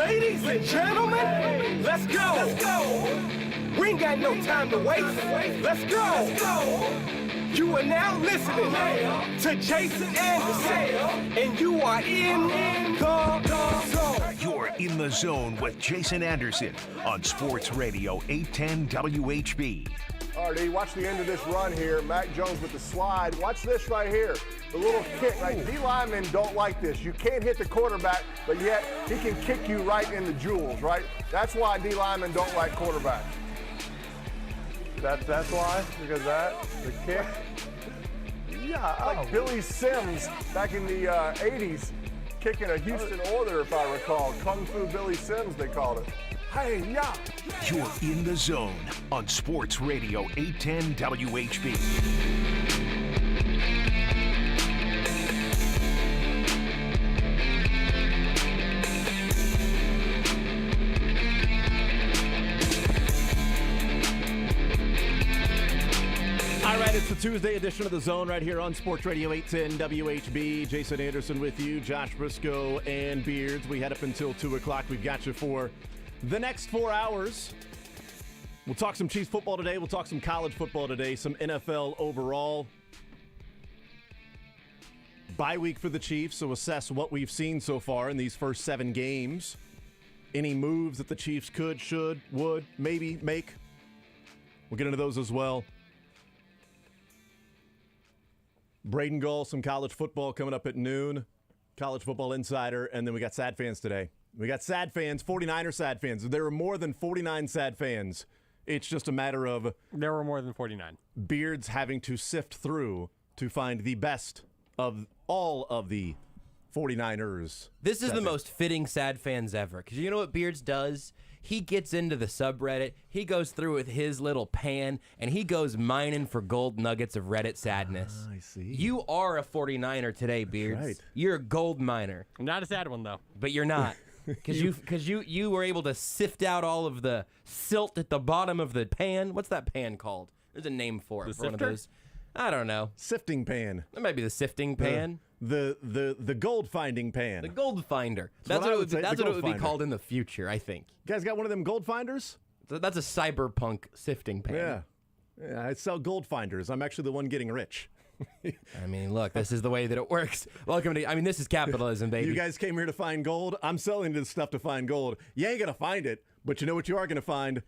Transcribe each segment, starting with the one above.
Ladies and gentlemen, let's go. Let's go. We ain't got no time to waste. Let's go. You are now listening to Jason Anderson, and you are in the zone. You're in the zone with Jason Anderson on Sports Radio 810 WHB. All right, watch the end of this run here. Mac Jones with the slide. Watch this right here. The little kick, right? D linemen don't like this. You can't hit the quarterback, but yet he can kick you right in the jewels, right? That's why D linemen don't like quarterbacks. That's why? Because the kick? Yeah, like Billy Sims back in the 80s, kicking a Houston Order, if I recall. Kung Fu Billy Sims, they called it. Hey, yeah. You're in the zone on Sports Radio 810 WHB. All right, it's the Tuesday edition of The Zone right here on Sports Radio 810 WHB. Jason Anderson with you, Josh Brisco, and Beards. We head up until 2 o'clock. We've got you for the next 4 hours. We'll talk some Chiefs football today. We'll talk some college football today, some NFL overall. Bye week for the Chiefs, so assess what we've seen so far in these first 7 games. Any moves that the Chiefs could, should, would, maybe make. We'll get into those as well. Braden, Gall, some college football coming up at noon. College Football Insider, and then we got sad fans today. We got sad fans, 49er sad fans. There are more than 49 sad fans. It's just a matter of... There were more than 49. Beards having to sift through to find the best of all of the 49ers. This is the most fitting sad fans ever. Because you know what Beards does? He gets into the subreddit, he goes through with his little pan, and he goes mining for gold nuggets of Reddit sadness. I see. You are a 49er today, Beards. right. You're a gold miner. I'm not a sad one, though. But you're not. Because you were able to sift out all of the silt at the bottom of the pan. What's that pan called? There's a name for it. The for one of sifter? those. I don't know. Sifting pan. That might be the sifting pan. The gold finding pan. The gold finder. That's what I what, would say, that's the what it gold would be finder. called in the future, I think. You guys got one of them gold finders? So that's a cyberpunk sifting pan. Yeah, I sell gold finders. I'm actually the one getting rich. I mean, look, this is the way that it works. Welcome to, this is capitalism, baby. You guys came here to find gold. I'm selling this stuff to find gold. You ain't going to find it, but you know what you are going to find?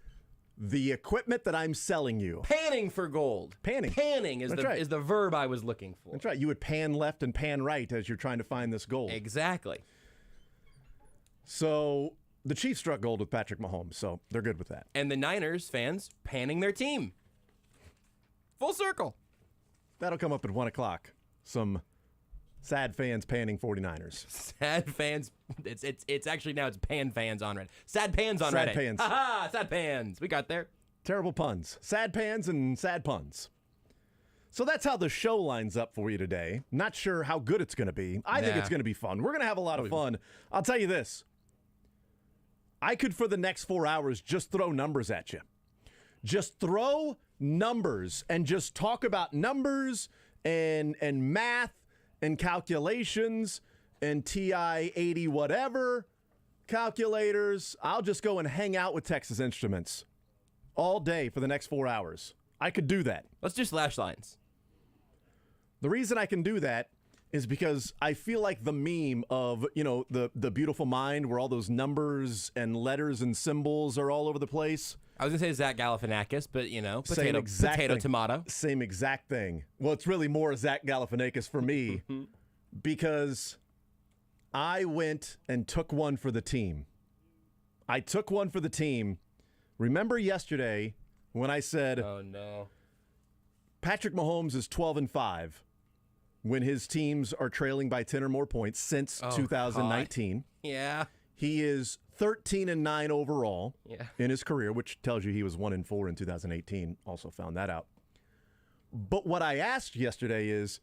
The equipment that I'm selling you. Panning for gold. Panning. Panning is That's the right. verb I was looking for. That's right. You would pan left and pan right as you're trying to find this gold. Exactly. So the Chiefs struck gold with Patrick Mahomes, so they're good with that. And the Niners fans panning their team. Full circle. That'll come up at 1 o'clock. Some sad fans panning 49ers. Sad fans. It's actually now it's pan fans on Reddit. Sad pans on Sad Reddit. pans. Ha-ha, sad pans. We got there. Terrible puns. Sad pans and sad puns. So that's how the show lines up for you today. Not sure how good it's going to be. I think Nah. it's going to be fun. We're going to have a lot of fun. I'll tell you this. I could, for the next 4 hours, just throw numbers at you. Just throw numbers and just talk about numbers and math and calculations and TI 80 whatever calculators. I'll just go and hang out with Texas Instruments all day for the next 4 hours. I could do that. Let's do slash lines. The reason I can do that is because I feel like the meme of, the beautiful mind where all those numbers and letters and symbols are all over the place. I was going to say Zach Galifianakis, but, Same exact potato, thing. tomato. Same exact thing. Well, it's really more Zach Galifianakis for me because I went and took one for the team. I took one for the team. Remember yesterday when I said, Oh, no. Patrick Mahomes is 12-5 when his teams are trailing by 10 or more points since 2019. Yeah. He is 13-9 overall Yeah. in his career, which tells you he was 1-4 in 2018. Also found that out. But what I asked yesterday is,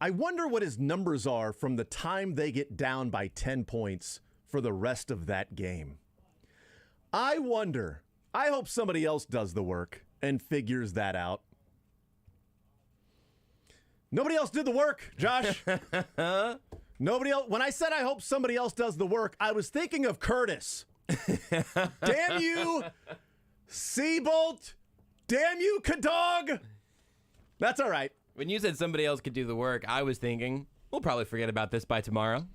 I wonder what his numbers are from the time they get down by 10 points for the rest of that game. I wonder. I hope somebody else does the work and figures that out. Nobody else did the work, Josh. Nobody else. When I said I hope somebody else does the work, I was thinking of Curtis Damn you, Seabolt. Damn you, Kadog. That's all right. When you said somebody else could do the work, I was thinking, we'll probably forget about this by tomorrow.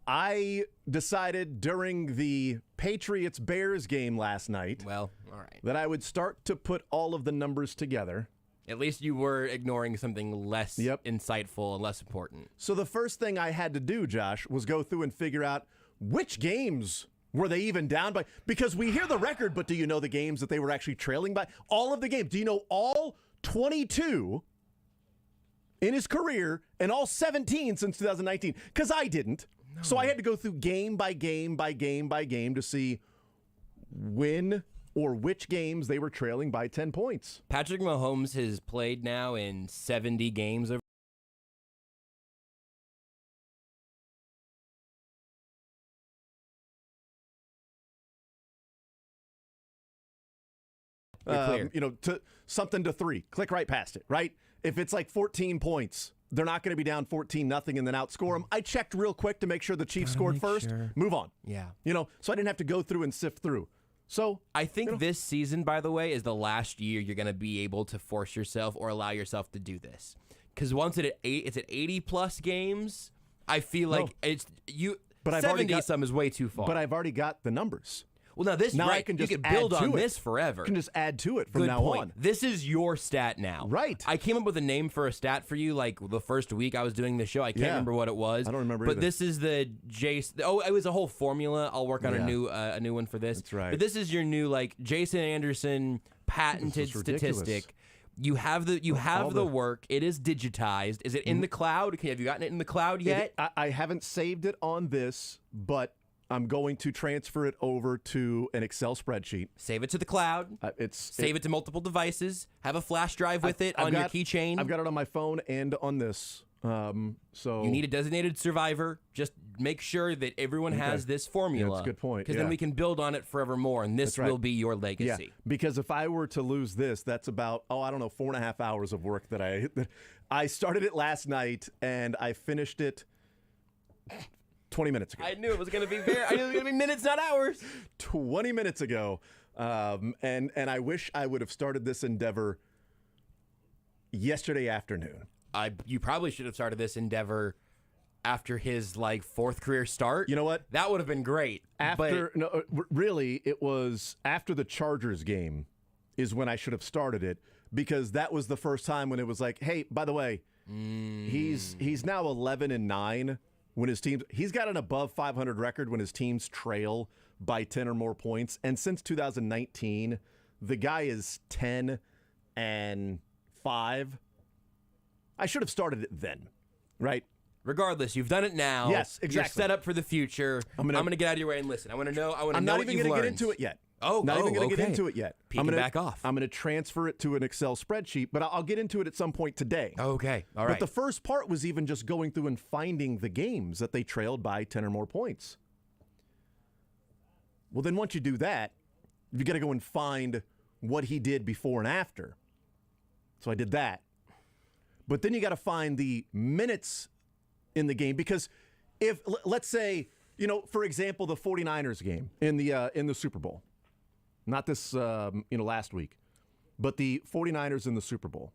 I decided during the Patriots-Bears game last night Well, all right. that I would start to put all of the numbers together. At least you were ignoring something less insightful and less important. So the first thing I had to do, Josh, was go through and figure out which games were they even down by? Because we hear the record, but do you know the games that they were actually trailing by? All of the games. Do you know all 22 in his career and all 17 since 2019? Because I didn't. No. So I had to go through game by game by game by game to see when or which games they were trailing by 10 points. Patrick Mahomes has played now in 70 games over. To something to 3. Click right past it, right? If it's like 14 points, they're not going to be down 14-0 and then outscore them. I checked real quick to make sure the Chiefs scored first. Sure. Move on. Yeah. So I didn't have to go through and sift through. So I think this season, by the way, is the last year you're going to be able to force yourself or allow yourself to do this. Because once it's at 80-plus games, I feel like it's you. But 70-some is way too far. But I've already got the numbers. Well, now I can just you can build add to on it. this forever. You can just add to it from Good now point. on. This is your stat now. Right. I came up with a name for a stat for you like the first week I was doing the show. I can't remember what it was. I don't remember But either. this is the Jason. Oh, it was a whole formula. I'll work on a new one for this. That's right. But this is your new like Jason Anderson patented statistic. You have the work. It is digitized. Is it in the cloud? Have you gotten it in the cloud yet? I haven't saved it on this, but I'm going to transfer it over to an Excel spreadsheet. Save it to the cloud. Save it to multiple devices. Have a flash drive with it on your keychain. I've got it on my phone and on this. So you need a designated survivor. Just make sure that everyone has this formula. That's a good point. Because then we can build on it forevermore, and this will be your legacy. Yeah, because if I were to lose this, that's about 4.5 hours of work that I started it last night and I finished it 20 minutes ago. I knew it was going to be minutes, not hours. 20 minutes ago. And I wish I would have started this endeavor yesterday afternoon. You probably should have started this endeavor after his fourth career start. You know what? That would have been great. Really, it was after the Chargers game is when I should have started it, because that was the first time when it was like, hey, by the way, he's now 11-9 when he's got an above 500 record when his teams trail by 10 or more points, and since 2019, the guy is 10-5. I should have started it then, right? Regardless, you've done it now. Yes, exactly. You're set up for the future. I'm gonna get out of your way and listen. I want to know. I'm not even going to get into it yet. Not even going to get into it yet. Peeking back off. I'm going to transfer it to an Excel spreadsheet, but I'll get into it at some point today. Okay, all right. But the first part was even just going through and finding the games that they trailed by 10 or more points. Well, then once you do that, you got to go and find what he did before and after. So I did that. But then you got to find the minutes in the game, because if, let's say, for example, the 49ers game in the Super Bowl. Not this, last week, but the 49ers in the Super Bowl.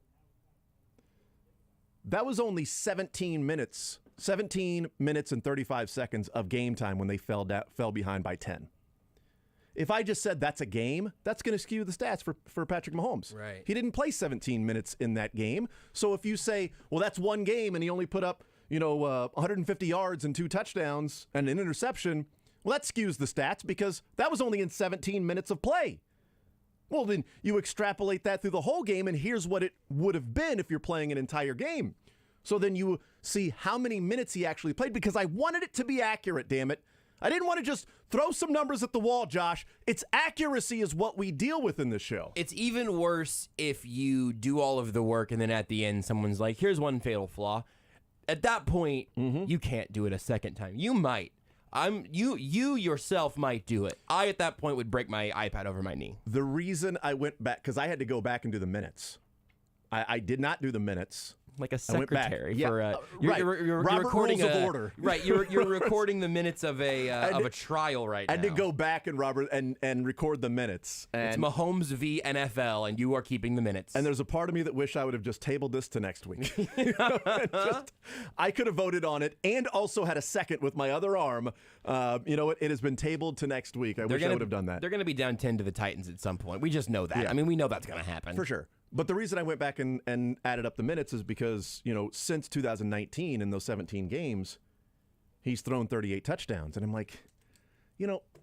That was only 17 minutes and 35 seconds of game time when they fell behind by 10. If I just said that's a game, that's going to skew the stats for Patrick Mahomes. Right. He didn't play 17 minutes in that game. So if you say, well, that's one game and he only put up, 150 yards and 2 touchdowns and an interception, well, that skews the stats because that was only in 17 minutes of play. Well, then you extrapolate that through the whole game, and here's what it would have been if you're playing an entire game. So then you see how many minutes he actually played, because I wanted it to be accurate, damn it. I didn't want to just throw some numbers at the wall, Josh. It's accuracy is what we deal with in this show. It's even worse if you do all of the work and then at the end someone's like, here's one fatal flaw. At that point, you can't do it a second time. You might. You yourself might do it. I, at that point, would break my iPad over my knee. The reason I went back, because I had to go back and do the minutes. I did not do the minutes. like a I went back. secretary Yeah. for Right. you're Robert recording Rules of Order. Right, you're recording the minutes of a trial right now. I did go back and record the minutes. It's And, Mahomes v NFL, and you are keeping the minutes. and there's a part of me that wish I would have just tabled this to next week. I could have voted on it and also had a second with my other arm. You know what? It has been tabled to next week. I wish I would have done that. They're going to be down 10 to the Titans at some point. We just know that. Yeah. I mean, we know that's going to happen. For sure. But the reason I went back and added up the minutes is because, since 2019 in those 17 games, he's thrown 38 touchdowns. And I'm like,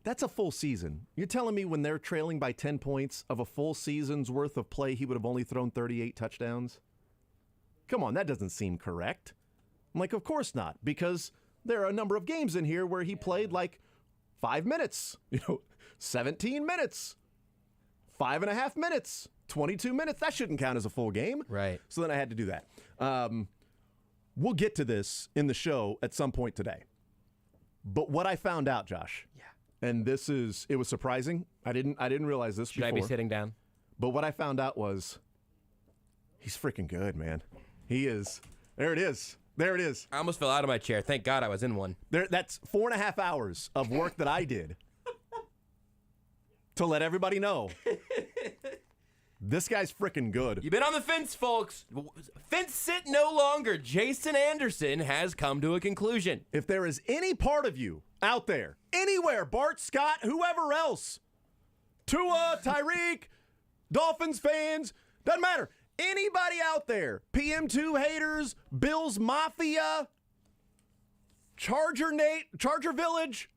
that's a full season. You're telling me when they're trailing by 10 points of a full season's worth of play, he would have only thrown 38 touchdowns? Come on, that doesn't seem correct. I'm like, of course not, because there are a number of games in here where he played like 5 minutes, 17 minutes, 5.5 minutes. 22 minutes, that shouldn't count as a full game. Right. So then I had to do that. We'll get to this in the show at some point today. But what I found out, Josh, and it was surprising. I didn't realize this Should before. I be sitting down? But what I found out was he's freaking good, man. He is. There it is. There it is. I almost fell out of my chair. Thank God I was in one. That's 4.5 hours of work that I did to let everybody know. This guy's freaking good. You've been on the fence, folks. Fence sit no longer. Jason Anderson has come to a conclusion. If there is any part of you out there, anywhere, Bart, Scott, whoever else, Tua, Tyreek, Dolphins fans, doesn't matter. Anybody out there, PM2 haters, Bills Mafia, Charger Village,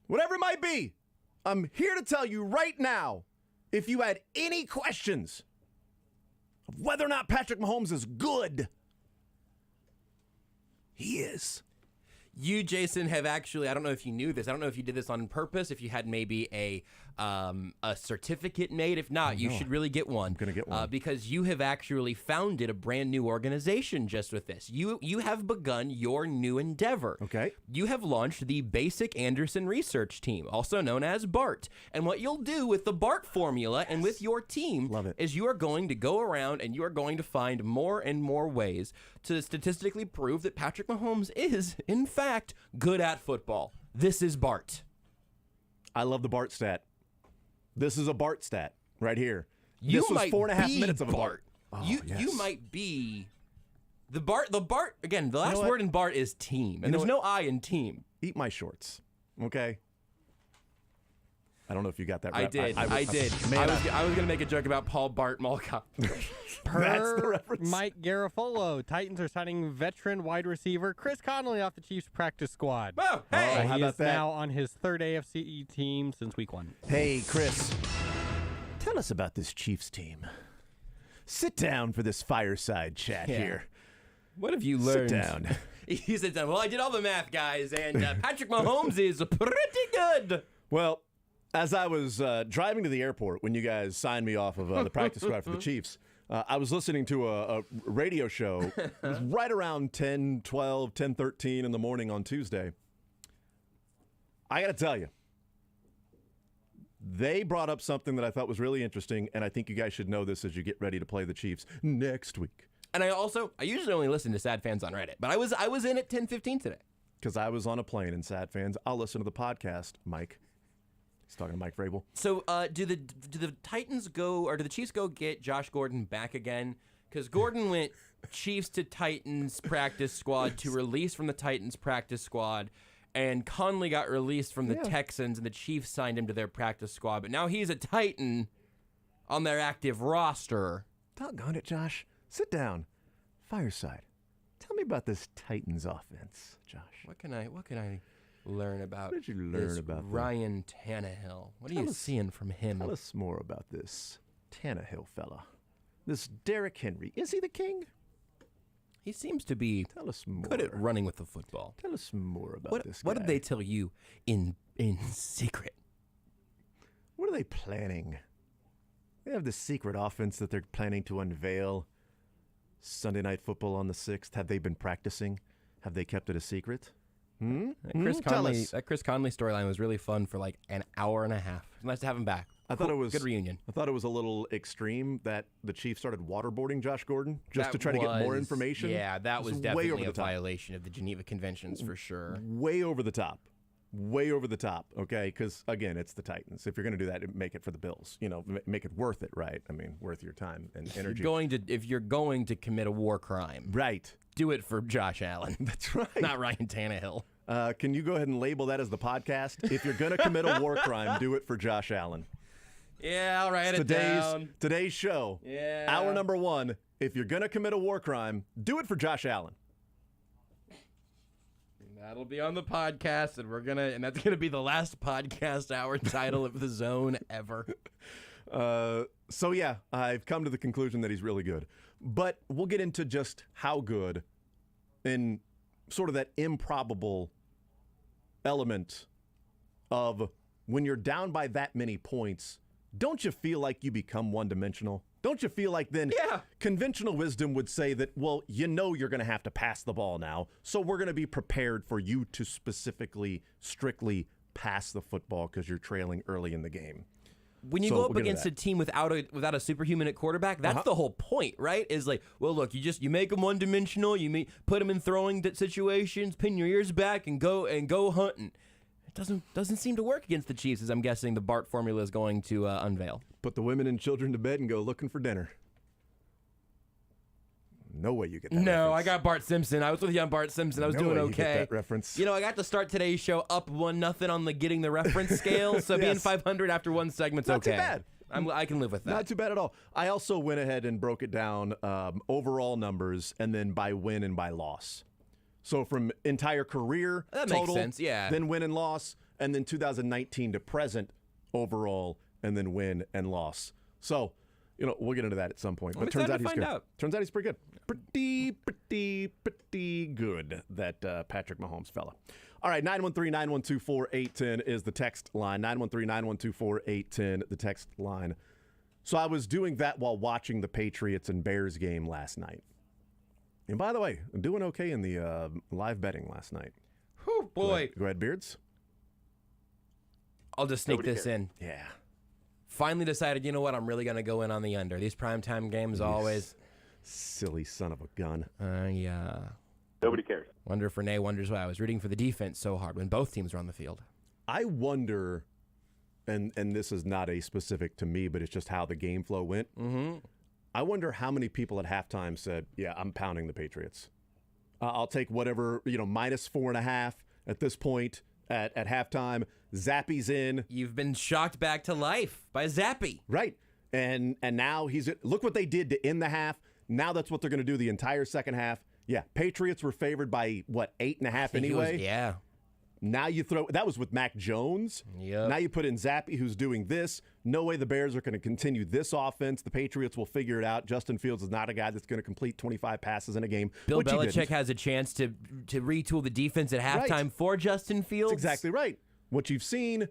whatever it might be, I'm here to tell you right now, if you had any questions of whether or not Patrick Mahomes is good, he is. You, Jason, have actually, I don't know if you knew this. I don't know if you did this on purpose, if you had maybe a certificate made. If not, you should really get one. I'm going to get one. Because you have actually founded a brand new organization just with this. You have begun your new endeavor. Okay. You have launched the Basic Anderson Research Team, also known as BART. And what you'll do with the BART formula and with your team Love it. is you are going to go around and you are going to find more and more ways to statistically prove that Patrick Mahomes is, in fact, good at football. This is BART. I love the Bart stat. This is a Bart stat right here. You This was might 4.5 be minutes of a Bart. Oh, you yes. might be the Bart. The Bart again. The last what? word in Bart is team, and know there's no I in team. Eat my shorts, okay? I don't know if you got that I right. did. I did. Man, I was gonna make a joke about Paul Bart Malka. that's the reference. Mike Garafolo, Titans are signing veteran wide receiver Chris Conley off the Chiefs practice squad. Oh, hey. how He about is that? now on his third AFC team since week 1. Hey, Chris, tell us about this Chiefs team. Sit down for this fireside chat Yeah. here. What have you learned? Sit down. He said, "Well, I did all the math, guys, and Patrick Mahomes is pretty good." Well, as I was driving to the airport when you guys signed me off of the practice squad for the Chiefs, I was listening to a radio show. It was right around 10, 12, 10, 13 in the morning on Tuesday. I got to tell you, they brought up something that I thought was really interesting, and I think you guys should know this as you get ready to play the Chiefs next week. And I usually only listen to Sad Fans on Reddit, but I was in at 10:15 today. Because I was on a plane, and Sad Fans, I'll listen to the podcast, Mike. He's talking to Mike Vrabel. So, do the Titans go, or do the Chiefs go get Josh Gordon back again? Because Gordon went Chiefs to Titans practice squad to release from the Titans practice squad, and Conley got released from the Texans, and the Chiefs signed him to their practice squad. But now he's a Titan on their active roster. Doggone it, Josh. Sit down. Fireside. Tell me about this Titans offense, Josh. What can I learn about? What did you learn this about them? Ryan Tannehill? What are you seeing from him? Tell us more about this Tannehill fella. This Derrick Henry. Is he the king? He seems to be Tell us more. good at running with the football. Tell us more about this guy. What did they tell you in secret? What are they planning? They have this secret offense that they're planning to unveil Sunday Night Football on the 6th. Have they been practicing? Have they kept it a secret? Tell us. That Chris Conley storyline was really fun for like an hour and a half. Nice to have him back. I thought it was good reunion. I thought it was a little extreme that the Chiefs started waterboarding Josh Gordon just to try to get more information. Yeah, that was way definitely over the a top. violation of the Geneva Conventions for sure. Way over the top. Way over the top, okay? Because, again, it's the Titans. If you're going to do that, make it for the Bills. You know, make it worth it, right? I mean, worth your time and energy. If you're going to commit a war crime, Right. do it for Josh Allen. That's right. Not Ryan Tannehill. Can you go ahead and label that as the podcast? If you're going to commit a war crime, do it for Josh Allen. Yeah, I'll write it down. Today's show. Yeah. Hour number 1. If you're going to commit a war crime, do it for Josh Allen. That'll be on the podcast, and that's gonna be the last podcast hour title of the Zone ever. So yeah, I've come to the conclusion that he's really good. But we'll get into just how good in sort of that improbable element of when you're down by that many points, don't you feel like you become one-dimensional? Don't you feel like then conventional wisdom would say that, well, you know you're going to have to pass the ball now, so we're going to be prepared for you to specifically, strictly pass the football because you're trailing early in the game. When you go up against a team without a superhuman at quarterback, that's the whole point, right? Is like, well, look, you make them one-dimensional, put them in throwing situations, pin your ears back, and go hunting. It doesn't seem to work against the Chiefs, as I'm guessing the Bart formula is going to unveil. Put the women and children to bed and go looking for dinner. No way you get that No, reference. I got Bart Simpson. I was with you on Bart Simpson. I was doing way okay. You get that reference. You know, I got to start today's show up 1-0 on the getting the reference scale, so being 500 after one segment's Not okay. too bad. I can live with that. Not too bad at all. I also went ahead and broke it down overall numbers and then by win and by loss. So from entire career That total, makes sense, yeah. then win and loss, and then 2019 to present overall, and then win and loss. So, we'll get into that at some point. But turns out he's good. Turns out he's pretty good. Pretty good, that Patrick Mahomes fella. All right, 913-912-4810 is the text line. 913-912-4810, the text line. So I was doing that while watching the Patriots and Bears game last night. And by the way, I'm doing okay in the live betting last night. Oh, boy. Go ahead, Beards. I'll just sneak this in. Yeah. Finally decided, you know what? I'm really going to go in on the under. These primetime games always. Silly son of a gun. Yeah. Nobody cares. Wonder if Renee wonders why I was rooting for the defense so hard when both teams were on the field. I wonder, and this is not a specific to me, but it's just how the game flow went. Mm-hmm. I wonder how many people at halftime said, yeah, I'm pounding the Patriots. I'll take whatever, minus 4.5 at this point at halftime. Zappy's in. You've been shocked back to life by Zappy. Right. And now look what they did to end the half. Now that's what they're going to do the entire second half. Yeah, Patriots were favored by, 8.5 anyway? Yeah. Now you that was with Mac Jones. Yep. Now you put in Zappy, who's doing this. No way the Bears are going to continue this offense. The Patriots will figure it out. Justin Fields is not a guy that's going to complete 25 passes in a game. Bill Belichick has a chance to retool the defense at halftime for Justin Fields. That's exactly right. What you've seen,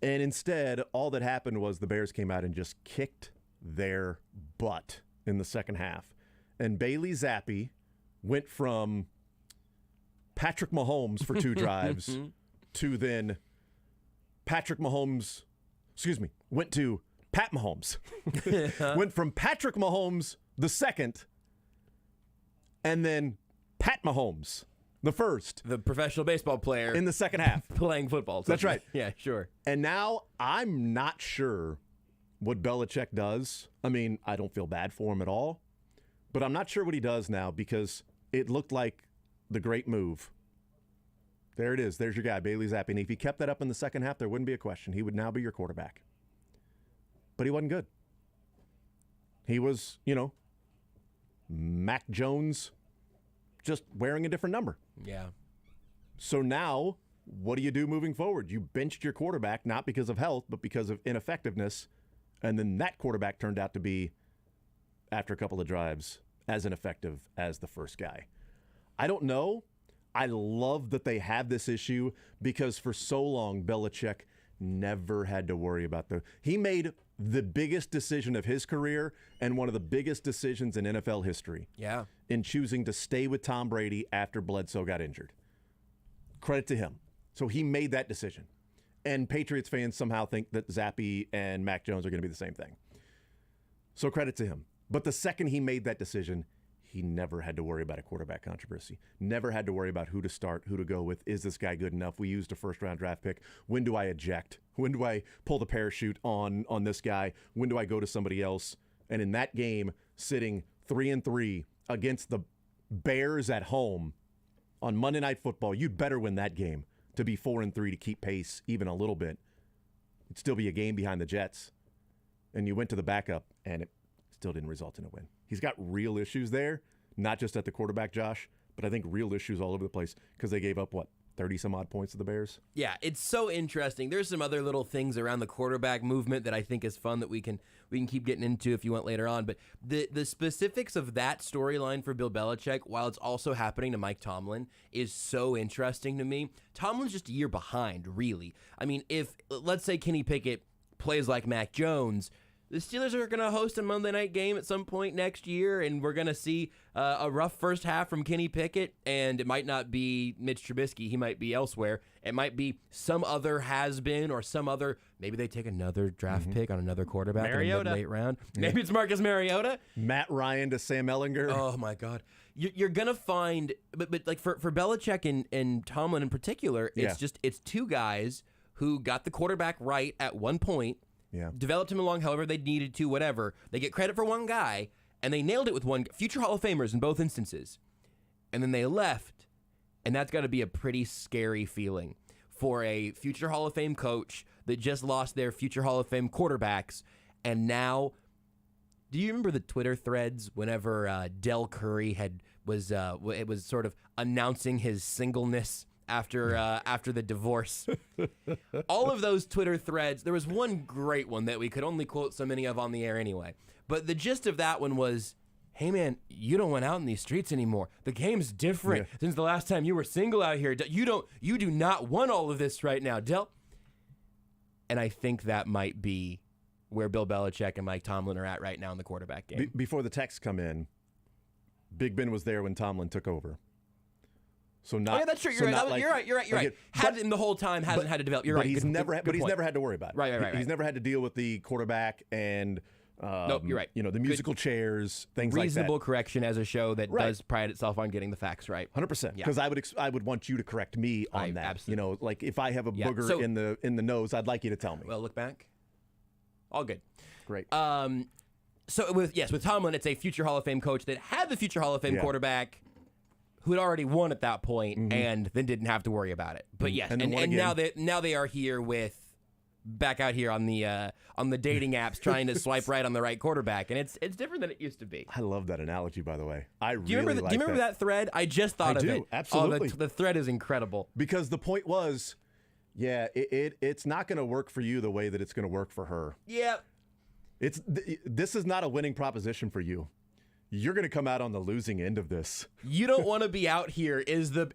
and instead, all that happened was the Bears came out and just kicked their butt in the second half. And Bailey Zappi went from Patrick Mahomes for 2 drives to then went to Pat Mahomes. Went from Patrick Mahomes the second and then Pat Mahomes the first. The professional baseball player. In the second half. Playing football. That's right. Yeah, sure. And now I'm not sure what Belichick does. I mean, I don't feel bad for him at all, but I'm not sure what he does now because it looked like the great move. There it is. There's your guy, Bailey Zappi. And if he kept that up in the second half, there wouldn't be a question. He would now be your quarterback. But he wasn't good. He was, Mac Jones just wearing a different number. Yeah. So now, what do you do moving forward? You benched your quarterback, not because of health, but because of ineffectiveness. And then that quarterback turned out to be, after a couple of drives, as ineffective as the first guy. I don't know. I love that they have this issue because for so long, Belichick never had to worry about he made the biggest decision of his career and one of the biggest decisions in NFL history. Yeah. In choosing to stay with Tom Brady after Bledsoe got injured. Credit to him. So he made that decision. And Patriots fans somehow think that Zappe and Mac Jones are going to be the same thing. So credit to him. But the second he made that decision, he never had to worry about a quarterback controversy. Never had to worry about who to start, who to go with. Is this guy good enough? We used a first-round draft pick. When do I eject? When do I pull the parachute on this guy? When do I go to somebody else? And in that game, sitting 3-3 against the Bears at home on Monday Night Football, you'd better win that game to be 4-3 to keep pace even a little bit. It'd still be a game behind the Jets. And you went to the backup, and it still didn't result in a win. He's got real issues there, not just at the quarterback, Josh, but I think real issues all over the place because they gave up, 30-some-odd points to the Bears? Yeah, it's so interesting. There's some other little things around the quarterback movement that I think is fun that we can keep getting into if you want later on. But the specifics of that storyline for Bill Belichick, while it's also happening to Mike Tomlin, is so interesting to me. Tomlin's just a year behind, really. I mean, if, let's say Kenny Pickett plays like Mac Jones, the Steelers are going to host a Monday night game at some point next year, and we're going to see a rough first half from Kenny Pickett, and it might not be Mitch Trubisky. He might be elsewhere. It might be some other has-been or some other, maybe they take another draft pick on another quarterback in the late round. Maybe it's Marcus Mariota. Matt Ryan to Sam Ehlinger. Oh, my God. You're going to find, but like for Belichick and Tomlin in particular, it's two guys who got the quarterback right at one point, developed him along however they needed to, whatever. They get credit for one guy, and they nailed it with one future Hall of Famers in both instances. And then they left, and that's got to be a pretty scary feeling for a future Hall of Fame coach that just lost their future Hall of Fame quarterbacks. And now, do you remember the Twitter threads whenever Del Curry was sort of announcing his singleness after the divorce? All of those Twitter threads, there was one great one that we could only quote so many of on the air anyway. But the gist of that one was, hey man, you don't went out in these streets anymore. The game's different since the last time you were single out here. You do not want all of this right now, Del. And I think that might be where Bill Belichick and Mike Tomlin are at right now in the quarterback game. Before the texts come in, Big Ben was there when Tomlin took over. So not. Yeah, that's true. You're right. You're right. Had him the whole time. Hasn't had to develop. You're right. He's never had to worry about it. Right. He's never had to deal with the quarterback and. Nope, you're right. The musical chairs, things like that. Reasonable correction as a show that does pride itself on getting the facts right. 100%. Because I would want you to correct me on that. Absolutely. Like if I have a booger in the nose, I'd like you to tell me. Well, look back. All good. Great. So with Tomlin, it's a future Hall of Fame coach that had the future Hall of Fame quarterback who had already won at that point and then didn't have to worry about it. But yes, and now they are here back out here on the dating apps trying to swipe right on the right quarterback, and it's different than it used to be. I love that analogy, by the way. Do you remember that thread? I just thought of it. Absolutely. Oh, the thread is incredible. Because the point was, it's not going to work for you the way that it's going to work for her. Yeah. This is not a winning proposition for you. You're going to come out on the losing end of this. You don't want to be out here is the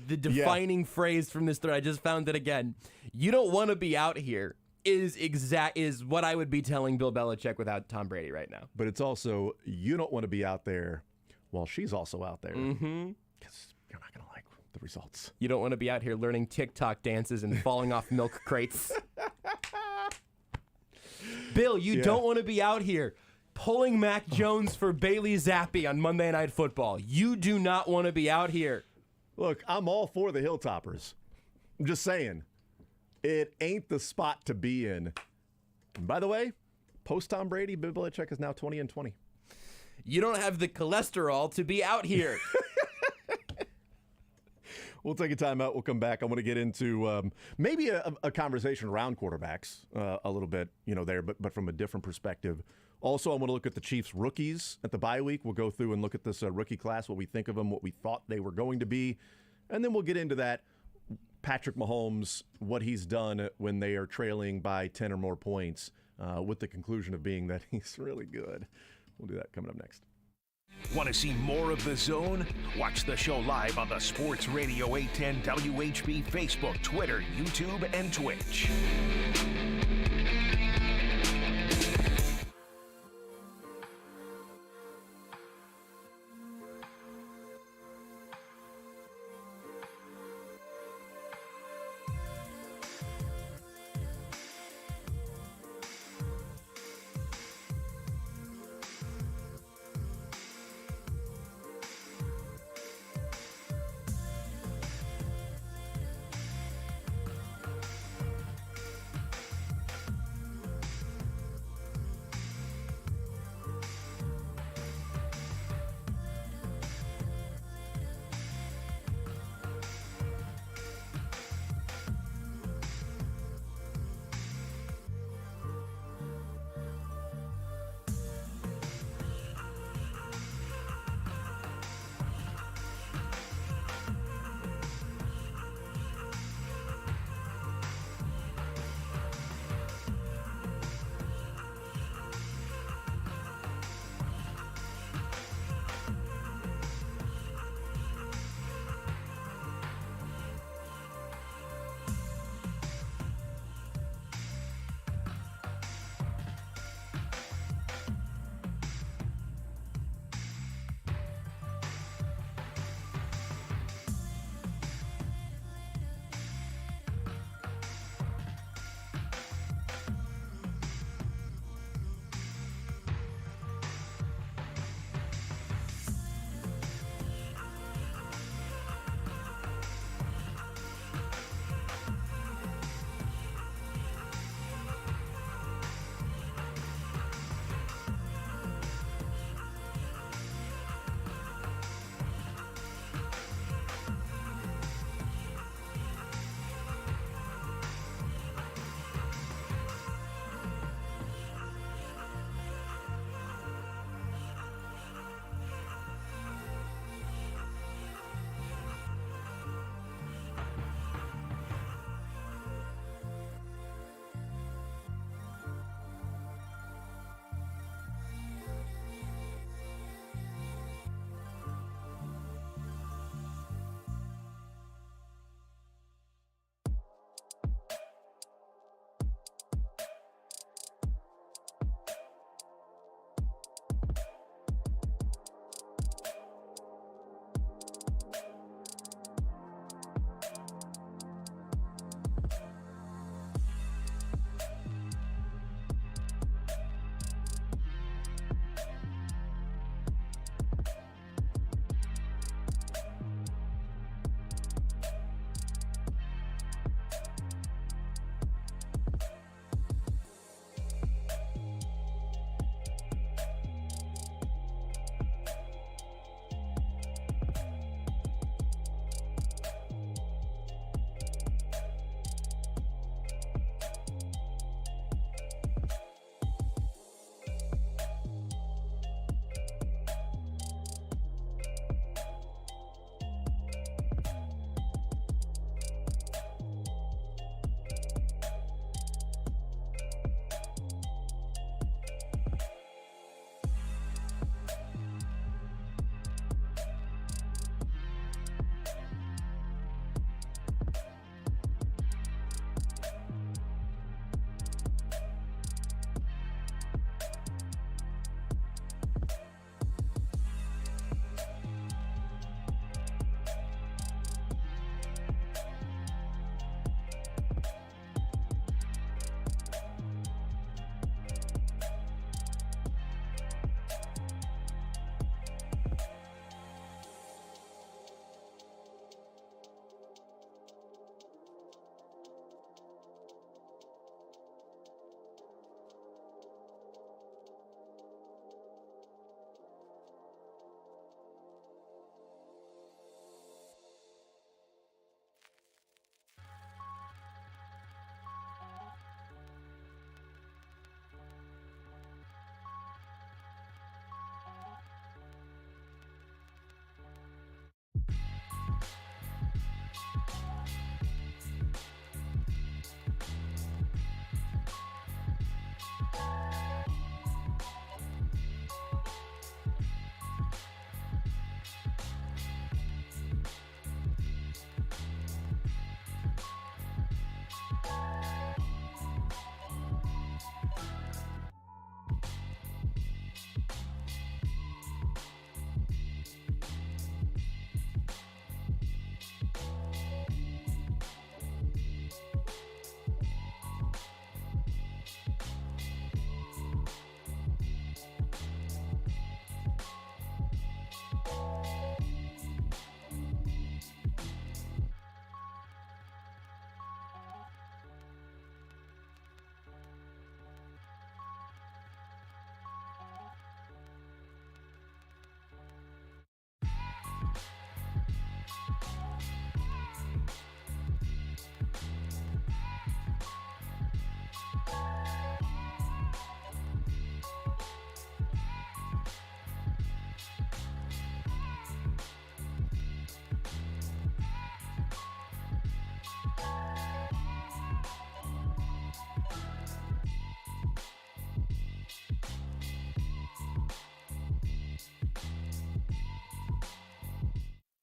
defining phrase from this thread. I just found it again. You don't want to be out here is what I would be telling Bill Belichick without Tom Brady right now. But it's also, you don't want to be out there while she's also out there. Because you're not going to like the results. You don't want to be out here learning TikTok dances and falling off milk crates. Bill, you don't want to be out here pulling Mac Jones for Bailey Zappi on Monday Night Football. You do not want to be out here. Look, I'm all for the Hilltoppers. I'm just saying, it ain't the spot to be in. And by the way, post Tom Brady, Bill Belichick is now 20-20. You don't have the cholesterol to be out here. We'll take a timeout. We'll come back. I want to get into maybe a conversation around quarterbacks a little bit, there, but from a different perspective. Also, I want to look at the Chiefs' rookies at the bye week. We'll go through and look at this rookie class, what we think of them, what we thought they were going to be. And then we'll get into that Patrick Mahomes, what he's done when they are trailing by 10 or more points, with the conclusion of being that he's really good. We'll do that coming up next. Want to see more of The Zone? Watch the show live on the Sports Radio 810 WHB Facebook, Twitter, YouTube, and Twitch.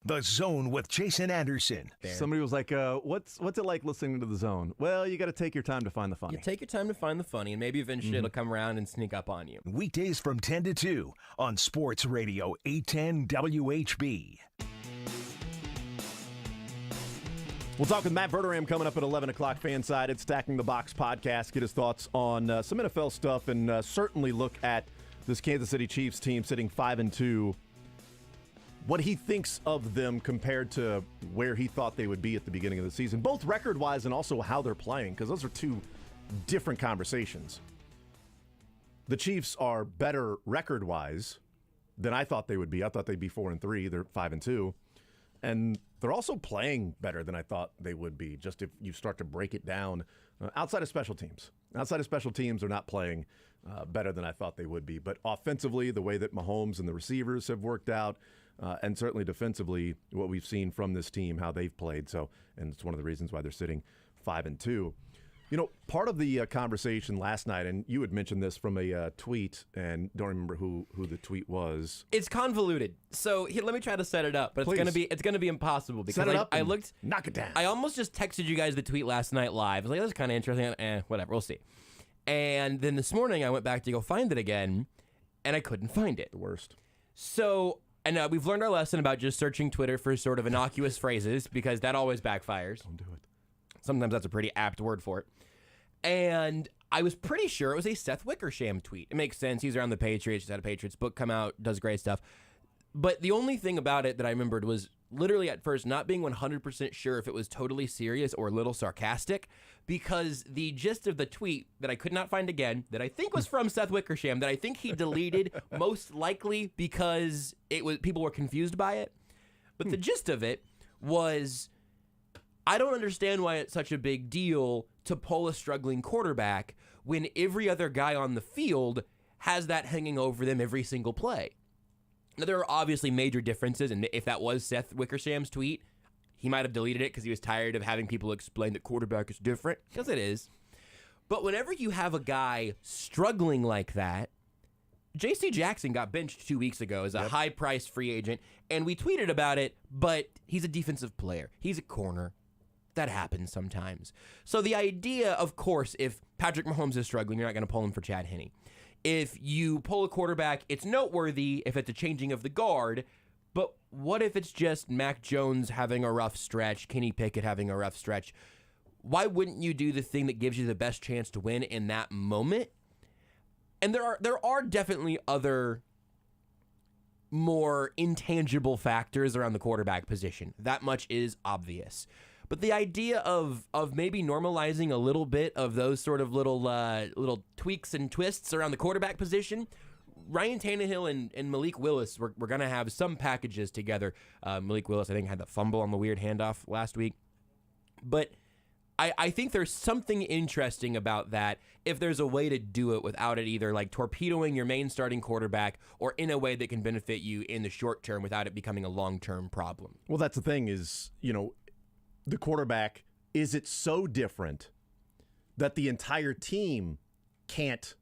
The Zone with Jason Anderson. Somebody was like, what's it like listening to The Zone? Well, you got to take your time to find the funny. You take your time to find the funny, and maybe eventually it'll come around and sneak up on you. Weekdays from 10 to 2 on Sports Radio 810 WHB. We'll talk with Matt Verderame coming up at 11 o'clock. Fansided, Stacking the Box podcast. Get his thoughts on some NFL stuff and certainly look at this Kansas City Chiefs team sitting 5-2. What he thinks of them compared to where he thought they would be at the beginning of the season, both record-wise and also how they're playing, because those are two different conversations. The Chiefs are better record-wise than I thought they would be. I thought they'd be 4-3. They're 5-2. And they're also playing better than I thought they would be, just if you start to break it down outside of special teams. Outside of special teams, they're not playing better than I thought they would be. But offensively, the way that Mahomes and the receivers have worked out, and certainly defensively, what we've seen from this team, how they've played. And it's one of the reasons why they're sitting 5-2. You know, part of the conversation last night, and you had mentioned this from a tweet, and don't remember who the tweet was. It's convoluted, so here, let me try to set it up. But Please. it's gonna be impossible because Set it up I and looked, knock it down. I almost just texted you guys the tweet last night live. I was like, that's kind of interesting. Whatever, we'll see. And then this morning I went back to go find it again, and I couldn't find it. The worst. So, and we've learned our lesson about just searching Twitter for sort of innocuous phrases because that always backfires. Don't do it. Sometimes that's a pretty apt word for it. And I was pretty sure it was a Seth Wickersham tweet. It makes sense. He's around the Patriots. He's had a Patriots book come out, does great stuff. But the only thing about it that I remembered was literally at first not being 100% sure if it was totally serious or a little sarcastic, because the gist of the tweet that I could not find again, that I think was from Seth Wickersham, that I think he deleted most likely because people were confused by it. But the gist of it was, I don't understand why it's such a big deal to pull a struggling quarterback when every other guy on the field has that hanging over them every single play. Now, there are obviously major differences, and if that was Seth Wickersham's tweet, he might have deleted it because he was tired of having people explain that quarterback is different, because it is. But whenever you have a guy struggling like that, J.C. Jackson got benched 2 weeks ago as a high-priced free agent, and we tweeted about it, but he's a defensive player. He's a corner. That happens sometimes. So the idea, of course, if Patrick Mahomes is struggling, you're not going to pull him for Chad Henne. If you pull a quarterback, it's noteworthy if it's a changing of the guard, but what if it's just Mac Jones having a rough stretch, Kenny Pickett having a rough stretch? Why wouldn't you do the thing that gives you the best chance to win in that moment? And there are definitely other more intangible factors around the quarterback position. That much is obvious. But the idea of maybe normalizing a little bit of those sort of little tweaks and twists around the quarterback position, Ryan Tannehill and Malik Willis, we're going to have some packages together. Malik Willis, I think, had the fumble on the weird handoff last week. But I think there's something interesting about that if there's a way to do it without it either like torpedoing your main starting quarterback or in a way that can benefit you in the short term without it becoming a long-term problem. Well, that's the thing is, you know, the quarterback, is it so different that the entire team can't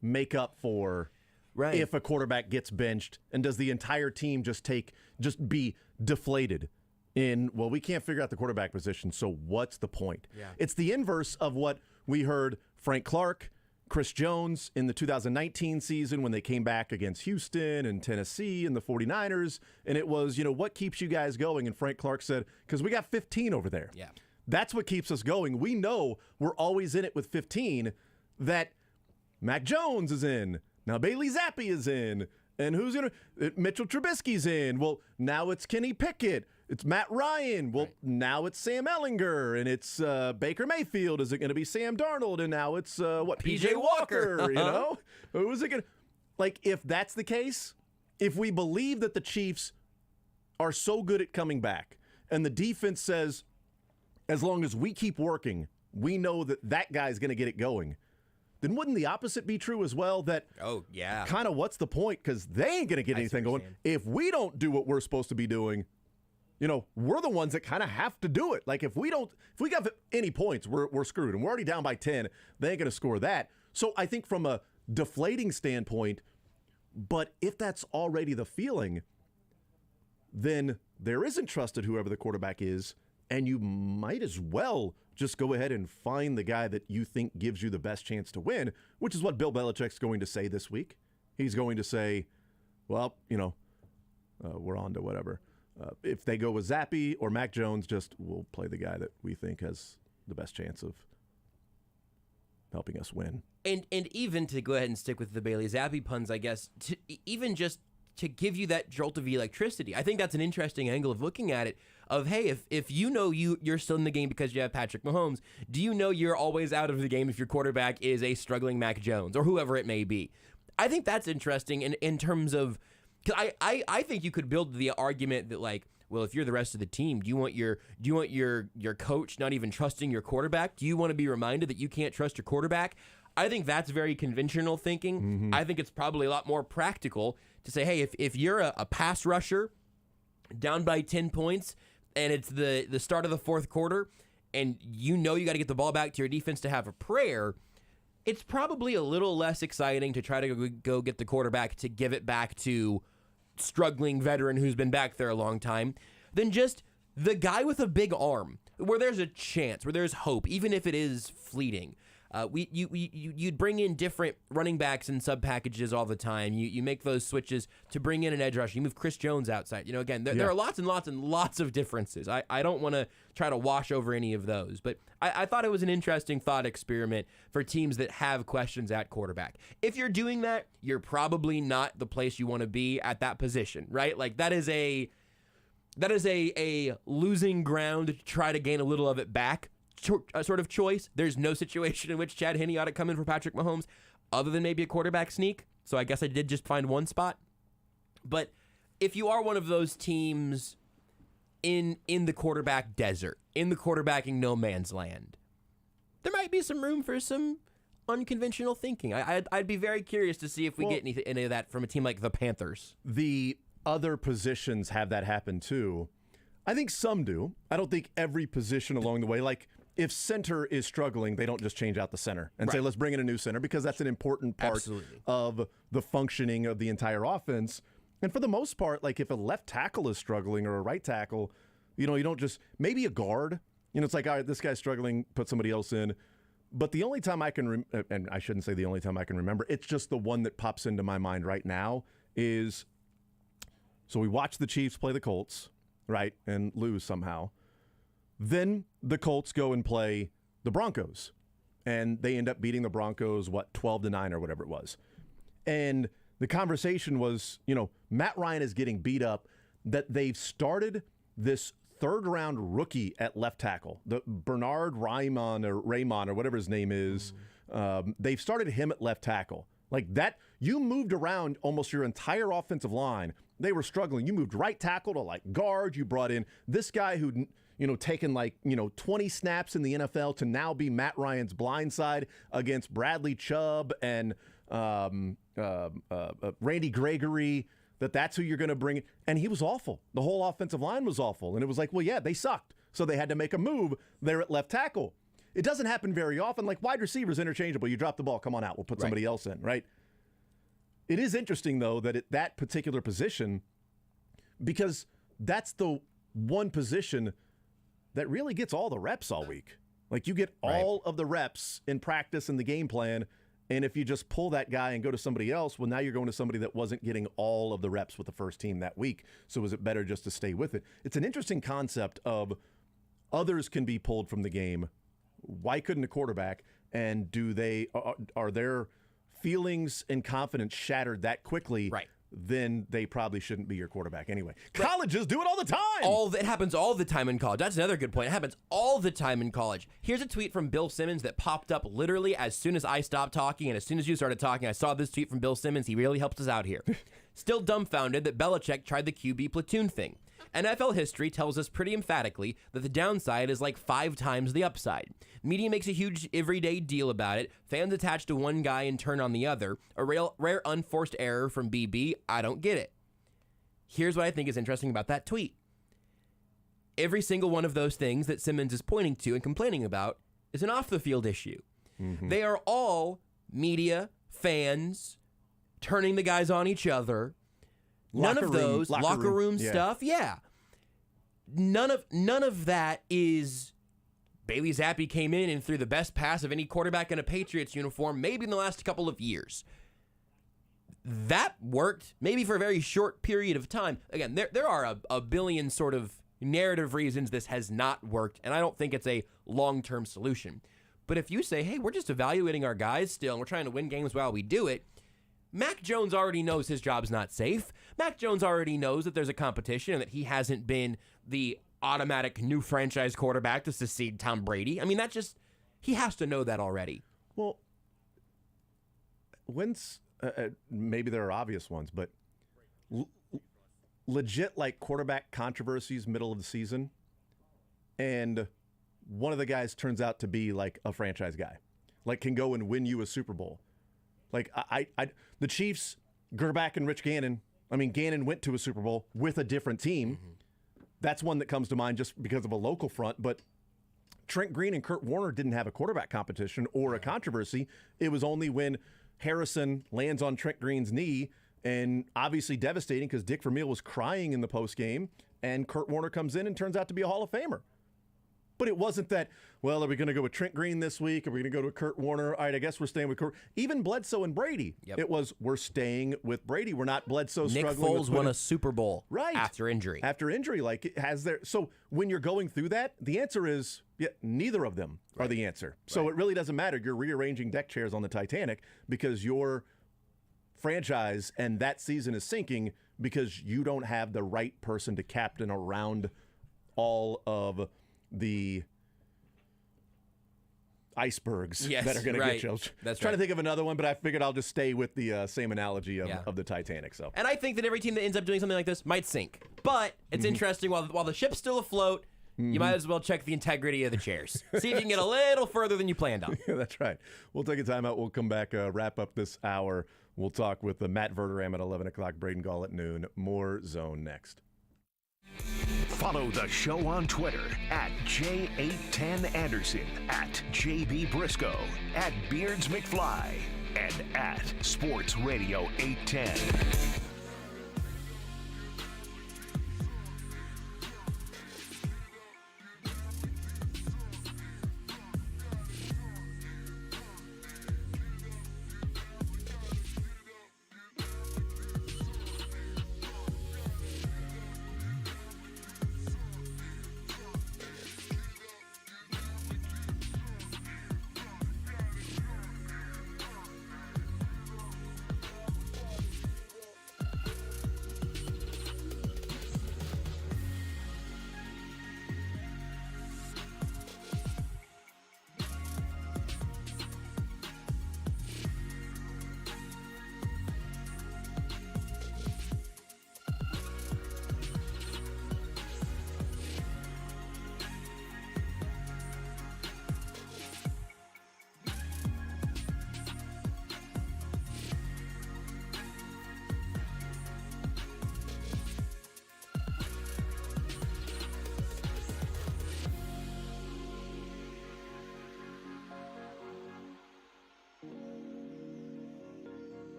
make up for if a quarterback gets benched? And does the entire team just be deflated in, well, we can't figure out the quarterback position, so what's the point? Yeah. It's the inverse of what we heard Frank Clark, Chris Jones in the 2019 season when they came back against Houston and Tennessee and the 49ers. And it was, you know, what keeps you guys going? And Frank Clark said, because we got 15 over there. Yeah. That's what keeps us going. We know we're always in it with 15, that Mac Jones is in. Now Bailey Zappi is in. And who's going to? Mitchell Trubisky's in. Well, now it's Kenny Pickett. It's Matt Ryan. Well, now it's Sam Ehlinger, and it's Baker Mayfield. Is it going to be Sam Darnold? And now it's P.J. Walker. You know, who is it going to? Like, if that's the case, if we believe that the Chiefs are so good at coming back, and the defense says, as long as we keep working, we know that guy's going to get it going, then wouldn't the opposite be true as well? That kind of what's the point? Because they ain't going to get anything going if we don't do what we're supposed to be doing. You know, we're the ones that kind of have to do it. Like, if we got any points, we're screwed. And we're already down by 10. They ain't going to score that. So I think from a deflating standpoint, but if that's already the feeling, then there isn't trust at whoever the quarterback is, and you might as well just go ahead and find the guy that you think gives you the best chance to win, which is what Bill Belichick's going to say this week. He's going to say, well, we're on to whatever. If they go with Zappy or Mac Jones, we'll play the guy that we think has the best chance of helping us win. And even to go ahead and stick with the Bailey Zappi puns, I guess, even just to give you that jolt of electricity, I think that's an interesting angle of looking at it. Of, hey, if you know you're still in the game because you have Patrick Mahomes, do you know you're always out of the game if your quarterback is a struggling Mac Jones or whoever it may be? I think that's interesting in terms of, because I think you could build the argument that, like, well, if you're the rest of the team, do you want your coach not even trusting your quarterback? Do you want to be reminded that you can't trust your quarterback? I think that's very conventional thinking. Mm-hmm. I think it's probably a lot more practical to say, hey, if you're a pass rusher down by 10 points and it's the start of the fourth quarter and you got to get the ball back to your defense to have a prayer, it's probably a little less exciting to try to go get the quarterback to give it back to struggling veteran who's been back there a long time than just the guy with a big arm where there's a chance, where there's hope, even if it is fleeting. You'd bring in different running backs and sub packages all the time. You make those switches to bring in an edge rusher. You move Chris Jones outside. Again, there are lots and lots and lots of differences. I don't want to try to wash over any of those, but I thought it was an interesting thought experiment for teams that have questions at quarterback. If you're doing that, you're probably not the place you want to be at that position, right? Like that is a losing ground to try to gain a little of it back. Sort of choice. There's no situation in which Chad Henne ought to come in for Patrick Mahomes other than maybe a quarterback sneak. So I guess I did just find one spot. But if you are one of those teams in the quarterback desert, in the quarterbacking no man's land, there might be some room for some unconventional thinking. I'd be very curious to see if we get any of that from a team like the Panthers. The other positions have that happen too. I think some do. I don't think every position along the way, like if center is struggling, they don't just change out the center and say, let's bring in a new center, because that's an important part of the functioning of the entire offense. And for the most part, like if a left tackle is struggling or a right tackle, you don't just, maybe a guard, it's like, all right, this guy's struggling, put somebody else in. But the only time I can, and I shouldn't say the only time I can remember, it's just the one that pops into my mind right now is, so we watched the Chiefs play the Colts, right, and lose somehow. Then the Colts go and play the Broncos, and they end up beating the Broncos, 12-9 or whatever it was. And the conversation was, Matt Ryan is getting beat up, that they've started this third-round rookie at left tackle, the Bernard Raymond or whatever his name is. They've started him at left tackle. Like that, you moved around almost your entire offensive line. They were struggling. You moved right tackle to like guard. You brought in this guy who, taken 20 snaps in the NFL to now be Matt Ryan's blind side against Bradley Chubb and Randy Gregory. That's who you're going to bring in. And he was awful. The whole offensive line was awful. And it was like, well, yeah, they sucked. So they had to make a move there at left tackle. It doesn't happen very often. Like wide receivers interchangeable. You drop the ball, come on out. We'll put somebody else in, right? It is interesting, though, that at that particular position, because that's the one position that really gets all the reps all week. Like you get all of the reps in practice and the game plan, and if you just pull that guy and go to somebody else, well, now you're going to somebody that wasn't getting all of the reps with the first team that week. So is it better just to stay with it? It's an interesting concept of others can be pulled from the game. Why couldn't a quarterback? And are their feelings and confidence shattered that quickly? Right. Then they probably shouldn't be your quarterback anyway. Colleges do it all the time. It happens all the time in college. That's another good point. It happens all the time in college. Here's a tweet from Bill Simmons that popped up literally as soon as I stopped talking, and as soon as you started talking, I saw this tweet from Bill Simmons. He really helped us out here. Still dumbfounded that Belichick tried the QB platoon thing. NFL history tells us pretty emphatically that the downside is like 5 times the upside. Media makes a huge everyday deal about it. Fans attach to one guy and turn on the other. A rare unforced error from BB. I don't get it. Here's what I think is interesting about that tweet. Every single one of those things that Simmons is pointing to and complaining about is an off-the-field issue. Mm-hmm. They are all media, fans, turning the guys on each other, None of those locker room yeah. stuff. Yeah. None of that is Bailey Zappi came in and threw the best pass of any quarterback in a Patriots uniform, maybe in the last couple of years. That worked maybe for a very short period of time. Again, there are a billion sort of narrative reasons this has not worked, and I don't think it's a long-term solution. But if you say, hey, we're just evaluating our guys still, and we're trying to win games while we do it, Mac Jones already knows his job's not safe. Mac Jones already knows that there's a competition and that he hasn't been the automatic new franchise quarterback to succeed Tom Brady. I mean, he has to know that already. Well, when's maybe there are obvious ones, but legit like quarterback controversies middle of the season, and one of the guys turns out to be like a franchise guy, like can go and win you a Super Bowl. Like the Chiefs, Gerback and Rich Gannon. I mean, Gannon went to a Super Bowl with a different team. Mm-hmm. That's one that comes to mind just because of a local front. But Trent Green and Kurt Warner didn't have a quarterback competition or a controversy. It was only when Harrison lands on Trent Green's knee, and obviously devastating because Dick Vermeil was crying in the postgame, and Kurt Warner comes in and turns out to be a Hall of Famer. But it wasn't that, well, are we going to go with Trent Green this week? Are we going to go to Kurt Warner? All right, I guess we're staying with Kurt. Even Bledsoe and Brady. Yep. It was, we're staying with Brady. We're not Bledsoe Nick struggling Foles won a Super Bowl after injury. After injury, like it has there. So when you're going through that, the answer is, neither of them are the answer. So it really doesn't matter. You're rearranging deck chairs on the Titanic because your franchise and that season is sinking because you don't have the right person to captain around all of the icebergs that are going to get you. That's trying to think of another one, but I figured I'll just stay with the same analogy of the Titanic. So, and I think that every team that ends up doing something like this might sink. But it's interesting while the ship's still afloat. You might as well check the integrity of the chairs. See if you can get a little further than you planned on. Yeah, that's right. We'll take a timeout. We'll come back, wrap up this hour. We'll talk with Matt Verderame at 11 o'clock, Braden Gall at noon. More Zone next. Follow the show on Twitter at J810Anderson, at JB Brisco, at Beards McFly, and at Sports Radio 810.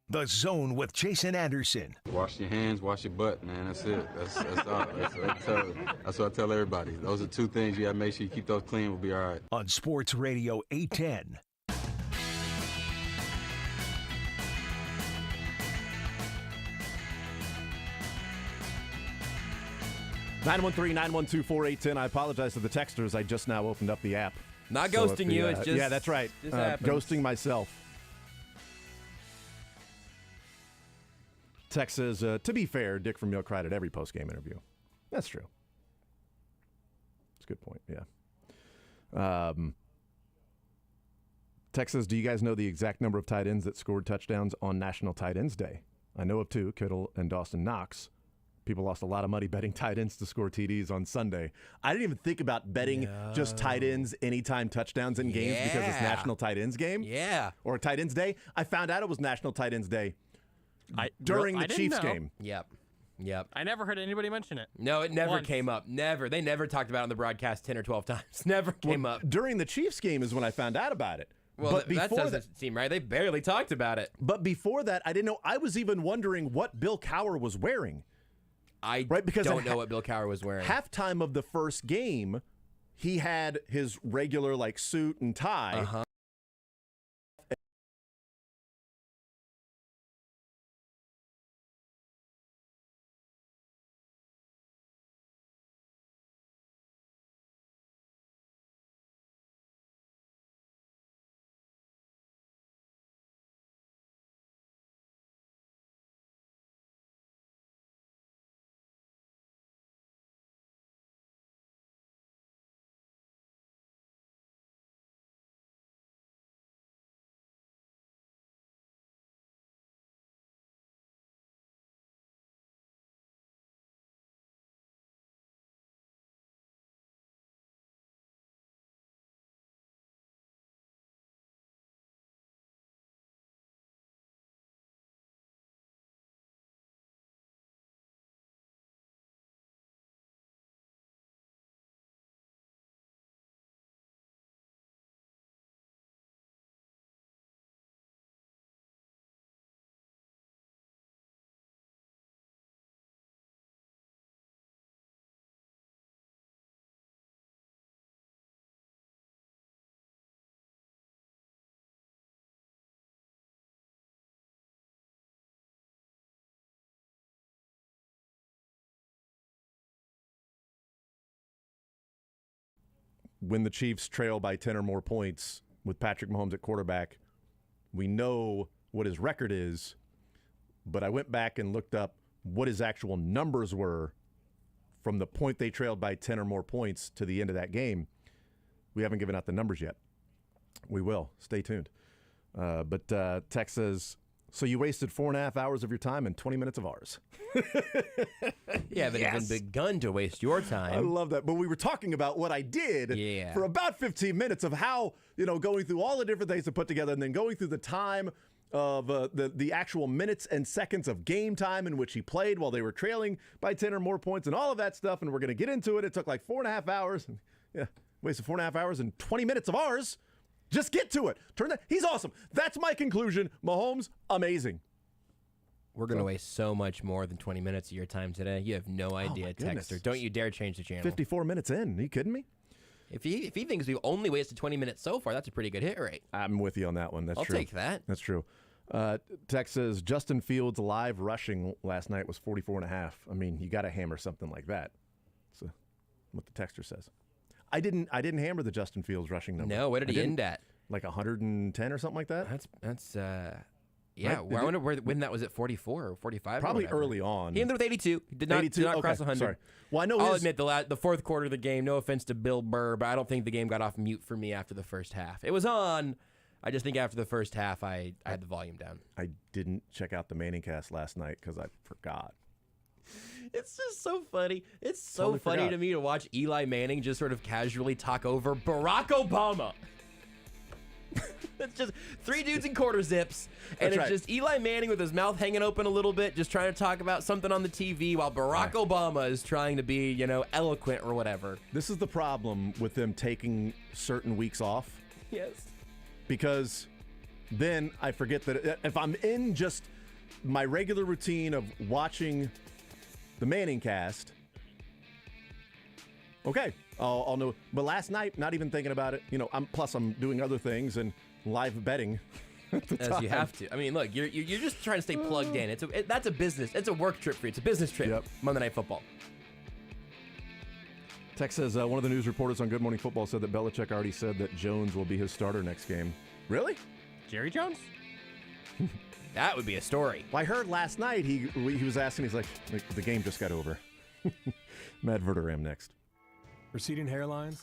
The Zone with Jason Anderson. Wash your hands, wash your butt, man. That's it. That's all. That's what I tell everybody. Those are two things you got to make sure you keep those clean. We'll be all right. On Sports Radio 810. Nine 912-4810. I apologize to the texters. I just now opened up the app. Not ghosting you. It's just yeah, that's right. Just ghosting myself. Text says, to be fair, Dick Vermeil cried at every post-game interview. That's true. That's a good point, yeah. Text says, do you guys know the exact number of tight ends that scored touchdowns on National Tight Ends Day? I know of two, Kittle and Dawson Knox. People lost a lot of money betting tight ends to score TDs on Sunday. I didn't even think about betting just tight ends anytime touchdowns in games because it's National Tight Ends Game. Yeah. Or Tight Ends Day. I found out it was National Tight Ends Day during the Chiefs game. Yep. I never heard anybody mention it. No, it never came up. Never. They never talked about it on the broadcast 10 or 12 times. Never came up. During the Chiefs game is when I found out about it. Well, but that doesn't seem right. They barely talked about it. But before that, I didn't know. I was even wondering what Bill Cowher was wearing. Because don't know what Bill Cowher was wearing. Halftime of the first game, he had his regular suit and tie. Uh-huh. When the Chiefs trail by 10 or more points with Patrick Mahomes at quarterback, we know what his record is, but I went back and looked up what his actual numbers were from the point they trailed by 10 or more points to the end of that game. We haven't given out the numbers yet. We will. Stay tuned. But Tex says, so you wasted 4.5 hours of your time and 20 minutes of ours. You haven't even begun to waste your time. I love that. But we were talking about what I did for about 15 minutes of how, going through all the different things to put together and then going through the time of the actual minutes and seconds of game time in which he played while they were trailing by 10 or more points and all of that stuff. And we're going to get into it. It took like 4.5 hours. And, wasted 4.5 hours and 20 minutes of ours. Just get to it. He's awesome. That's my conclusion. Mahomes, amazing. We're going to waste so much more than 20 minutes of your time today. You have no idea, Texter. Don't you dare change the channel. 54 minutes in. Are you kidding me? If he thinks we've only wasted 20 minutes so far, that's a pretty good hit rate. I'm with you on that one. That's true. I'll take that. That's true. Tex says, Justin Fields' live rushing last night was 44.5. I mean, you got to hammer something like that. That's what the texter says. I didn't hammer the Justin Fields rushing number. No, what did he end at? Like 110 or something like that? That's yeah. Right? I wonder when that was at 44 or 45. Probably early on. He ended with 82. He did not cross 100. Sorry. Well, I know I'll admit the fourth quarter of the game, no offense to Bill Burr, but I don't think the game got off mute for me after the first half. It was on. I just think after the first half, I had the volume down. I didn't check out the Manning cast last night because I forgot. It's just so funny. It's so funny to me to watch Eli Manning just sort of casually talk over Barack Obama. It's just three dudes in quarter zips, and it's just Eli Manning with his mouth hanging open a little bit, just trying to talk about something on the TV while Barack Obama is trying to be, eloquent or whatever. This is the problem with them taking certain weeks off. Yes. Because then I forget that if I'm in just my regular routine of watching the Manning cast, okay, I'll know. But last night, not even thinking about it. I'm doing other things and live betting. As you have to. I mean, look, you're just trying to stay plugged in. That's a business. It's a work trip for you. It's a business trip. Yep. Monday Night Football. Tex says one of the news reporters on Good Morning Football said that Belichick already said that Jones will be his starter next game. Really? Jerry Jones? That would be a story. Well, I heard last night he was asking, he's like, the game just got over. Matt Verderame next. Receding hairlines.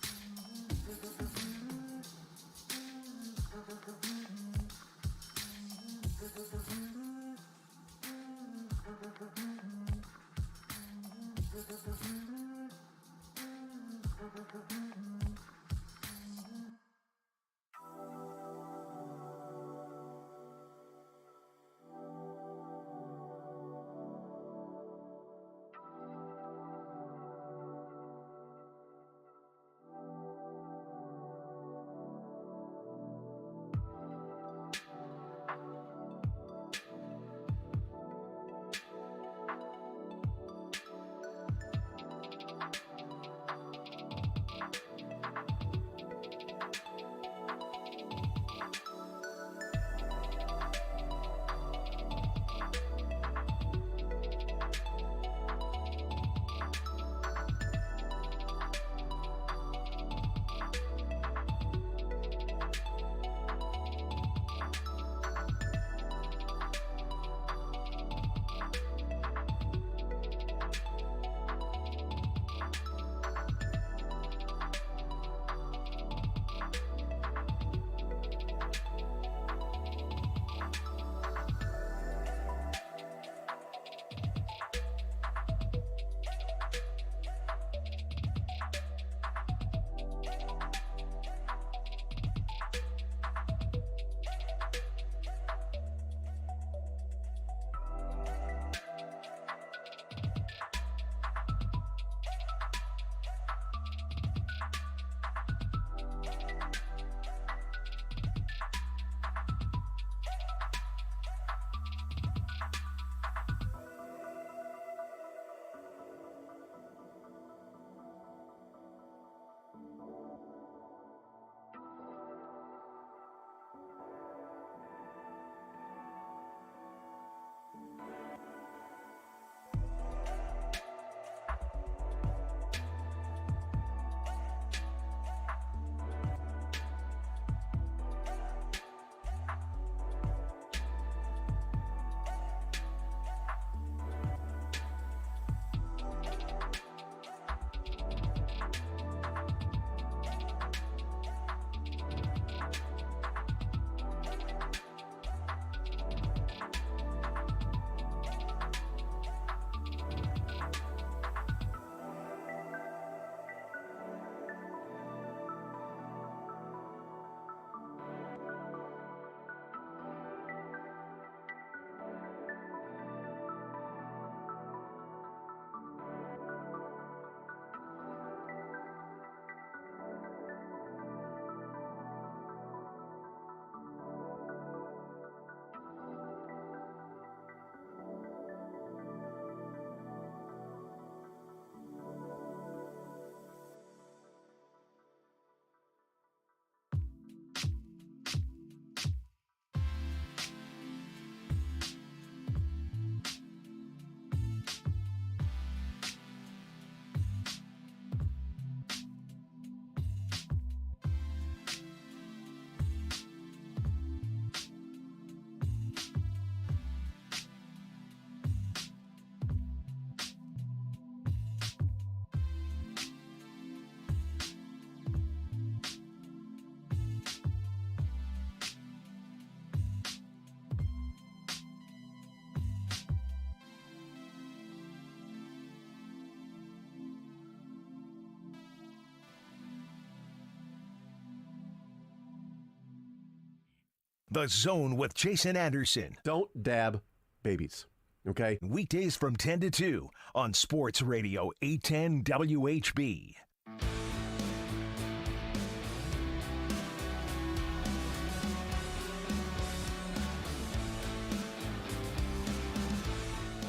The Zone with Jason Anderson. Don't dab babies, okay? Weekdays from 10 to 2 on Sports Radio 810 WHB.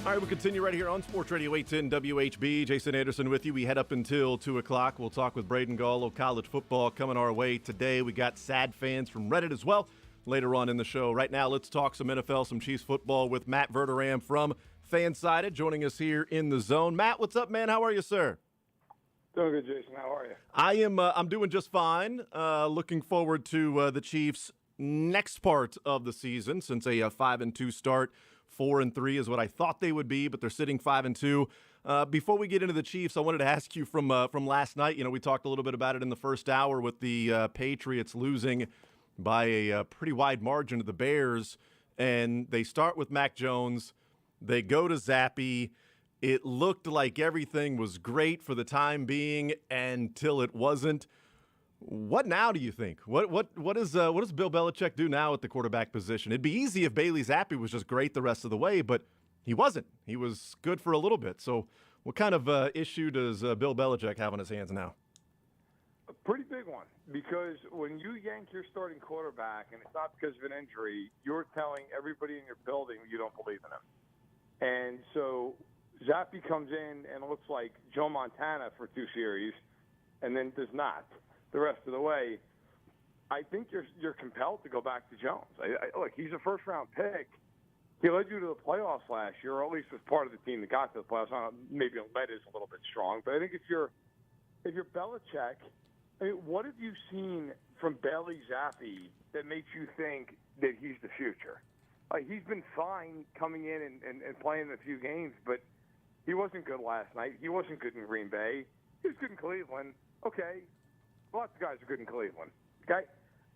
All right, we'll continue right here on Sports Radio 810 WHB. Jason Anderson with you. We head up until 2 o'clock. We'll talk with Braden Gall of college football coming our way today. We got sad fans from Reddit as well later on in the show. Right now, let's talk some NFL, some Chiefs football with Matt Verderame from Fansided joining us here in the zone. Matt, what's up, man? How are you, sir? Doing good, Jason. How are you? I'm doing just fine. Looking forward to the Chiefs' next part of the season since a 5-2 start. 4-3 is what I thought they would be, but they're sitting 5-2. Before we get into the Chiefs, I wanted to ask you from last night. You know, we talked a little bit about it in the first hour with the Patriots losing by a pretty wide margin to the Bears, and they start with Mac Jones. They go to Zappy. It looked like everything was great for the time being until it wasn't. What now, do you think? What does Bill Belichick do now at the quarterback position? It'd be easy if Bailey Zappi was just great the rest of the way, but he wasn't. He was good for a little bit. So what kind of issue does Bill Belichick have on his hands now? A pretty big one, because when you yank your starting quarterback, and it's not because of an injury, you're telling everybody in your building you don't believe in him. And so Zappi comes in and looks like Joe Montana for 2 series and then does not the rest of the way. I think you're compelled to go back to Jones. Look, he's a first-round pick. He led you to the playoffs last year, or at least was part of the team that got to the playoffs. Maybe led is a little bit strong, but I think if you're Belichick, I mean, what have you seen from Bailey Zappi that makes you think that he's the future? He's been fine coming in and playing a few games, but he wasn't good last night. He wasn't good in Green Bay. He was good in Cleveland. Okay. Lots of guys are good in Cleveland. Okay?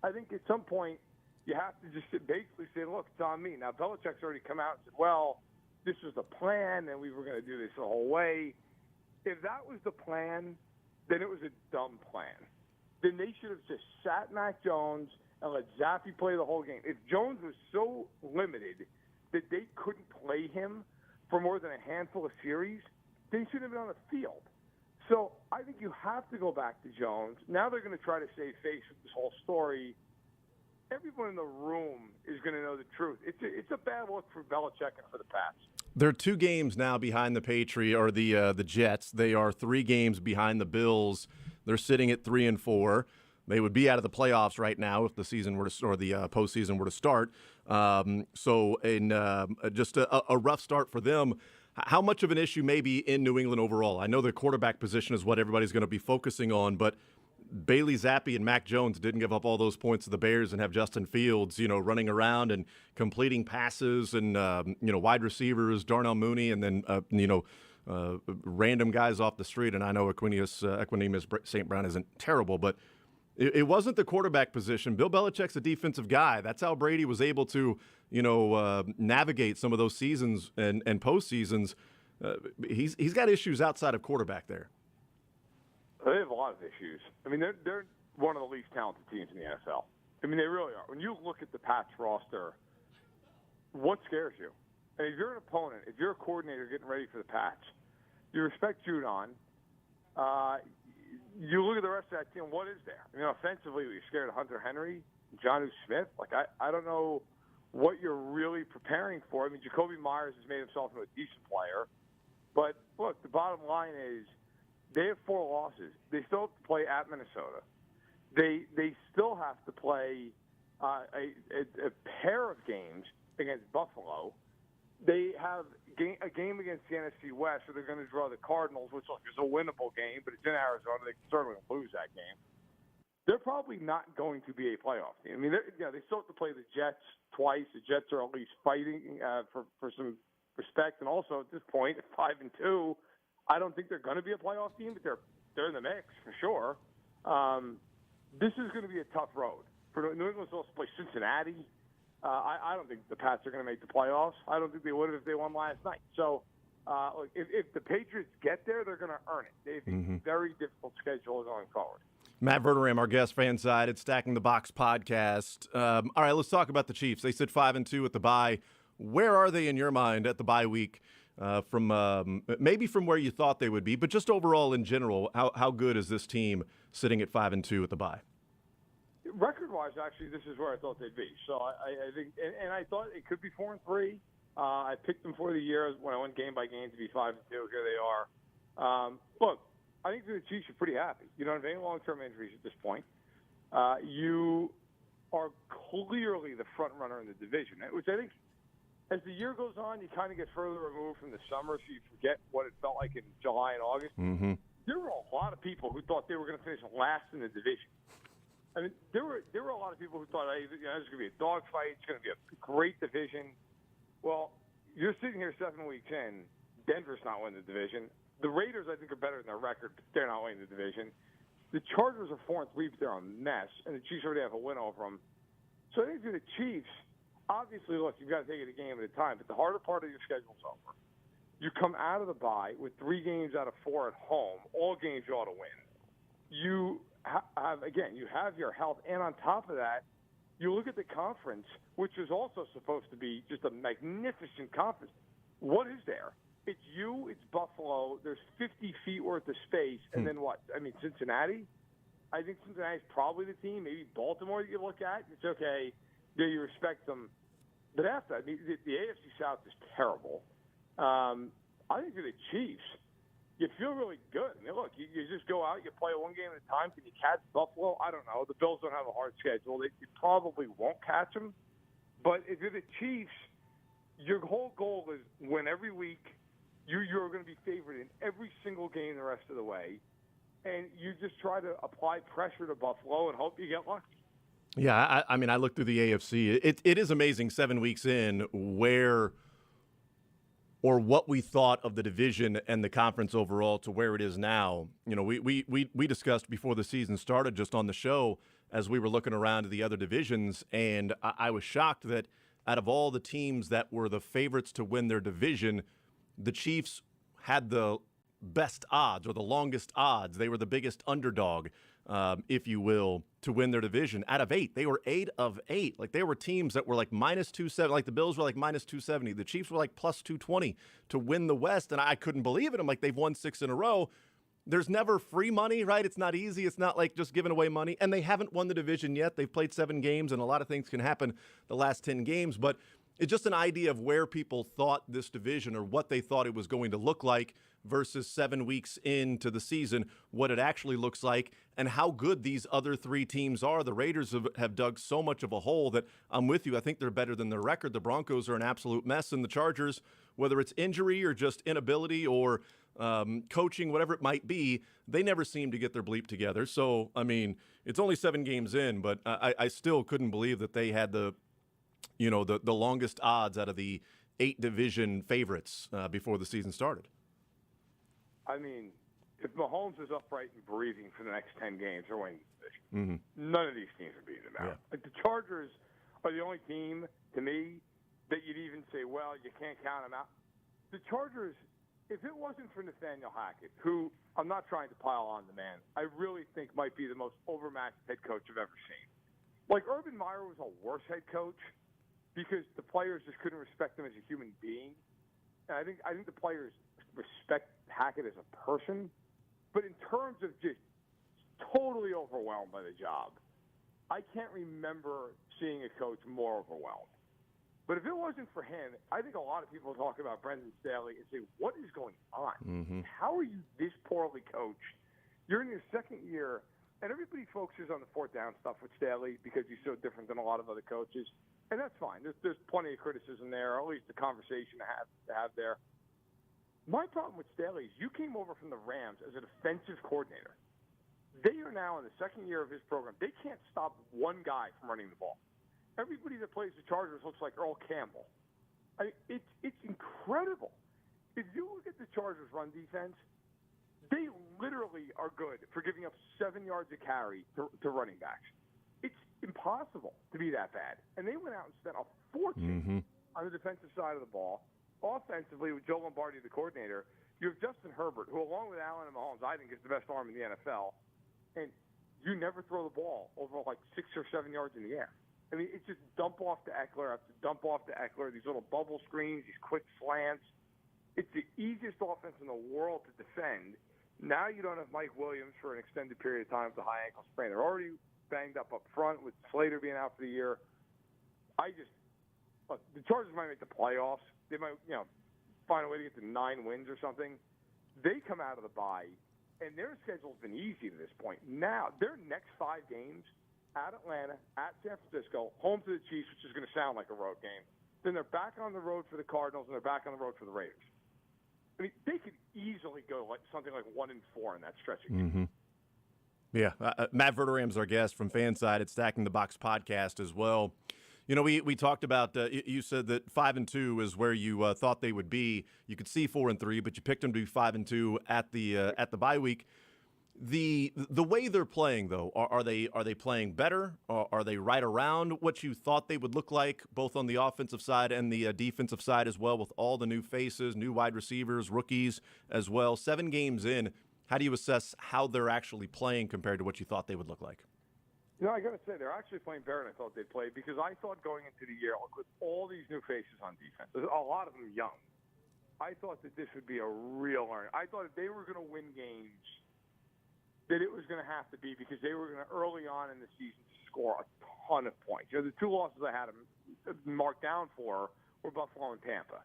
I think at some point you have to just basically say, look, it's on me. Now, Belichick's already come out and said, well, this was the plan, and we were going to do this the whole way. If that was the plan, then it was a dumb plan. Then they should have just sat Mac Jones and let Zappi play the whole game. If Jones was so limited that they couldn't play him for more than a handful of series, they shouldn't have been on the field. So I think you have to go back to Jones. Now they're going to try to save face with this whole story. Everyone in the room is going to know the truth. It's a bad look for Belichick and for the Pats. They're 2 games now behind the Patriots or the Jets. They are 3 games behind the Bills. They're sitting at 3-4. They would be out of the playoffs right now if the season were to, or the postseason were to start. Just a rough start for them. How much of an issue may be in New England overall? I know the quarterback position is what everybody's going to be focusing on, but Bailey Zappi and Mac Jones didn't give up all those points to the Bears and have Justin Fields, running around and completing passes and, wide receivers, Darnell Mooney, and then, random guys off the street. And I know Equanimeous St. Brown isn't terrible, but it wasn't the quarterback position. Bill Belichick's a defensive guy. That's how Brady was able to, navigate some of those seasons and postseasons. He's got issues outside of quarterback there. They have a lot of issues. I mean, they're one of the least talented teams in the NFL. I mean, they really are. When you look at the Pats roster, what scares you? And if you're an opponent, if you're a coordinator getting ready for the Pats, you respect Judon. You look at the rest of that team, what is there? I mean, offensively, you're scared of Hunter Henry, Jonnu Smith. Like, I don't know what you're really preparing for. I mean, Jacoby Myers has made himself into a decent player. But, look, the bottom line is they have 4 losses. They still have to play at Minnesota. They still have to play a pair of games against Buffalo. They have a game against the NFC West, so they're going to draw the Cardinals, which is a winnable game, but it's in Arizona. They can certainly lose that game. They're probably not going to be a playoff team. I mean, they still have to play the Jets twice. The Jets are at least fighting for some respect. And also, at this point, at 5-2, I don't think they're going to be a playoff team, but they're in the mix for sure. This is going to be a tough road. For New England's supposed to play Cincinnati. I don't think the Pats are going to make the playoffs. I don't think they would have if they won last night. So, if the Patriots get there, they're going to earn it. They have a very difficult schedule going forward. Matt Verderame, our guest, Fansided, Stacking the Box podcast. All right, let's talk about the Chiefs. They sit 5-2 at the bye. Where are they in your mind at the bye week? Maybe from where you thought they would be, but just overall in general, how good is this team sitting at 5-2 at the bye? Record-wise, actually, this is where I thought they'd be. So I think, and I thought it could be 4-3. I picked them for the year when I went game by game to be 5-2. Here they are. Look, I think the Chiefs are pretty happy. You don't have any long-term injuries at this point. You are clearly the front runner in the division, which I think as the year goes on, you kind of get further removed from the summer, so you forget what it felt like in July and August. Mm-hmm. There were a lot of people who thought they were going to finish last in the division. I mean, there were a lot of people who thought, hey, this is going to be a dogfight. It's going to be a great division. Well, you're sitting here 7 weeks in. Denver's not winning the division. The Raiders, I think, are better than their record, but they're not winning the division. The Chargers are 4-3, but they're a mess, and the Chiefs already have a win over them. So I think for the Chiefs, obviously, look, you've got to take it a game at a time, but the harder part of your schedule's over. You come out of the bye with 3 games out of 4 at home, all games you ought to win. You have your health, and on top of that, you look at the conference, which is also supposed to be just a magnificent conference. What is there? It's you, it's Buffalo, there's 50 feet worth of space, and then what? I mean, Cincinnati? I think Cincinnati's probably the team. Maybe Baltimore you look at. It's okay. Yeah, you respect them. But after that, I mean, the AFC South is terrible. I think for the Chiefs, you feel really good. I mean, look, you just go out, you play one game at a time. Can you catch Buffalo? I don't know. The Bills don't have a hard schedule. You probably won't catch them. But if you're the Chiefs, your whole goal is win every week. You're going to be favored in every single game the rest of the way. And you just try to apply pressure to Buffalo and hope you get lucky. Yeah, I mean, I looked through the AFC. It is amazing 7 weeks in where or what we thought of the division and the conference overall to where it is now. You know, we discussed before the season started just on the show as we were looking around to the other divisions, and I was shocked that out of all the teams that were the favorites to win their division, the Chiefs had the best odds or the longest odds. They were the biggest underdog, if you will, to win their division. Out of 8, they were 8 of 8. Like, there were teams that were like minus 270. Like, the Bills were like minus 270. The Chiefs were like plus 220 to win the West, and I couldn't believe it. I'm like, they've won 6 in a row. There's never free money, right? It's not easy. It's not like just giving away money. And they haven't won the division yet. They've played 7 games, and a lot of things can happen the last 10 games. But it's just an idea of where people thought this division or what they thought it was going to look like versus 7 weeks into the season, what it actually looks like, and how good these other 3 teams are. The Raiders have dug so much of a hole that I'm with you. I think they're better than their record. The Broncos are an absolute mess, and the Chargers, whether it's injury or just inability or coaching, whatever it might be, they never seem to get their bleep together. So, I mean, it's only 7 games in, but I still couldn't believe that they had the longest odds out of the 8 division favorites before the season started. I mean, if Mahomes is upright and breathing for the next 10 games, they're winning the division. Mm-hmm. None of these teams are beating them out. Yeah. Like, the Chargers are the only team, to me, that you'd even say, well, you can't count them out. The Chargers, if it wasn't for Nathaniel Hackett, who I'm not trying to pile on the man, I really think might be the most overmatched head coach I've ever seen. Like, Urban Meyer was a worse head coach because the players just couldn't respect him as a human being. And I think the players respect Hackett as a person, but in terms of just totally overwhelmed by the job, I can't remember seeing a coach more overwhelmed. But if it wasn't for him, I think a lot of people talk about Brendan Staley and say, what is going on? Mm-hmm. How are you this poorly coached? You're in your second year, and everybody focuses on the 4th down stuff with Staley because he's so different than a lot of other coaches. And that's fine. There's plenty of criticism there, or at least a conversation to have there. My problem with Staley is you came over from the Rams as a defensive coordinator. They are now in the second year of his program. They can't stop one guy from running the ball. Everybody that plays the Chargers looks like Earl Campbell. It's incredible. If you look at the Chargers' run defense, they literally are good for giving up 7 yards a carry to running backs. It's impossible to be that bad. And they went out and spent a fortune on the defensive side of the ball. Offensively, with Joe Lombardi, the coordinator, you have Justin Herbert, who, along with Allen and Mahomes, I think is the best arm in the NFL. And you never throw the ball over like 6 or 7 yards in the air. I mean, it's just dump off to Eckler after dump off to Eckler, these little bubble screens, these quick slants. It's the easiest offense in the world to defend. Now you don't have Mike Williams for an extended period of time with a high ankle sprain. They're already banged up front with Slater being out for the year. Look, the Chargers might make the playoffs, They might, find a way to get to 9 wins or something. They come out of the bye, and their schedule's been easy to this point. Now, their next 5 games, at Atlanta, at San Francisco, home to the Chiefs, which is going to sound like a road game. Then they're back on the road for the Cardinals, and they're back on the road for the Raiders. I mean, they could easily go something like 1-4 in that stretch of games. Mm-hmm. Yeah, Matt Verderame's our guest from Fansided, Stacking the Box podcast as well. We talked about, you said that 5-2 is where you thought they would be. You could see 4-3, but you picked them to be 5-2 at the bye week. The way they're playing, though, are they playing better? Are they right around what you thought they would look like, both on the offensive side and the defensive side as well, with all the new faces, new wide receivers, rookies as well? 7 games in, how do you assess how they're actually playing compared to what you thought they would look like? I got to say, they're actually playing better than I thought they'd play, because I thought going into the year, with all these new faces on defense, a lot of them young, I thought that this would be a real learning. I thought if they were going to win games, that it was going to have to be because they were going to, early on in the season, score a ton of points. The 2 losses I had them marked down for were Buffalo and Tampa.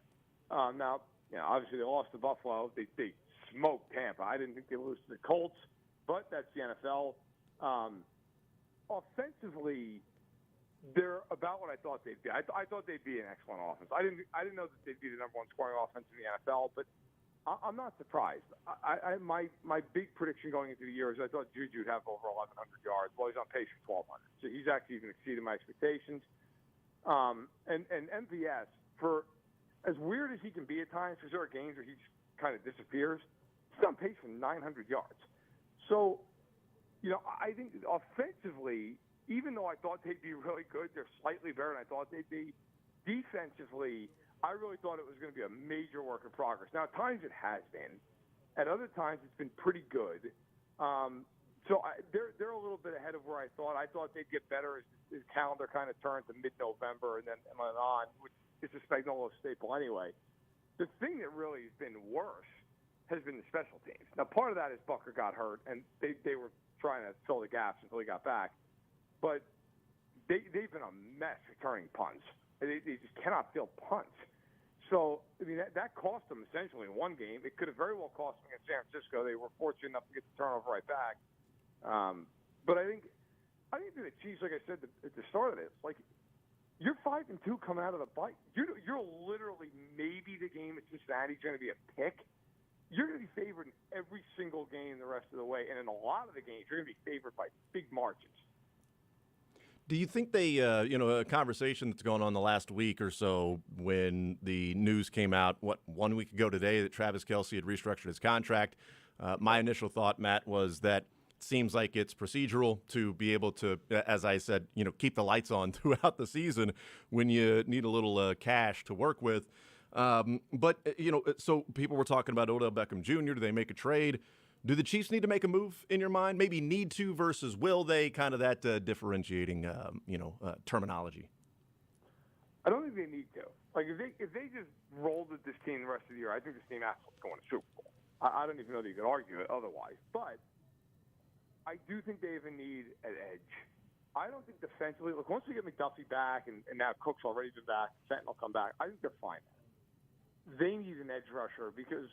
Now, obviously they lost to Buffalo. They smoked Tampa. I didn't think they would lose to the Colts, but that's the NFL. Offensively, they're about what I thought they'd be. I thought they'd be an excellent offense. I didn't know that they'd be the number 1 scoring offense in the NFL, but I'm not surprised. My big prediction going into the year is I thought Juju would have over 1,100 yards. Well, he's on pace for 1,200, so he's actually even exceeded my expectations. And MVS, for as weird as he can be at times, because there are games where he just kind of disappears, he's on pace for 900 yards. So, I think offensively, even though I thought they'd be really good, they're slightly better than I thought they'd be. Defensively, I really thought it was going to be a major work in progress. Now, at times it has been. At other times, it's been pretty good. They're a little bit ahead of where I thought. I thought they'd get better as the calendar kind of turned to mid-November and then on, which is a Spagnuolo staple anyway. The thing that really has been worse has been the special teams. Now, part of that is Bucker got hurt, and they were trying to fill the gaps until he got back. But they've been a mess returning punts. They just cannot field punts. So, that cost them essentially in 1 game. It could have very well cost them against San Francisco. They were fortunate enough to get the turnover right back. But I think the Chiefs, like I said at the start of this, you're 5-2 coming out of the bye. You're literally maybe the game at Cincinnati is going to be a pick. You're going to be favored in every single game the rest of the way, and in a lot of the games, you're going to be favored by big margins. Do you think they, a conversation that's going on the last week or so when the news came out, 1 week ago today, that Travis Kelce had restructured his contract? My initial thought, Matt, was that it seems like it's procedural to be able to, as I said, keep the lights on throughout the season when you need a little cash to work with. So people were talking about Odell Beckham Jr. Do they make a trade? Do the Chiefs need to make a move in your mind? Maybe need to versus will they? Kind of that differentiating, terminology. I don't think they need to. If they just rolled with this team the rest of the year, I think this team absolutely going to Super Bowl. I don't even know that you could argue it otherwise. But I do think they have a need at edge. I don't think defensively. Look, once we get McDuffie back and now Cook's already been back, Fenton will come back. I think they're fine. They need an edge rusher because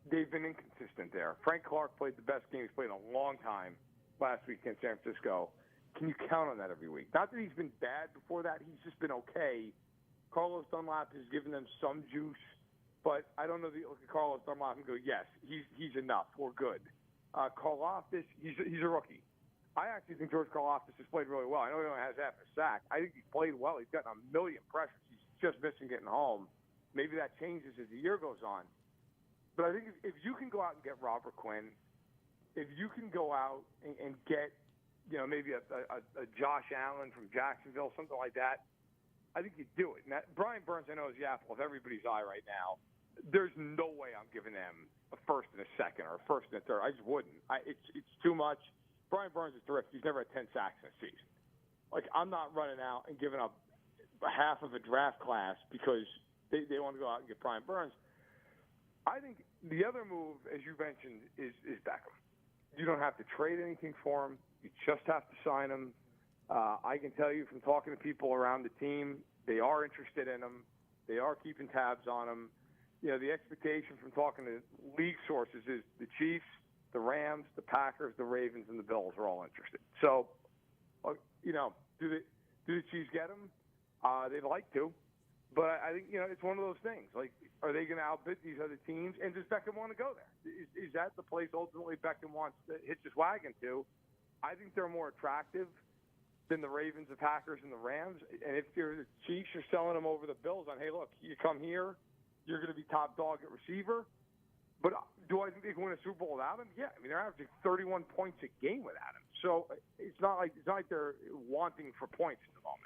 they've been inconsistent there. Frank Clark played the best game he's played in a long time last week in San Francisco. Can you count on that every week? Not that he's been bad before that. He's just been okay. Carlos Dunlap has given them some juice, but I don't know that you look at Carlos Dunlap and go, yes, he's enough. We're good. Karlaftis, he's a rookie. I actually think George Karlaftis has played really well. I know he only has half a sack. I think he's played well. He's gotten a million pressures. He's just missing getting home. Maybe that changes as the year goes on. But I think if you can go out and get Robert Quinn, if you can go out and get, maybe a Josh Allen from Jacksonville, something like that, I think you do it. Now, Brian Burns, I know, is the apple of everybody's eye right now. There's no way I'm giving them a first and a second or a first and a third. I just wouldn't. It's too much. Brian Burns is terrific. He's never had 10 sacks in a season. I'm not running out and giving up half of a draft class because they want to go out and get Brian Burns. I think the other move, as you mentioned, is Beckham. You don't have to trade anything for him. You just have to sign him. I can tell you from talking to people around the team, they are interested in him. They are keeping tabs on him. You know, the expectation from talking to league sources is the Chiefs, the Rams, the Packers, the Ravens, and the Bills are all interested. So, you know, do the Chiefs get him? They'd like to. But I think, you know, it's one of those things. Like, are they going to outbid these other teams? And does Beckham want to go there? Is that the place ultimately Beckham wants to hitch his wagon to? I think they're more attractive than the Ravens, the Packers, and the Rams. And if you're the Chiefs, you're selling them over the Bills on, hey, look, you come here, you're going to be top dog at receiver. But do I think they can win a Super Bowl without him? Yeah. I mean, they're averaging 31 points a game without him. So it's not like they're wanting for points at the moment.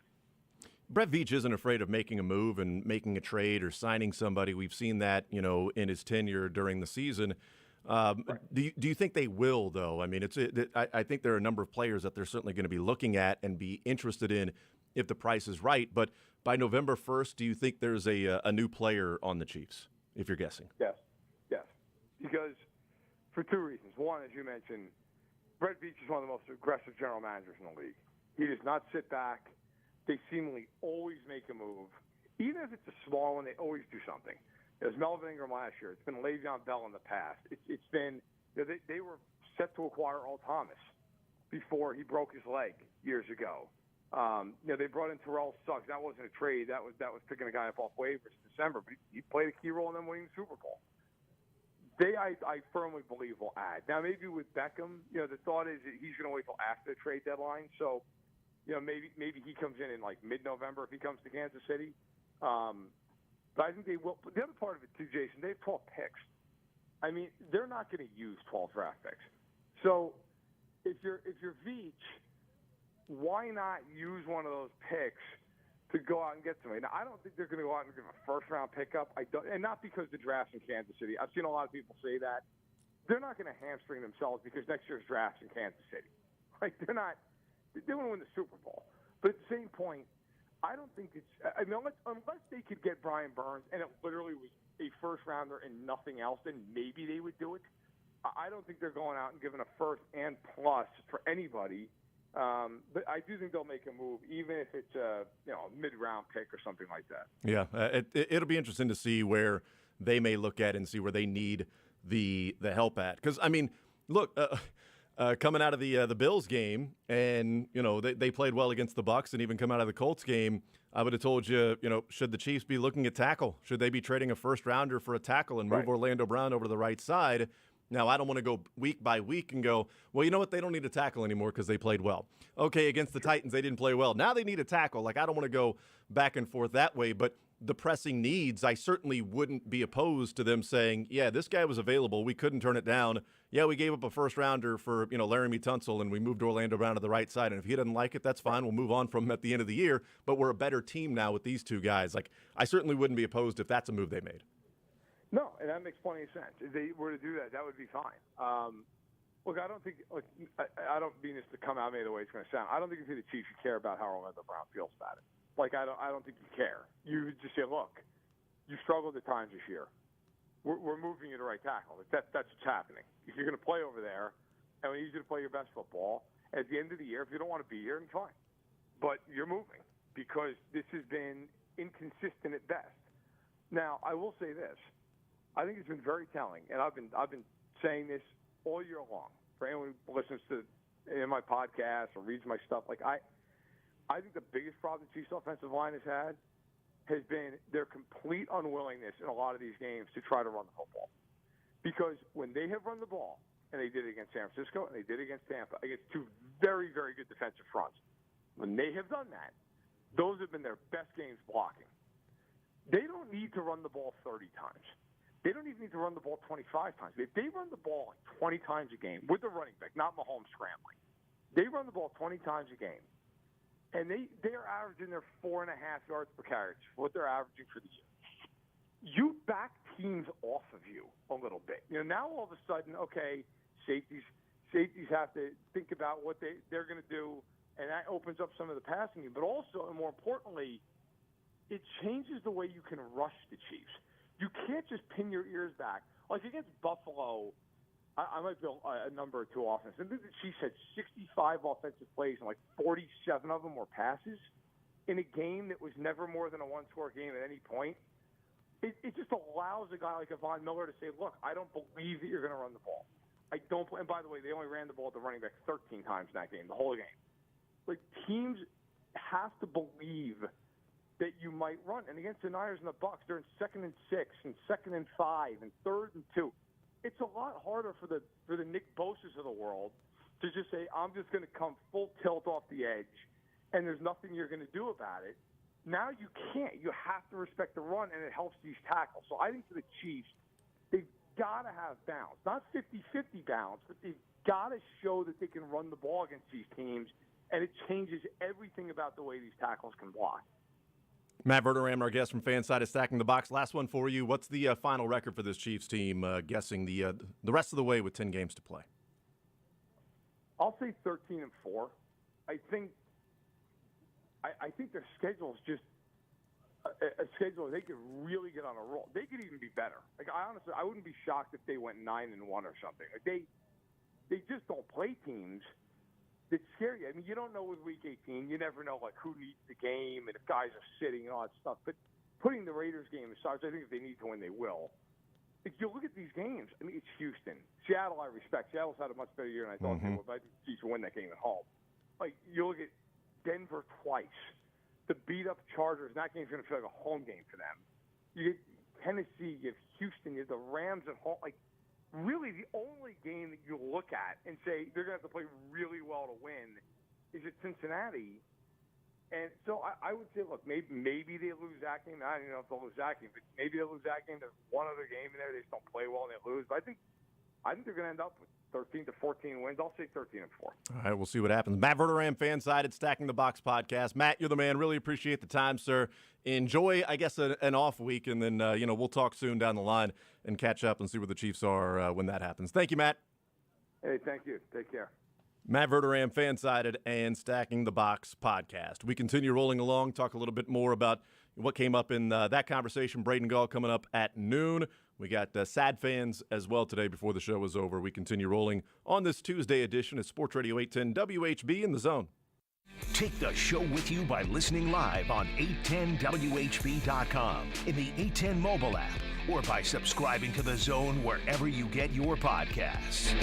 Brett Veach isn't afraid of making a move and making a trade or signing somebody. We've seen that, you know, in his tenure during the season. Right. Do you think they will, though? I mean, I think there are a number of players that they're certainly going to be looking at and be interested in if the price is right. But by November 1st, do you think there's a new player on the Chiefs, if you're guessing? Yes. Because for two reasons. One, as you mentioned, Brett Veach is one of the most aggressive general managers in the league. He does not sit back. They seemingly always make a move. Even if it's a small one, they always do something. It was Melvin Ingram last year. It's been Le'Veon Bell in the past. It's been, you know, they were set to acquire Earl Thomas before he broke his leg years ago. You know, they brought in Terrell Suggs. That wasn't a trade. That was picking a guy up off waivers in December. But he played a key role in them winning the Super Bowl. I firmly believe will add. Now, maybe with Beckham, you know, the thought is that he's going to wait till after the trade deadline. So, you know, maybe he comes in like mid-November if he comes to Kansas City. But I think they will. But the other part of it too, Jason, they have 12 picks. I mean, they're not going to use 12 draft picks. So if you're Veach, why not use one of those picks to go out and get somebody? Now, I don't think they're going to go out and give a first-round pickup. And not because the draft's in Kansas City. I've seen a lot of people say that. They're not going to hamstring themselves because next year's draft's in Kansas City. Like, they're not. They want to win the Super Bowl. But at the same point, I don't think it's – I mean, unless they could get Brian Burns and it literally was a first-rounder and nothing else, then maybe they would do it. I don't think they're going out and giving a first and plus for anybody. But I do think they'll make a move, even if it's a mid-round pick or something like that. Yeah, it'll be interesting to see where they may look at and see where they need the help at. Because, I mean, look – coming out of the Bills game, and you know they played well against the Bucs, and even come out of the Colts game, I would have told you, you know, should the Chiefs be looking at tackle? Should they be trading a first rounder for a tackle and move Orlando Brown over to the right side? Now, I don't want to go week by week and go, well, you know what? They don't need a tackle anymore because they played well. Okay, against the Titans, they didn't play well. Now they need a tackle. Like, I don't want to go back and forth that way, but the pressing needs, I certainly wouldn't be opposed to them saying, yeah, this guy was available. We couldn't turn it down. Yeah, we gave up a first rounder for, you know, Laramie Tunsil, and we moved Orlando Brown to the right side. And if he doesn't like it, that's fine. We'll move on from him at the end of the year. But we're a better team now with these two guys. Like, I certainly wouldn't be opposed if that's a move they made. No, and that makes plenty of sense. If they were to do that, that would be fine. Look, I don't think I don't mean this to come out maybe the way it's going to sound. I don't think if you're the Chiefs, you care about how Orlando Brown feels about it. Like, I don't think you care. You just say, look, you struggled at times this year. We're moving you to right tackle. That's what's happening. If you're going to play over there, and we need you to play your best football, at the end of the year, if you don't want to be here, then fine. But you're moving because this has been inconsistent at best. Now, I will say this. I think it's been very telling, and I've been saying this all year long. For anyone who listens to in my podcast or reads my stuff, like I think the biggest problem the Chiefs' offensive line has been their complete unwillingness in a lot of these games to try to run the football. Because when they have run the ball, and they did it against San Francisco and they did it against Tampa, against two very, very good defensive fronts, when they have done that, those have been their best games blocking. They don't need to run the ball 30 times. They don't even need to run the ball 25 times. If they run the ball like 20 times a game with the running back, not Mahomes scrambling, they run the ball 20 times a game, and they're averaging their 4.5 yards per carry, what they're averaging for the year. You back teams off of you a little bit. You know, now all of a sudden, okay, safeties have to think about what they're going to do, and that opens up some of the passing game. But also, and more importantly, it changes the way you can rush the Chiefs. You can't just pin your ears back. Like against Buffalo, I might be a number or two offense. I think the Chiefs had 65 offensive plays, and like 47 of them were passes in a game that was never more than a one-score game at any point. it just allows a guy like Von Miller to say, look, I don't believe that you're going to run the ball. I don't. And by the way, they only ran the ball at the running back 13 times in that game, the whole game. Like, teams have to believe that you might run. And against the Niners and the Bucs, they're in 2nd and 6 and 2nd and 5 and 3rd and 2. It's a lot harder for the Nick Bosa's of the world to just say, I'm just going to come full tilt off the edge, and there's nothing you're going to do about it. Now you can't. You have to respect the run, and it helps these tackles. So I think for the Chiefs, they've got to have balance. Not 50-50 balance, but they've got to show that they can run the ball against these teams, and it changes everything about the way these tackles can block. Matt Verderame, our guest from Fansided, Stacking the Box. Last one for you. What's the final record for this Chiefs team, guessing the rest of the way with 10 games to play? I'll say 13-4. I think their schedule is just a schedule they could really get on a roll. They could even be better. Like, I wouldn't be shocked if they went 9-1 or something. Like, they just don't play teams that scare you. I mean, you don't know with Week 18. You never know, like, who needs the game and if guys are sitting and all that stuff. But putting the Raiders game aside, I think if they need to win, they will. If you look at these games, I mean, it's Houston. Seattle, I respect. Seattle's had a much better year than I thought they would, but I think the Chiefs will win that game at home. Like, you look at Denver twice, the beat-up Chargers, and that game's going to feel like a home game for them. You get Tennessee, you have Houston, you have the Rams at home. Like, really the only game that you look at and say they're going to have to play really well to win is at Cincinnati. And so I would say, look, maybe they lose that game. I don't even know if they'll lose that game, but maybe they'll lose that game. There's one other game in there. They just don't play well and they lose. But I think they're going to end up with 13-14 wins. I'll say 13-4. All right, we'll see what happens. Matt Verderame, Fansided, Stacking the Box podcast. Matt, you're the man. Really appreciate the time, sir. Enjoy, I guess, an off week, and then we'll talk soon down the line and catch up and see where the Chiefs are when that happens. Thank you, Matt. Hey, thank you. Take care. Matt Verderame, Fansided, and Stacking the Box podcast. We continue rolling along, talk a little bit more about what came up in that conversation. Braden Gall coming up at noon. We got sad fans as well today before the show is over. We continue rolling on this Tuesday edition of Sports Radio 810 WHB in the Zone. Take the show with you by listening live on 810WHB.com, in the 810 mobile app, or by subscribing to The Zone wherever you get your podcasts.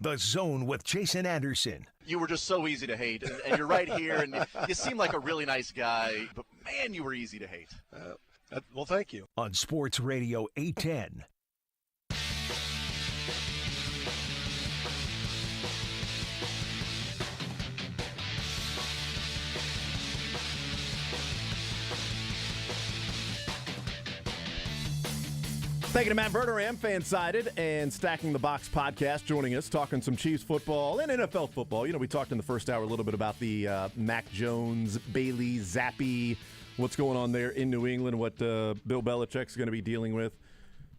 The Zone with Jason Anderson. You were just so easy to hate, and you're right here, and you seem like a really nice guy, but man, you were easy to hate. Well, thank you. On Sports Radio 810. Thank you to Matt Verderame, Fansided, and Stacking the Box podcast, joining us, talking some Chiefs football and NFL football. You know, we talked in the first hour a little bit about the Mac Jones, Bailey, Zappi, what's going on there in New England, what Bill Belichick's going to be dealing with.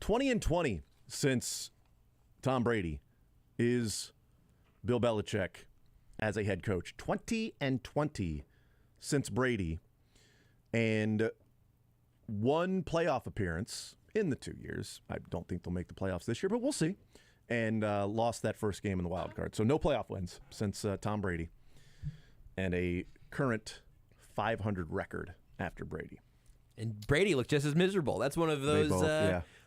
20-20 since Tom Brady is Bill Belichick as a head coach. 20-20 since Brady, and one playoff appearance in the 2 years. I don't think they'll make the playoffs this year, but we'll see. And lost that first game in the wild card. So no playoff wins since Tom Brady, and a current 500 record after Brady. And Brady looked just as miserable. That's one of those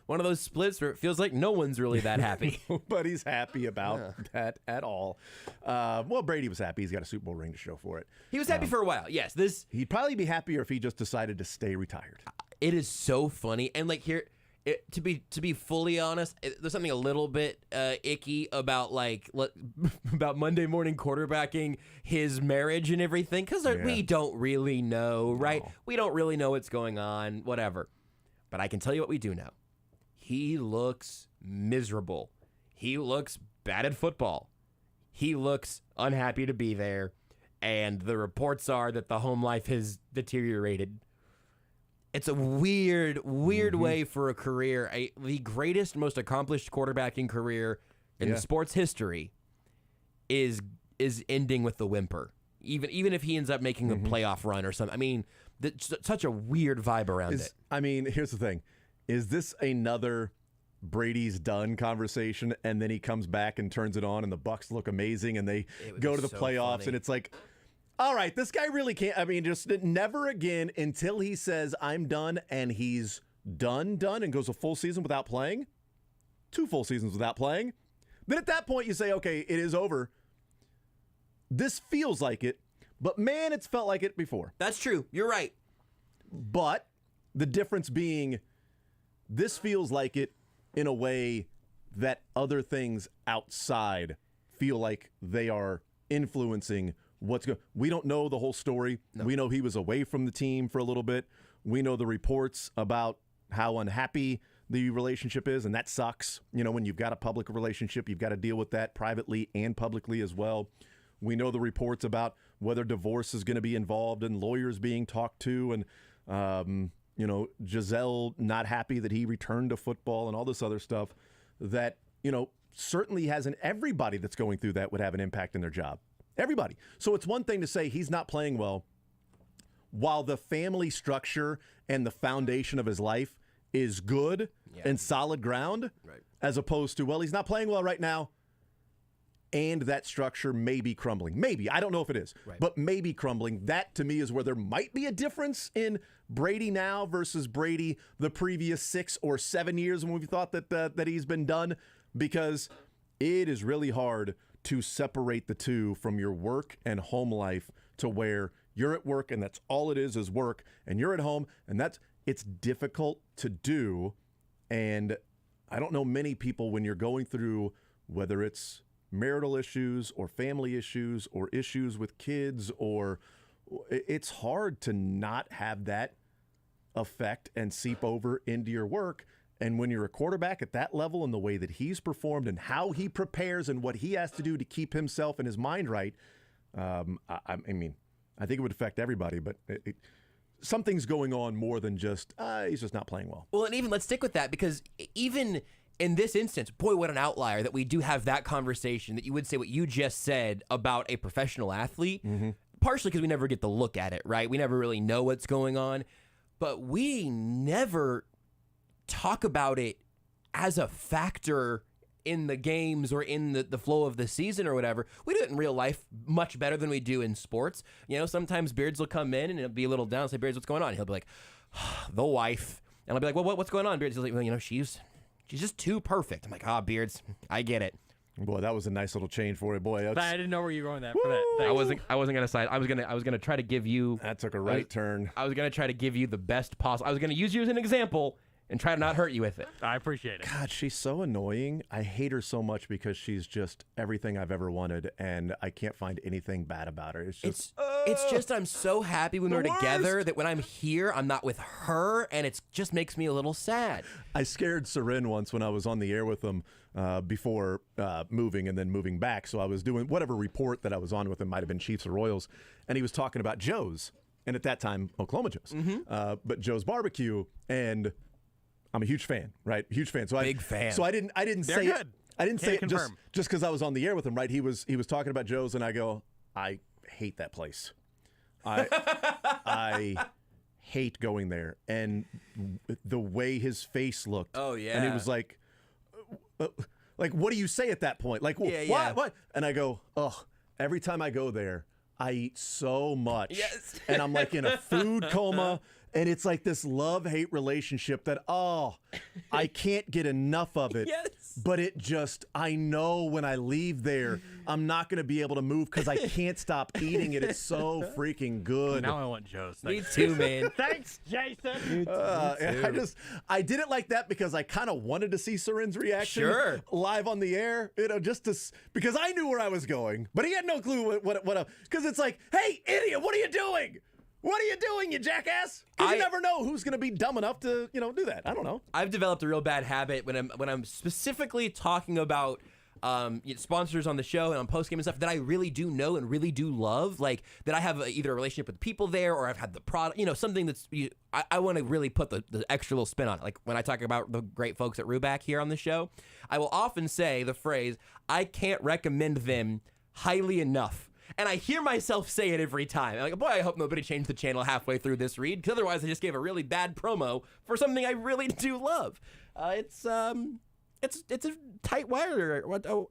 one of those splits where it feels like no one's really that happy. Nobody's happy about that at all. Well, Brady was happy. He's got a Super Bowl ring to show for it. He was happy for a while. Yes, he'd probably be happier if he just decided to stay retired. It is so funny, and like here, to be fully honest, there's something a little bit icky about about Monday morning quarterbacking, his marriage and everything, because we don't really know, right? We don't really know what's going on, whatever. But I can tell you what we do know. He looks miserable. He looks bad at football. He looks unhappy to be there, and the reports are that the home life has deteriorated. It's a weird way for a career. The greatest, most accomplished quarterbacking career in the sports history is ending with the whimper. Even if he ends up making a playoff run or something. I mean, such a weird vibe around it. I mean, here's the thing. Is this another Brady's done conversation, and then he comes back and turns it on, and the Bucs look amazing, and they go to the playoffs, funny. And it's like, all right, this guy really can't. I mean, just never again until he says, I'm done, and he's done, and goes a full season without playing, 2 full seasons without playing. Then at that point, you say, okay, it is over. This feels like it, but man, it's felt like it before. That's true. You're right. But the difference being, this feels like it in a way that other things outside feel like they are influencing what's going. We don't know the whole story. No. We know he was away from the team for a little bit. We know the reports about how unhappy the relationship is, and that sucks. You know, when you've got a public relationship, you've got to deal with that privately and publicly as well. We know the reports about whether divorce is going to be involved and lawyers being talked to, and you know, Giselle not happy that he returned to football and all this other stuff that, you know, certainly hasn't. Everybody that's going through that would have an impact in their job. Everybody. So it's one thing to say he's not playing well while the family structure and the foundation of his life is good and solid ground, as opposed to, well, he's not playing well right now, and that structure may be crumbling. Maybe. I don't know if it is, but maybe crumbling. That, to me, is where there might be a difference in Brady now versus Brady the previous 6 or 7 years when we thought that he's been done, because it is really hard to separate the two from your work and home life, to where you're at work and that's all it is work, and you're at home and it's difficult to do. And I don't know many people, when you're going through, whether it's marital issues or family issues or issues with kids, or it's hard to not have that affect and seep over into your work. And when you're a quarterback at that level, and the way that he's performed and how he prepares and what he has to do to keep himself and his mind right, I mean, I think it would affect everybody, but something's going on more than just, he's just not playing well. Well, and even let's stick with that, because even in this instance, boy, what an outlier that we do have that conversation, that you would say what you just said about a professional athlete, partially because we never get to look at it, right? We never really know what's going on, but we never talk about it as a factor in the games or in the flow of the season or whatever. We do it in real life much better than we do in sports. You know, sometimes Beards will come in and it'll be a little down, say, Beards, what's going on? And he'll be like, the wife. And I'll be like, well, what's going on, Beards? He'll be like, well, you know, she's just too perfect. I'm like, Beards, I get it. Boy, that was a nice little change for you, boy. I didn't know where you were going for that. Thanks. I wasn't gonna side. I was gonna try to give you. That took a right turn. I was gonna try to give you the best possible. I was gonna use you as an example and try to not hurt you with it. I appreciate it. God, she's so annoying. I hate her so much because she's just everything I've ever wanted, and I can't find anything bad about her. It's just I'm so happy when we're together that when I'm here, I'm not with her, and it just makes me a little sad. I scared Seren once when I was on the air with him before moving and then moving back. So I was doing whatever report that I was on with him, might have been Chiefs or Royals, and he was talking about Joe's, and at that time, Oklahoma Joe's, but Joe's Barbecue, and I'm a huge fan, right? Huge fan. So Big fan. So I didn't say good. I didn't say it just confirm. because I was on the air with him, right? He was talking about Joe's, and I go, I hate that place. I hate going there, and the way his face looked. Oh, yeah. And he was like, what do you say at that point? Like, Yeah. what? And I go, every time I go there, I eat so much, Yes. and I'm like in a food coma. And it's like this love-hate relationship that, I can't get enough of it. Yes. But I know when I leave there, I'm not going to be able to move because I can't stop eating it. It's so freaking good. Now I want Joe's. Me too, man. Thanks, Jason. I did it like that because I kind of wanted to see Seren's reaction live on the air, because I knew where I was going, but he had no clue what because it's like, hey, idiot, what are you doing? What are you doing, you jackass? Because you never know who's going to be dumb enough to, do that. I don't know. I've developed a real bad habit when I'm specifically talking about sponsors on the show and on postgame and stuff that I really do know and really do love, like that I have either a relationship with people there or I've had the product, something that's I want to really put the extra little spin on it. Like when I talk about the great folks at Ruback here on the show, I will often say the phrase, I can't recommend them highly enough. And I hear myself say it every time. I'm like, boy, I hope nobody changed the channel halfway through this read, because otherwise I just gave a really bad promo for something I really do love. It's a tight wire,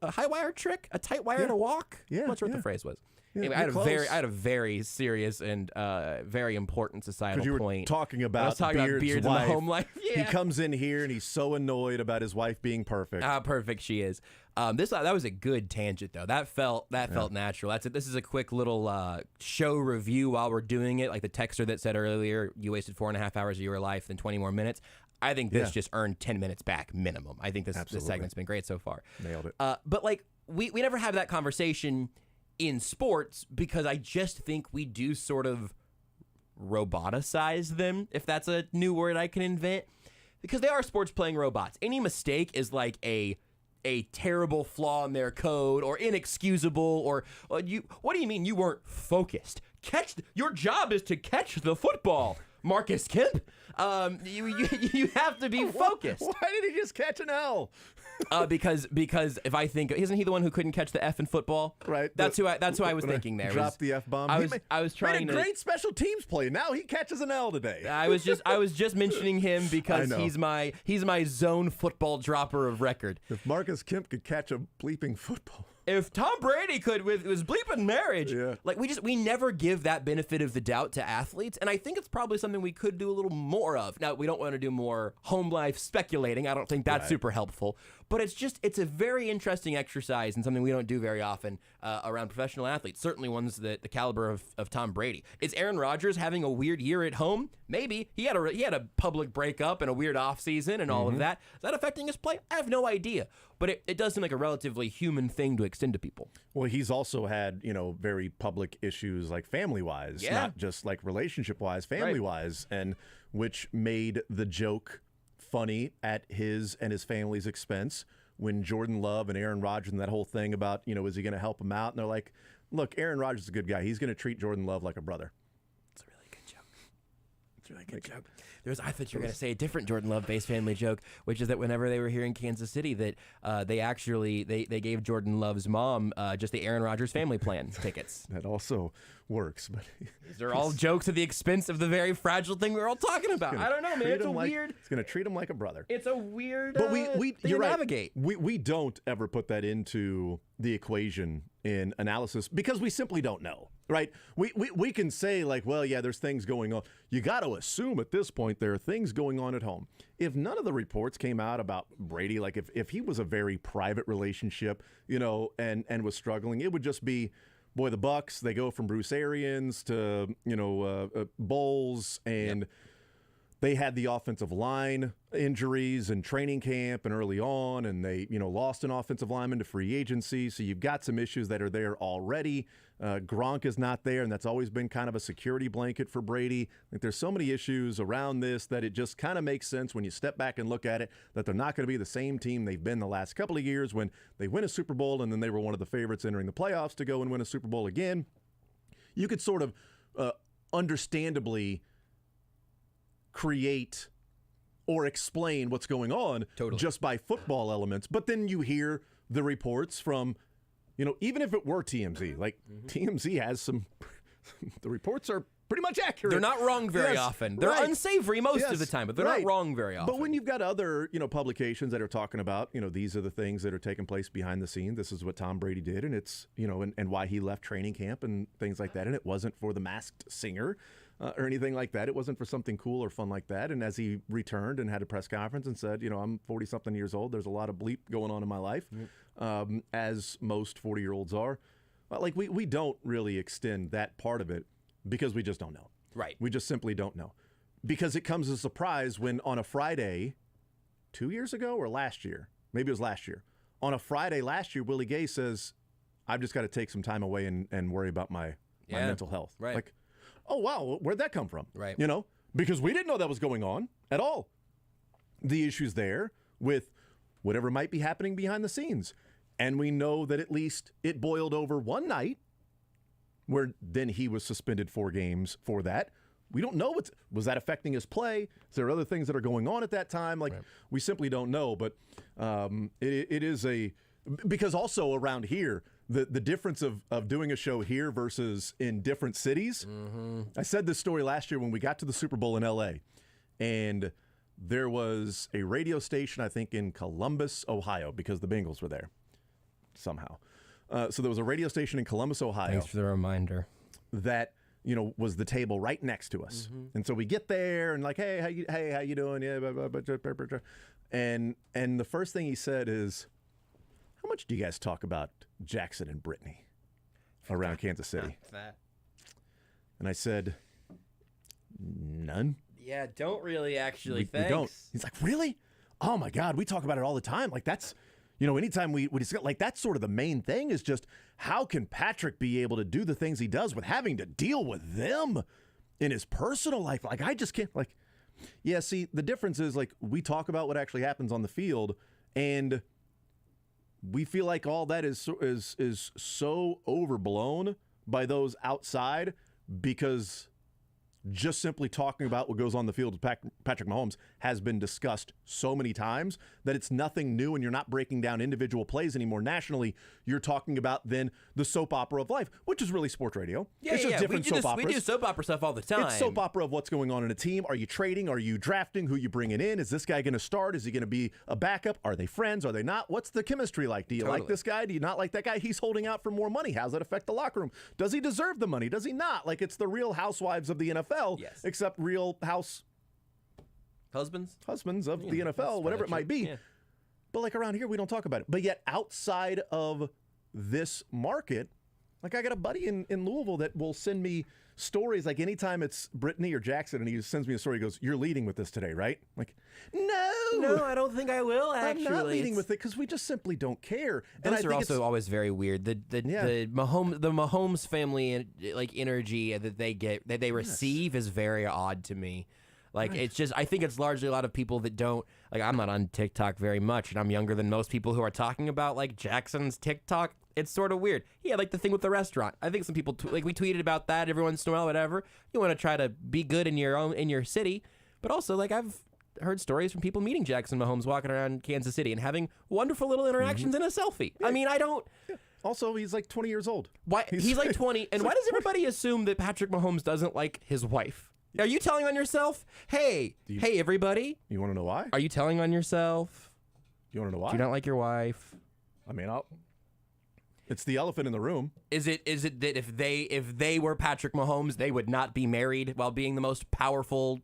a high wire trick, a tight wire to walk. Yeah, I'm not sure what the phrase was. Yeah, anyway, I had a very serious and very important societal you were point. Talking about I was talking about Beard's wife. in the home life. Yeah. He comes in here and he's so annoyed about his wife being perfect. How perfect she is. That was a good tangent though. That felt natural. That's it. This is a quick little show review while we're doing it. Like the texter that said earlier, you wasted 4.5 hours of your life and 20 more minutes. I think this just earned 10 minutes back minimum. I think this segment's been great so far. Nailed it. But like we never have that conversation in sports because I just think we do sort of roboticize them, if that's a new word I can invent, because they are sports playing robots. Any mistake is like a terrible flaw in their code or inexcusable or what do you mean you weren't focused? Your job is to catch the football, Marcus Kemp. You have to be focused. Why did he just catch an L? Because if I think, isn't he the one who couldn't catch the F in football? Right. That's who I was thinking there. Dropped the F bomb. I was trying to. Great special teams play. Now he catches an L today. I was just mentioning him because he's my zone football dropper of record. If Marcus Kemp could catch a bleeping football. If Tom Brady could with his bleeping marriage, like we never give that benefit of the doubt to athletes, and I think it's probably something we could do a little more of. Now, we don't want to do more home life speculating. I don't think that's super helpful, but it's a very interesting exercise and something we don't do very often around professional athletes. Certainly ones that the caliber of Tom Brady. Is Aaron Rodgers having a weird year at home? Maybe he had a public breakup and a weird offseason and all of that. Is that affecting his play? I have no idea. But it does seem like a relatively human thing to extend to people. Well, he's also had, very public issues like family-wise, not just like relationship-wise, family-wise, and which made the joke funny at his and his family's expense when Jordan Love and Aaron Rodgers and that whole thing about, is he going to help him out? And they're like, look, Aaron Rodgers is a good guy. He's going to treat Jordan Love like a brother. It's a really good joke. It's a really good joke. I thought you were going to say a different Jordan Love-based family joke, which is that whenever they were here in Kansas City, that they gave Jordan Love's mom just the Aaron Rodgers family plan tickets. That also works, but these are all jokes at the expense of the very fragile thing we're all talking about. I don't know, man. It's weird. It's going to treat him like a brother. It's a weird. But we thing to navigate. We don't ever put that into the equation in analysis because we simply don't know. right? We can say, like, well, yeah, there's things going on. You got to assume at this point there are things going on at home. If none of the reports came out about Brady, like if he was a very private relationship, and was struggling, it would just be, boy, the Bucks, they go from Bruce Arians to, Bowles, and they had the offensive line injuries in training camp and early on, and they, lost an offensive lineman to free agency. So you've got some issues that are there already. Gronk is not there, and that's always been kind of a security blanket for Brady. Like, there's so many issues around this that it just kind of makes sense when you step back and look at it, that they're not going to be the same team they've been the last couple of years when they win a Super Bowl and then they were one of the favorites entering the playoffs to go and win a Super Bowl again. You could sort of understandably create or explain what's going on just by football elements. But then you hear the reports from, even if it were TMZ, like TMZ has some, the reports are pretty much accurate. They're not wrong very often. They're unsavory most of the time, but they're not wrong very often. But when you've got other, publications that are talking about, these are the things that are taking place behind the scenes. This is what Tom Brady did, and it's, and why he left training camp and things like that. And it wasn't for the Masked Singer or anything like that. It wasn't for something cool or fun like that. And as he returned and had a press conference and said, I'm 40-something years old. There's a lot of bleep going on in my life, as most 40-year-olds are. But like we don't really extend that part of it because we just don't know. Right. We just simply don't know. Because it comes as a surprise when on a Friday, 2 years ago or last year, maybe it was last year, on a Friday last year, Willie Gay says, I've just got to take some time away and worry about my mental health. Right. Like, oh, wow, where'd that come from? Right. Because we didn't know that was going on at all. The issue's there with whatever might be happening behind the scenes. And we know that at least it boiled over one night where then he was suspended 4 games for that. We don't know was that affecting his play? Is there other things that are going on at that time? Like, we simply don't know. But it is because also around here, the difference of doing a show here versus in different cities. I said this story last year when we got to the Super Bowl in L.A., and there was a radio station, I think, in Columbus, Ohio, because the Bengals were there somehow. So there was a radio station in Columbus, Ohio. Thanks for the reminder. That, was the table right next to us. And so we get there and like, hey, how you doing? Yeah, blah, blah, blah, blah, blah. And the first thing he said is, how much do you guys talk about Jackson and Brittany around Kansas City? And I said, none. Yeah, don't really actually. We don't. He's like, really? Oh my God, we talk about it all the time. Like that's, anytime we discuss, like that's sort of the main thing is just how can Patrick be able to do the things he does with having to deal with them in his personal life? Like I just can't. Like, yeah. See, the difference is like we talk about what actually happens on the field, and we feel like all that is so overblown by those outside because just simply talking about what goes on the field with Patrick Mahomes has been discussed so many times that it's nothing new, and you're not breaking down individual plays anymore. Nationally, you're talking about then the soap opera of life, which is really sports radio. Yeah, it's just different soap operas. We do soap opera stuff all the time. It's soap opera of what's going on in a team. Are you trading? Are you drafting? Who are you bringing in? Is this guy going to start? Is he going to be a backup? Are they friends? Are they not? What's the chemistry like? Do you like this guy? Do you not like that guy? He's holding out for more money. How does that affect the locker room? Does he deserve the money? Does he not? Like it's the Real Housewives of the NFL. Yes. Except Real husbands of the NFL, whatever it might be. Yeah. But like around here, we don't talk about it. But yet outside of this market, like I got a buddy in Louisville that will send me stories like anytime it's Brittany or Jackson and he sends me a story, he goes, you're leading with this today, right? I'm like, no, I don't think I will, actually. I'm not leading with it because we just simply don't care. Those and are also always very weird. The Mahomes family like energy that they get, that they receive is very odd to me. Like, it's just, I think it's largely a lot of people that don't, like, I'm not on TikTok very much, and I'm younger than most people who are talking about, like, Jackson's TikTok. It's sort of weird. Yeah, like the thing with the restaurant. I think some people, we tweeted about that every once in a while, whatever. You want to try to be good in your city, but also, like, I've heard stories from people meeting Jackson Mahomes walking around Kansas City and having wonderful little interactions in a selfie. I mean, I don't... Also, he's like 20 years old. Why? He's like 20, and why does everybody assume that Patrick Mahomes doesn't like his wife? Are you telling on yourself? Hey, everybody. You want to know why? Are you telling on yourself? You want to know why? Do you not like your wife? I mean, It's the elephant in the room. Is it that if they were Patrick Mahomes, they would not be married while being the most powerful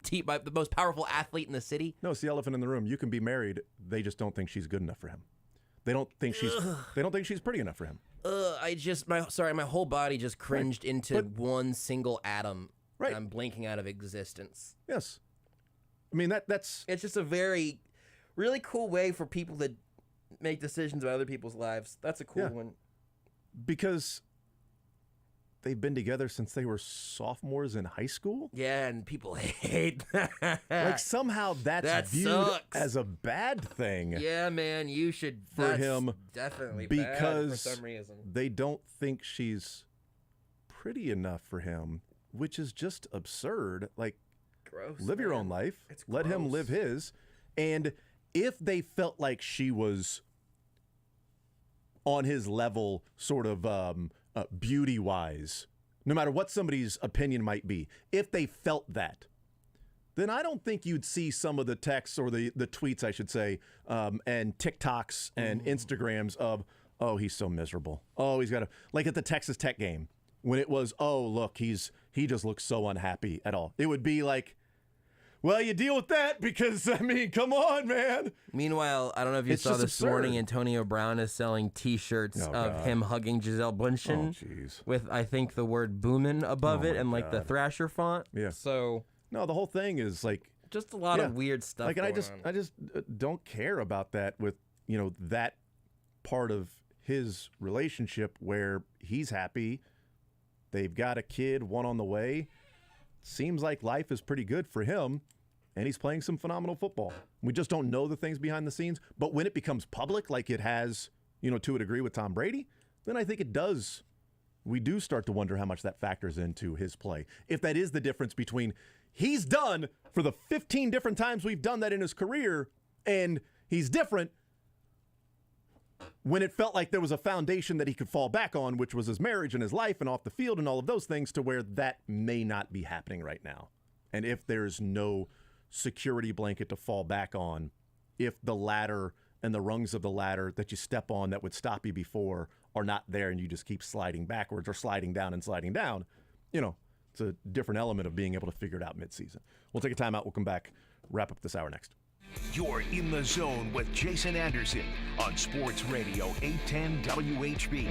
the most powerful athlete in the city? No, it's the elephant in the room. You can be married. They just don't think she's good enough for him. They don't think she's pretty enough for him. My whole body just cringed into one single atom. Right. And I'm blinking out of existence. Yes. I mean, that's... It's just a very, really cool way for people to make decisions about other people's lives. That's a cool one. Because they've been together since they were sophomores in high school? Yeah, and people hate that. Like, somehow that's viewed as a bad thing. Yeah, man, you should... For him. Definitely because bad for some reason. They don't think she's pretty enough for him, which is just absurd. Like, gross, live your own life. Let him live his. And if they felt like she was on his level, sort of beauty-wise, no matter what somebody's opinion might be, if they felt that, then I don't think you'd see some of the texts or the tweets, I should say, and TikToks and Instagrams of, oh, he's so miserable. Oh, he's got like at the Texas Tech game, when it was, oh, look, he just looks so unhappy at all. It would be like, well, you deal with that because, I mean, come on, man. Meanwhile, I don't know if you saw this morning, Antonio Brown is selling T-shirts of him hugging Giselle Bundchen with, I think, the word Boomin above it and like the Thrasher font. Yeah. So no, the whole thing is like just a lot of weird stuff. Like, and I just don't care about that with that part of his relationship where he's happy. They've got a kid, one on the way. Seems like life is pretty good for him, and he's playing some phenomenal football. We just don't know the things behind the scenes, but when it becomes public, like it has, to a degree with Tom Brady, then I think it does. We do start to wonder how much that factors into his play. If that is the difference between he's done for the 15 different times we've done that in his career, and he's different when it felt like there was a foundation that he could fall back on, which was his marriage and his life and off the field and all of those things, to where that may not be happening right now. And if there's no security blanket to fall back on, if the ladder and the rungs of the ladder that you step on that would stop you before are not there and you just keep sliding backwards or sliding down, it's a different element of being able to figure it out midseason. We'll take a timeout. We'll come back, wrap up this hour next. You're in the zone with Jason Anderson on Sports Radio 810 WHB.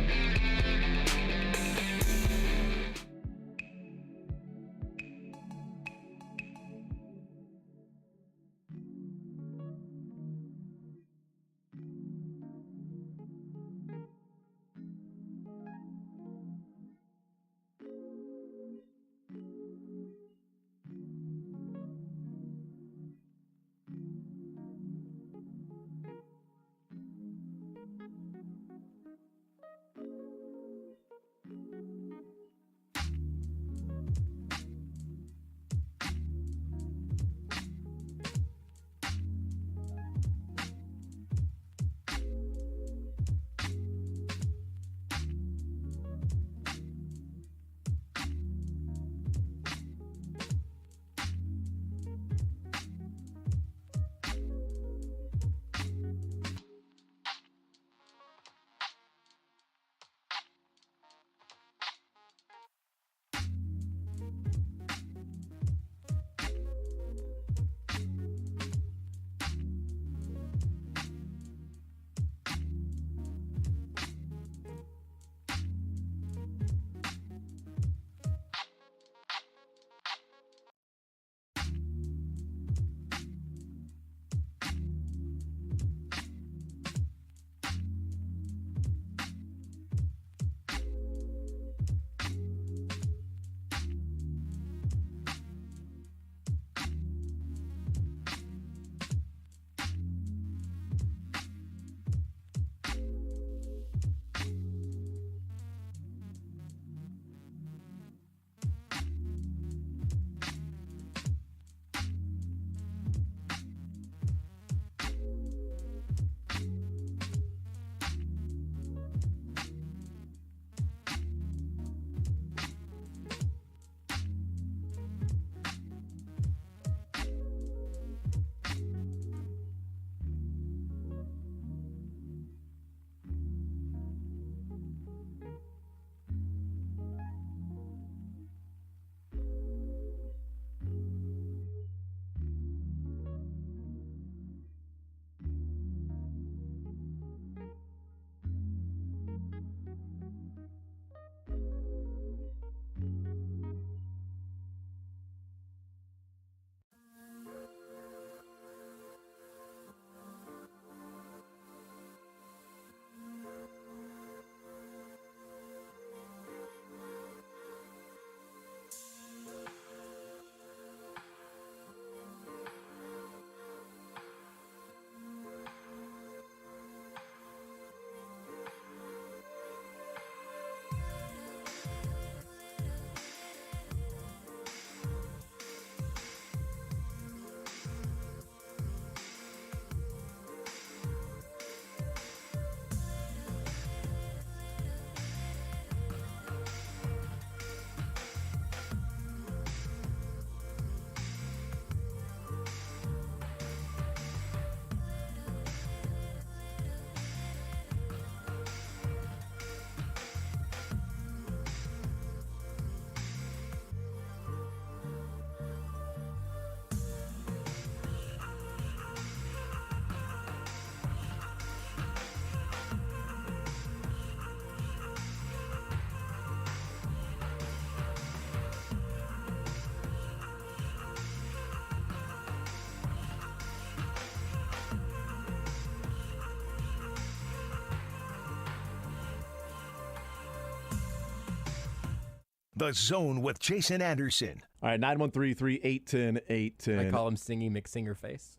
The Zone with Jason Anderson. All right, 913-381-0810. I call him Singy McSinger Face.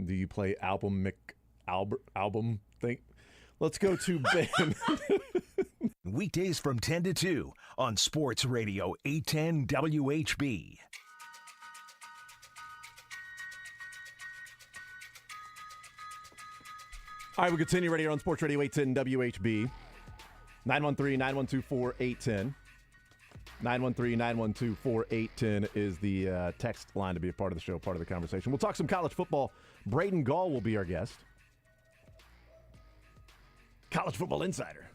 Do you play album thing? Let's go to Ben. Weekdays from 10 to 2 on Sports Radio 810 WHB. All right, we continue right here on Sports Radio 810 WHB. 913-912-4810. 913-912-4810 is the text line to be a part of the show, part of the conversation. We'll talk some college football. Braden Gall will be our guest. College Football Insider.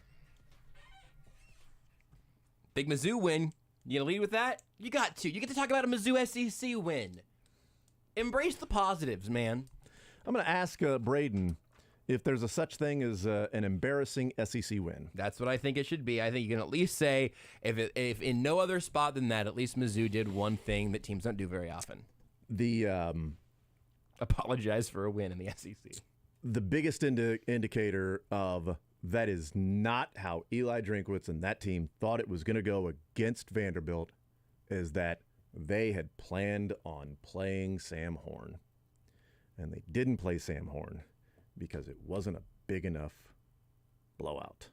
Big Mizzou win. You gonna lead with that? You got to. You get to talk about a Mizzou SEC win. Embrace the positives, man. I'm going to ask Braden if there's a such thing as an embarrassing SEC win. That's what I think it should be. I think you can at least say, if in no other spot than that, at least Mizzou did one thing that teams don't do very often. Apologize for a win in the SEC. The biggest indicator of that is not how Eli Drinkwitz and that team thought it was going to go against Vanderbilt is that they had planned on playing Sam Horn. And they didn't play Sam Horn because it wasn't a big enough blowout.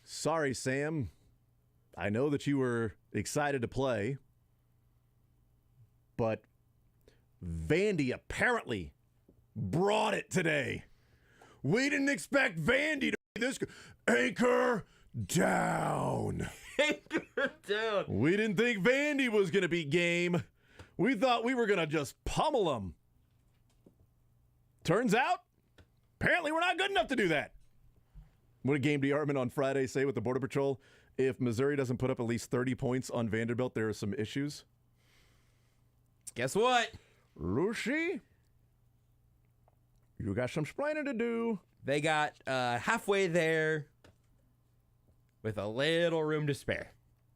Sorry, Sam. I know that you were excited to play, but Vandy apparently brought it today. We didn't expect Vandy to be this good. Anchor down. Anchor down. We didn't think Vandy was going to be game. We thought we were going to just pummel them. Turns out, apparently we're not good enough to do that. What did Game D. Artman on Friday say with the Border Patrol? If Missouri doesn't put up at least 30 points on Vanderbilt, there are some issues. Guess what? Rushi, you got some explaining to do. They got halfway there with a little room to spare.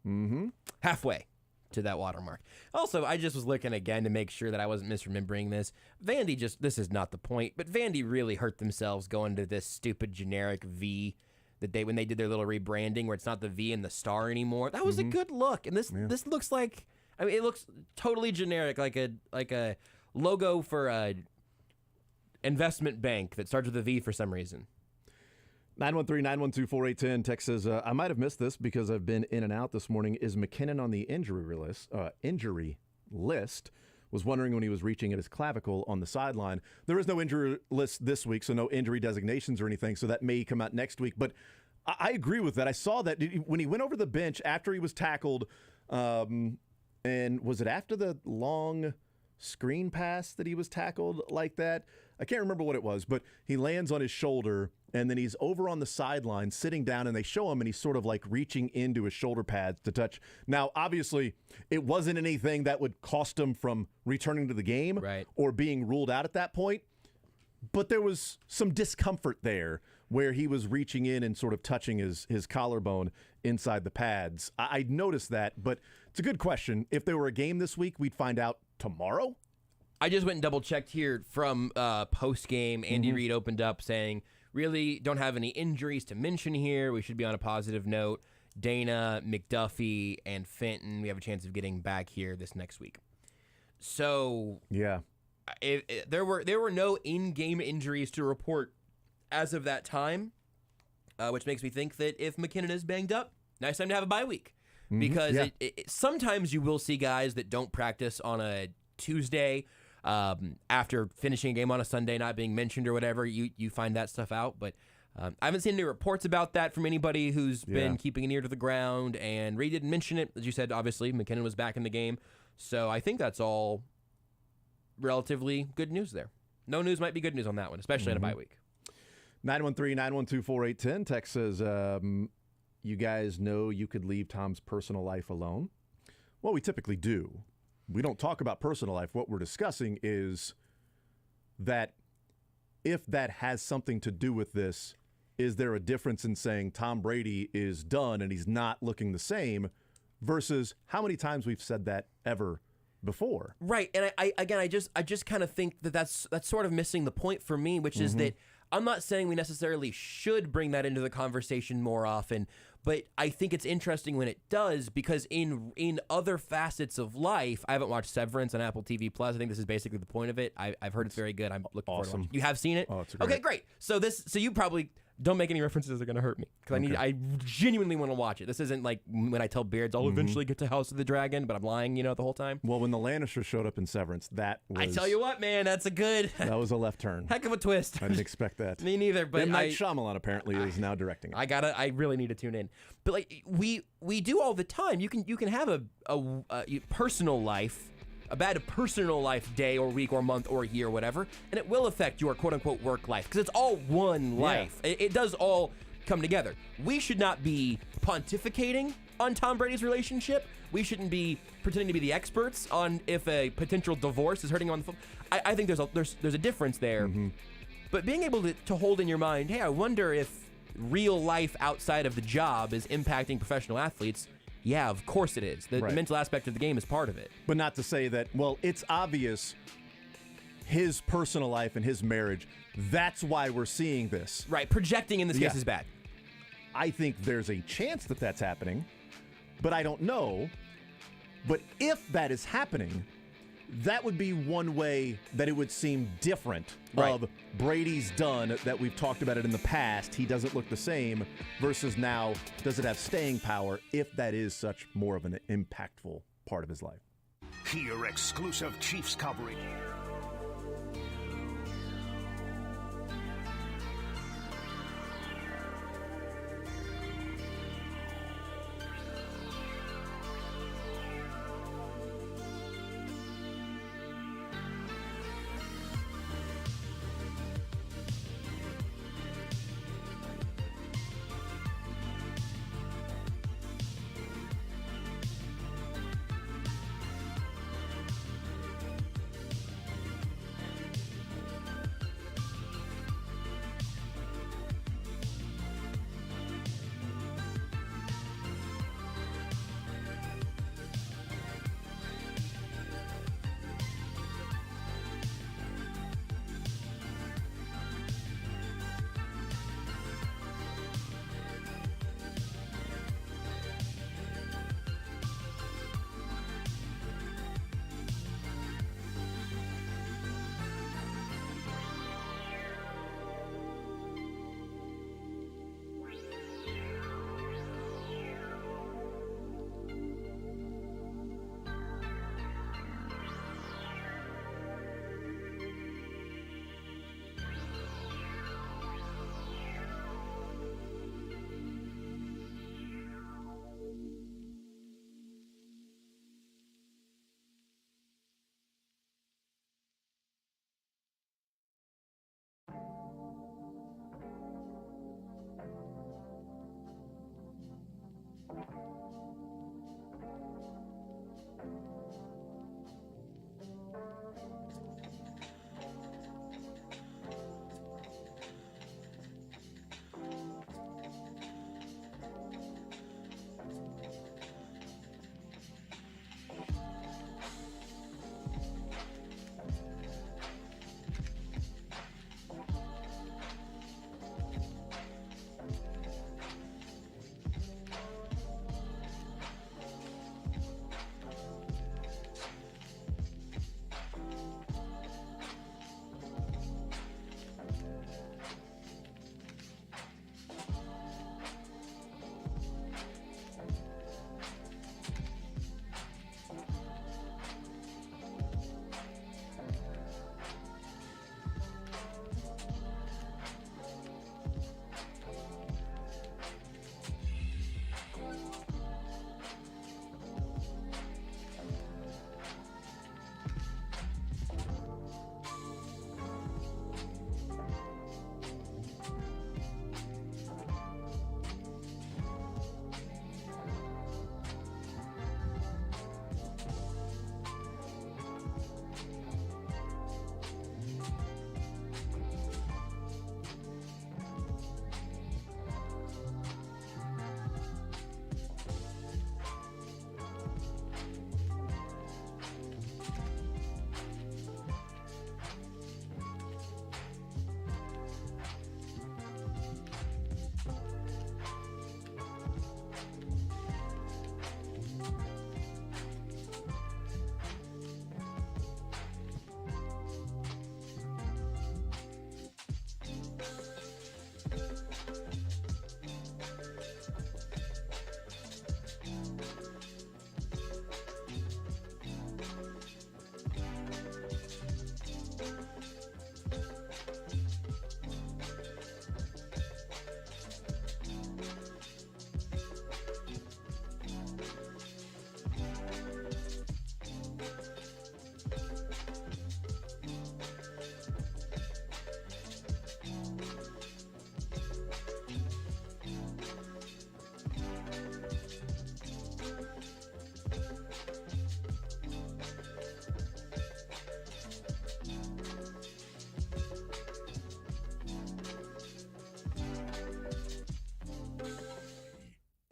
Mm-hmm. Halfway to that watermark. Also, I just was looking again to make sure that I wasn't misremembering this. Vandy this is not the point, but Vandy really hurt themselves going to this stupid generic V that when they did their little rebranding where it's not the V and the star anymore. That was a good look. And this looks like, I mean, it looks totally generic, like a logo for a investment bank that starts with a V for some reason. 913-912-4810. Text says, I might have missed this because I've been in and out this morning. Is McKinnon on the injury list? Was wondering when he was reaching at his clavicle on the sideline. There is no injury list this week, so no injury designations or anything, so that may come out next week. But I agree with that. I saw that when he went over the bench after he was tackled, and was it after the long screen pass that he was tackled like that? I can't remember what it was, but he lands on his shoulder, and then he's over on the sideline sitting down, and they show him, and he's sort of like reaching into his shoulder pads to touch. Now, obviously, it wasn't anything that would cost him from returning to the game or being ruled out at that point, but there was some discomfort there where he was reaching in and sort of touching his collarbone inside the pads. I noticed that, but it's a good question. If there were a game this week, we'd find out tomorrow. I just went and double-checked here from post-game. Andy Reid opened up saying, really don't have any injuries to mention here. We should be on a positive note. Dana, McDuffie, and Fenton, we have a chance of getting back here this next week. So yeah, there were no in-game injuries to report as of that time, which makes me think that if McKinnon is banged up, nice time to have a bye week. Because sometimes you will see guys that don't practice on a Tuesday after finishing a game on a Sunday, not being mentioned or whatever. You find that stuff out, but I haven't seen any reports about that from anybody who's been keeping an ear to the ground, and Reid didn't mention it. As you said, obviously, McKinnon was back in the game, so I think that's all relatively good news there. No news might be good news on that one, especially on a bye week. 913-912-4810. Text says, you guys know you could leave Tom's personal life alone. Well, we typically do. We don't talk about personal life. What we're discussing is that if that has something to do with this, is there a difference in saying Tom Brady is done and he's not looking the same versus how many times we've said that ever before? Right. And I just kind of think that's sort of missing the point for me, which is that I'm not saying we necessarily should bring that into the conversation more often, but I think it's interesting when it does, because in other facets of life, I haven't watched Severance on Apple TV Plus. I think this is basically the point of it. I've heard it's very good. I'm looking forward to watching it. You have seen it? Oh, it's great. Okay, great. So you probably don't make any references that are going to hurt me, because I genuinely want to watch it. This isn't like when I tell Beards I'll eventually get to House of the Dragon, but I'm lying, the whole time. Well, when the Lannisters showed up in Severance, that was... I tell you what, man, that's a good... That was a left turn. Heck of a twist. I didn't expect that. Me neither, but M. Night Shyamalan apparently is now directing it. I really need to tune in. But like we do all the time. You can have a personal life, a bad personal life day or week or month or year or whatever, and it will affect your quote-unquote work life, because it's all one life. It does all come together. We should not be pontificating on Tom Brady's relationship. We shouldn't be pretending to be the experts on if a potential divorce is hurting him on the phone. I think there's a difference there. But being able to hold in your mind, hey, I wonder if real life outside of the job is impacting professional athletes. Yeah, of course it is. The mental aspect of the game is part of it. But not to say that, well, it's obvious his personal life and his marriage, that's why we're seeing this. Right, projecting in this case is bad. I think there's a chance that that's happening, but I don't know. But if that is happening, that would be one way that it would seem different of Brady's done, that we've talked about it in the past. He doesn't look the same versus now, does it have staying power if that is such more of an impactful part of his life? Hear exclusive Chiefs coverage.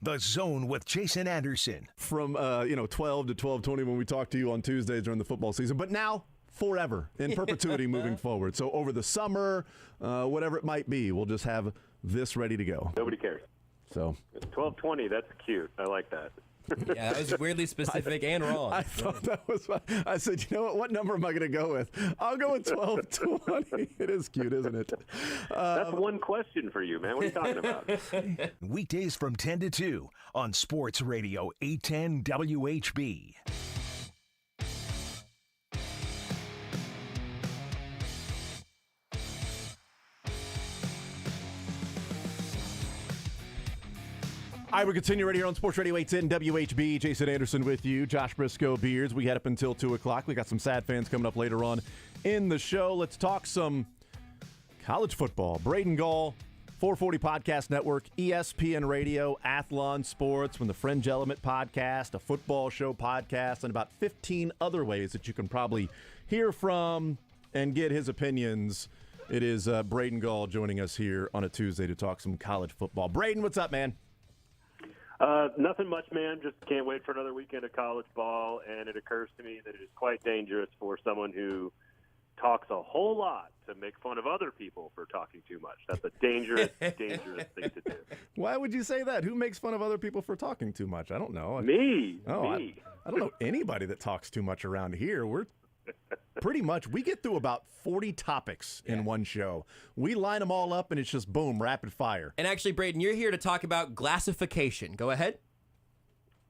The Zone with Jason Anderson. From 12 to 12:20 when we talk to you on Tuesdays during the football season, but now forever, in perpetuity moving forward. So over the summer, whatever it might be, we'll just have this ready to go. Nobody cares. So 12:20, that's cute. I like that. Yeah, that was weirdly specific and wrong. I thought that was I said, you know what number am I going to go with? I'll go with 12:20. It is cute, isn't it? That's one question for you, man. What are you talking about? Weekdays from 10 to 2 on Sports Radio 810 WHB. All right, we continue right here on Sports Radio 810 WHB. Jason Anderson with you. Josh Brisco, Beards. We had up until 2 o'clock. We got some sad fans coming up later on in the show. Let's talk some college football. Braden, Gall, 440 Podcast Network, ESPN Radio, Athlon Sports, from the Fringe Element Podcast, a football show podcast, and about 15 other ways that you can probably hear from and get his opinions. It is Braden Gall joining us here on a Tuesday to talk some college football. Braden, what's up, man? Nothing much, man. Just can't wait for another weekend of college ball, and it occurs to me that it is quite dangerous for someone who talks a whole lot to make fun of other people for talking too much. That's a dangerous, dangerous thing to do. Why would you say that? Who makes fun of other people for talking too much? I don't know. Me. I don't know anybody that talks too much around here. We're pretty much, we get through about 40 topics in one show. We line them all up, and it's just boom, rapid fire. And actually, Braden, you're here to talk about glassification. Go ahead.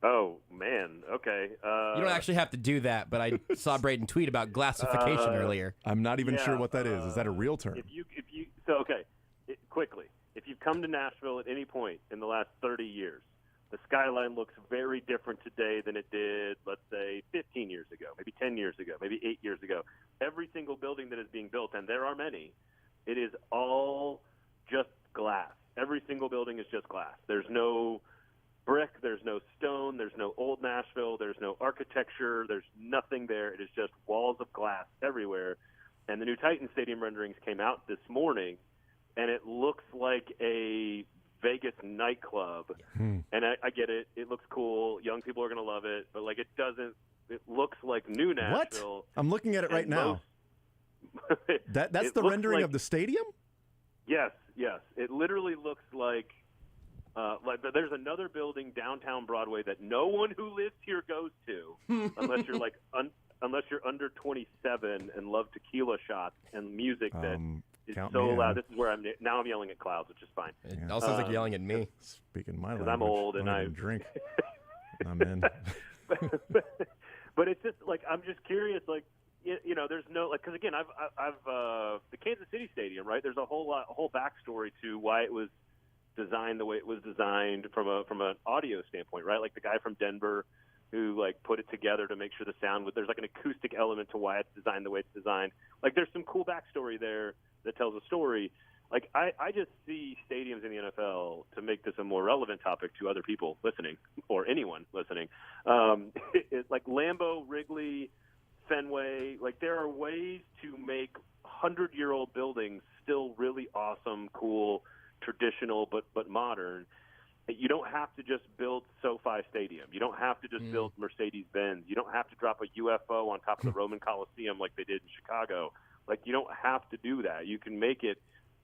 Oh, man. Okay. You don't actually have to do that, but I saw Braden tweet about glassification earlier. I'm not even sure what that is. Is that a real term? Quickly, if you've come to Nashville at any point in the last 30 years, the skyline looks very different today than it did, let's say, 15 years ago, maybe 10 years ago, maybe 8 years ago. Every single building that is being built, and there are many, it is all just glass. Every single building is just glass. There's no brick, there's no stone, there's no old Nashville, there's no architecture, there's nothing there. It is just walls of glass everywhere. And the new Titan Stadium renderings came out this morning, and it looks like a Vegas nightclub, and I get it. It looks cool. Young people are going to love it, but like it doesn't. It looks like new Nashville. What? I'm looking at it right now. That's the rendering of the stadium? Yes. It literally looks like there's another building downtown Broadway that no one who lives here goes to, unless you're unless you're under 27 and love tequila shots and music that. It's so loud. This is where I'm yelling at clouds, which is fine. It all sounds like yelling at me. Speaking my language. I'm old and I drink. I'm in. But it's just like I'm just curious. Like there's no because again I've the Kansas City Stadium, right? There's a whole backstory to why it was designed the way it was designed from an audio standpoint, right? Like the guy from Denver who like put it together to make sure the sound there's like an acoustic element to why it's designed the way it's designed. Like there's some cool backstory there that tells a story. Like I just see stadiums in the NFL, to make this a more relevant topic to other people listening or anyone listening. It's like Lambeau, Wrigley, Fenway. Like there are ways to make 100-year-old buildings still really awesome, cool, traditional, but modern. You don't have to just build SoFi Stadium. You don't have to just build Mercedes-Benz. You don't have to drop a UFO on top of the Roman Coliseum like they did in Chicago. Like, you don't have to do that. You can make it.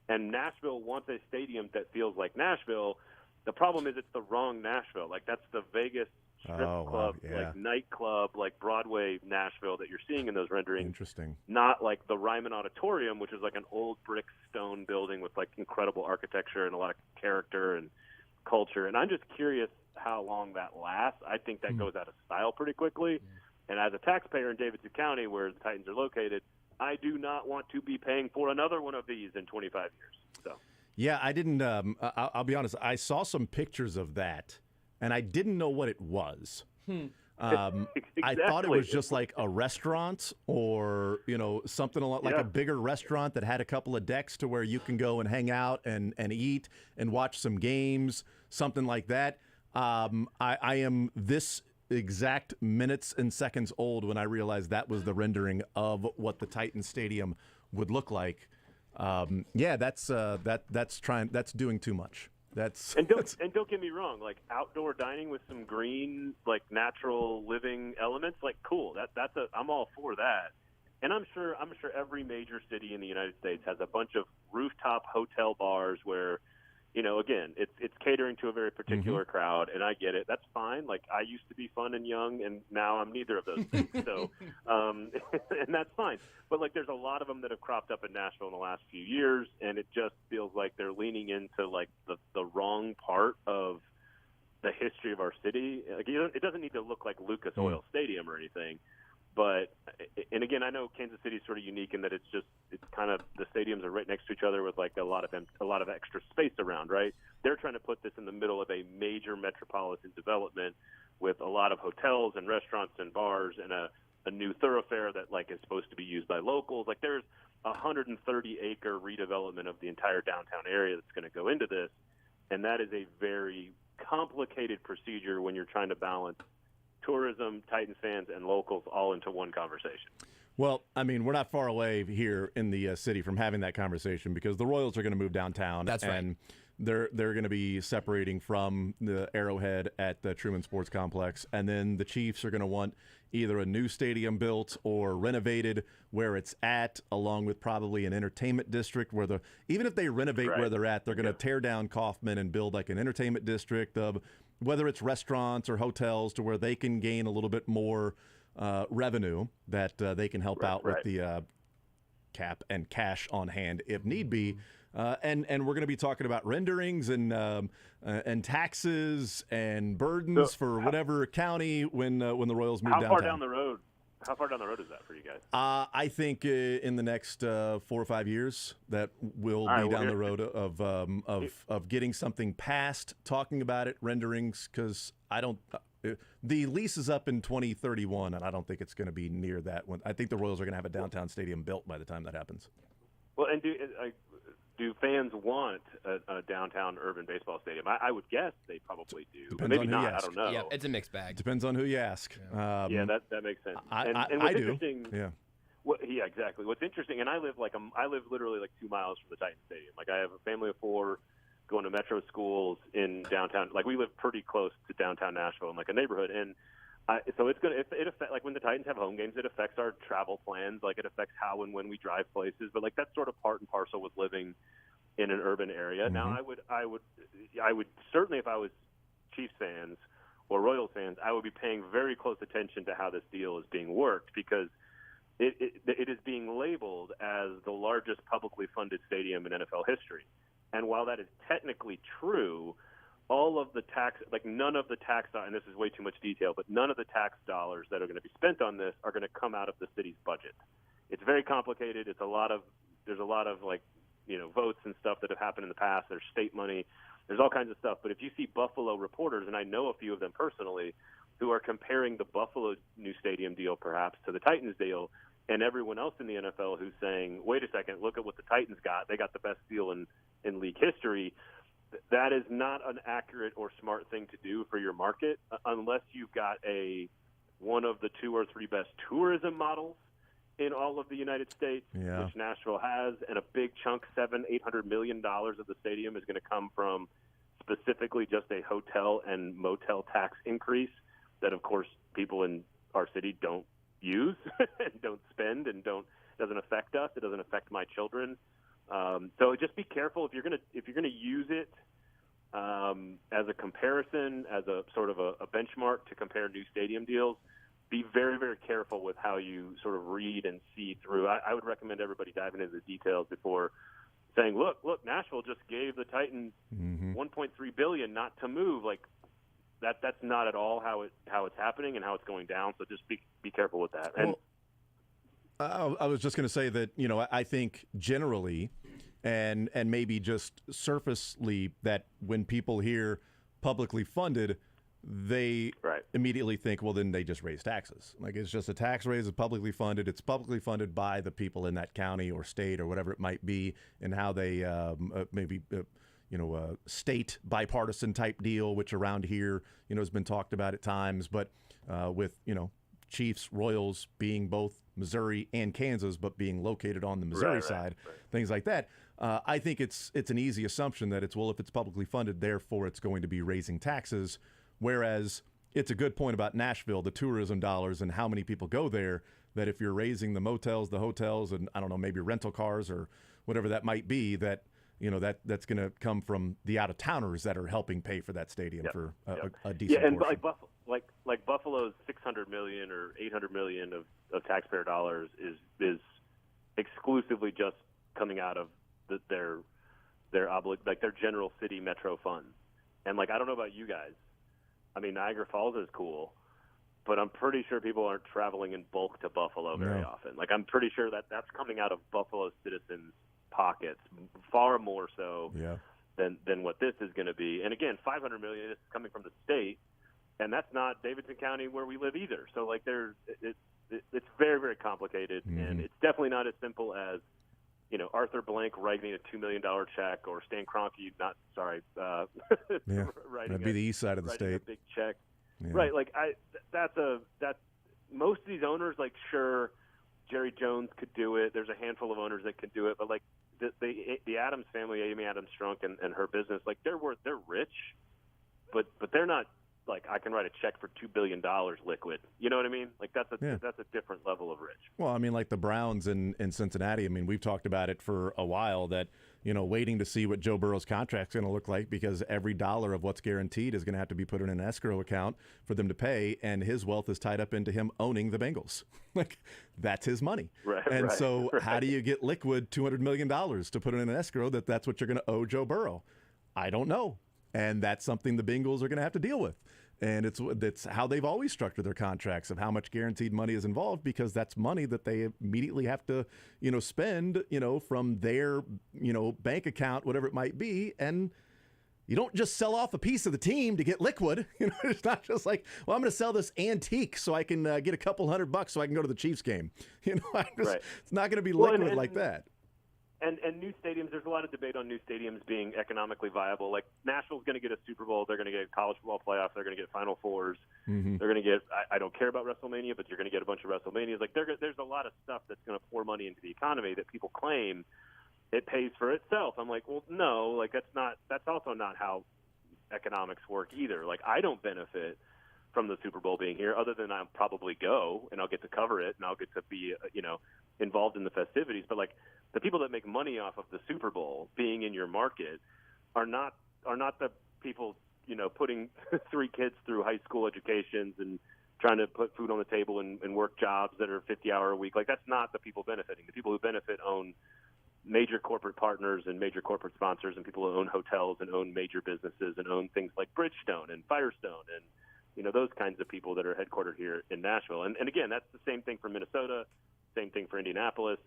And Nashville wants a stadium that feels like Nashville. The problem is it's the wrong Nashville. Like, that's the Vegas strip club, like nightclub, like Broadway Nashville that you're seeing in those renderings. Interesting. Not like the Ryman Auditorium, which is like an old brick stone building with like incredible architecture and a lot of character and culture. And I'm just curious how long that lasts. I think that goes out of style pretty quickly. And as a taxpayer in Davidson County, where the Titans are located, I do not want to be paying for another one of these in 25 years. So, yeah, I didn't. I'll be honest. I saw some pictures of that, and I didn't know what it was. Exactly. I thought it was just like a restaurant, or something like a bigger restaurant that had a couple of decks to where you can go and hang out and eat and watch some games, something like that. I am this exact minutes and seconds old when I realized that was the rendering of what the Titan Stadium would look like. That's doing too much. And don't get me wrong, like outdoor dining with some green, like natural living elements, like cool. I'm all for that. And I'm sure every major city in the United States has a bunch of rooftop hotel bars where, again, it's catering to a very particular crowd, and I get it. That's fine. Like, I used to be fun and young, and now I'm neither of those things. So, and that's fine. But, like, there's a lot of them that have cropped up in Nashville in the last few years, and it just feels like they're leaning into, like, the wrong part of the history of our city. Like, it doesn't need to look like Lucas Oil Stadium or anything. But, and again, I know Kansas City is sort of unique in that it's kind of, the stadiums are right next to each other with like a lot of extra space around, right? They're trying to put this in the middle of a major metropolitan development with a lot of hotels and restaurants and bars and a new thoroughfare that like is supposed to be used by locals. Like there's 130-acre redevelopment of the entire downtown area that's going to go into this, and that is a very complicated procedure when you're trying to balance tourism, Titans fans, and locals all into one conversation. Well, I mean, we're not far away here in the city from having that conversation because the Royals are going to move downtown. That's right. And they're going to be separating from the Arrowhead at the Truman Sports Complex. And then the Chiefs are going to want either a new stadium built or renovated where it's at, along with probably an entertainment district where even if they renovate where they're at, they're going to tear down Kaufman and build like an entertainment district of whether it's restaurants or hotels to where they can gain a little bit more revenue that they can help out with the cap and cash on hand if need be. And we're going to be talking about renderings and taxes and burdens for whatever county when the Royals move downtown. How far down the road is that for you guys? I think in the next 4 or 5 years that we'll be down the road of getting something passed, talking about it, renderings, because the lease is up in 2031, and I don't think it's going to be near that one. I think the Royals are going to have a downtown stadium built by the time that happens. Well, and do fans want a downtown urban baseball stadium? I would guess they probably do. Depends Maybe on who not. you ask. I don't know. Yeah, it's a mixed bag. Depends on who you ask. Yeah, that makes sense. And I do. Yeah. Yeah, exactly. What's interesting, and I live literally like 2 miles from the Titan Stadium. Like I have a family of 4 going to metro schools in downtown. Like we live pretty close to downtown Nashville in like a neighborhood, and so it affects, like when the Titans have home games, it affects our travel plans. Like it affects how and when we drive places. But like that's sort of part and parcel with living in an urban area. Mm-hmm. Now, I would certainly, if I was Chiefs fans or Royals fans, I would be paying very close attention to how this deal is being worked because it is being labeled as the largest publicly funded stadium in NFL history. And while that is technically true, all of the tax, like none of the tax, and this is way too much detail, but none of the tax dollars that are going to be spent on this are going to come out of the city's budget. It's very complicated. There's a lot of like, votes and stuff that have happened in the past. There's state money. There's all kinds of stuff. But if you see Buffalo reporters, and I know a few of them personally, who are comparing the Buffalo new stadium deal perhaps to the Titans deal, and everyone else in the NFL who's saying, wait a second, look at what the Titans got. They got the best deal in league history. That is not an accurate or smart thing to do for your market unless you've got one of the 2 or 3 best tourism models in all of the United States, which Nashville has, and a big chunk, $700-800 million of the stadium is going to come from specifically just a hotel and motel tax increase that, of course, people in our city don't use and don't spend and doesn't affect us. It doesn't affect my children. So just be careful if you're going to use it as a comparison, as a sort of a benchmark to compare new stadium deals. Be very, very careful with how you sort of read and see through. I would recommend everybody diving into the details before saying, look, Nashville just gave the Titans $1.3 billion not to move. Like that's not at all how it's happening and how it's going down. So just be careful with that. And I was just going to say that, I think generally and maybe just surfacely that when people hear publicly funded, they immediately think, well, then they just raise taxes. Like it's just a tax raise, it's publicly funded. It's publicly funded by the people in that county or state or whatever it might be, and how they state bipartisan type deal, which around here, has been talked about at times. But with, Chiefs, Royals being both Missouri and Kansas, but being located on the Missouri side, things like that. I think it's an easy assumption that it's, well, if it's publicly funded, therefore it's going to be raising taxes, whereas it's a good point about Nashville, the tourism dollars and how many people go there, that if you're raising the motels, the hotels, and I don't know, maybe rental cars or whatever that might be, that that's going to come from the out-of-towners that are helping pay for that stadium for a decent and portion. like Buffalo's $600 million or $800 million of taxpayer dollars is exclusively just coming out of their general city metro fund. And I don't know about you guys. I mean, Niagara Falls is cool, but I'm pretty sure people aren't traveling in bulk to Buffalo very often. I'm pretty sure that's coming out of Buffalo citizens' pockets, far more so than what this is going to be. And again, $500 million is coming from the state, and that's not Davidson County where we live either. So it's very, very complicated, and it's definitely not as simple as Arthur Blank writing a $2 million check, or Stan Kroenke writing that'd be the east side of the state. A big check, right? That's most of these owners. Sure, Jerry Jones could do it. There's a handful of owners that could do it, but the Adams family, Amy Adams Strunk and her business, they're rich, but they're not. I can write a check for $2 billion liquid. You know what I mean? That's a different level of rich. Well, I mean, the Browns in Cincinnati. I mean, we've talked about it for a while that, waiting to see what Joe Burrow's contract's going to look like, because every dollar of what's guaranteed is going to have to be put in an escrow account for them to pay, and his wealth is tied up into him owning the Bengals. That's his money. Right. So how do you get liquid $200 million to put in an escrow that's what you're going to owe Joe Burrow? I don't know. And that's something the Bengals are going to have to deal with. And it's how they've always structured their contracts, of how much guaranteed money is involved, because that's money that they immediately have to, spend, from their, bank account, whatever it might be. And you don't just sell off a piece of the team to get liquid. It's not just I'm going to sell this antique so I can get a couple $100 so I can go to the Chiefs game. It's not going to be liquid like that. And new stadiums, there's a lot of debate on new stadiums being economically viable. Nashville's going to get a Super Bowl. They're going to get college football playoffs. They're going to get Final Fours. They're going to get – I don't care about WrestleMania, but you're going to get a bunch of WrestleManias. There's a lot of stuff that's going to pour money into the economy that people claim it pays for itself. I'm well, no. That's also not how economics work either. I don't benefit from the Super Bowl being here, other than I'll probably go and I'll get to cover it and I'll get to be, involved in the festivities. But the people that make money off of the Super Bowl being in your market are not the people, putting 3 kids through high school educations and trying to put food on the table and work jobs that are 50-hour a week. That's not the people benefiting. The people who benefit own major corporate partners and major corporate sponsors, and people who own hotels and own major businesses and own things like Bridgestone and Firestone and those kinds of people that are headquartered here in Nashville. And again, that's the same thing for Minnesota, same thing for Indianapolis.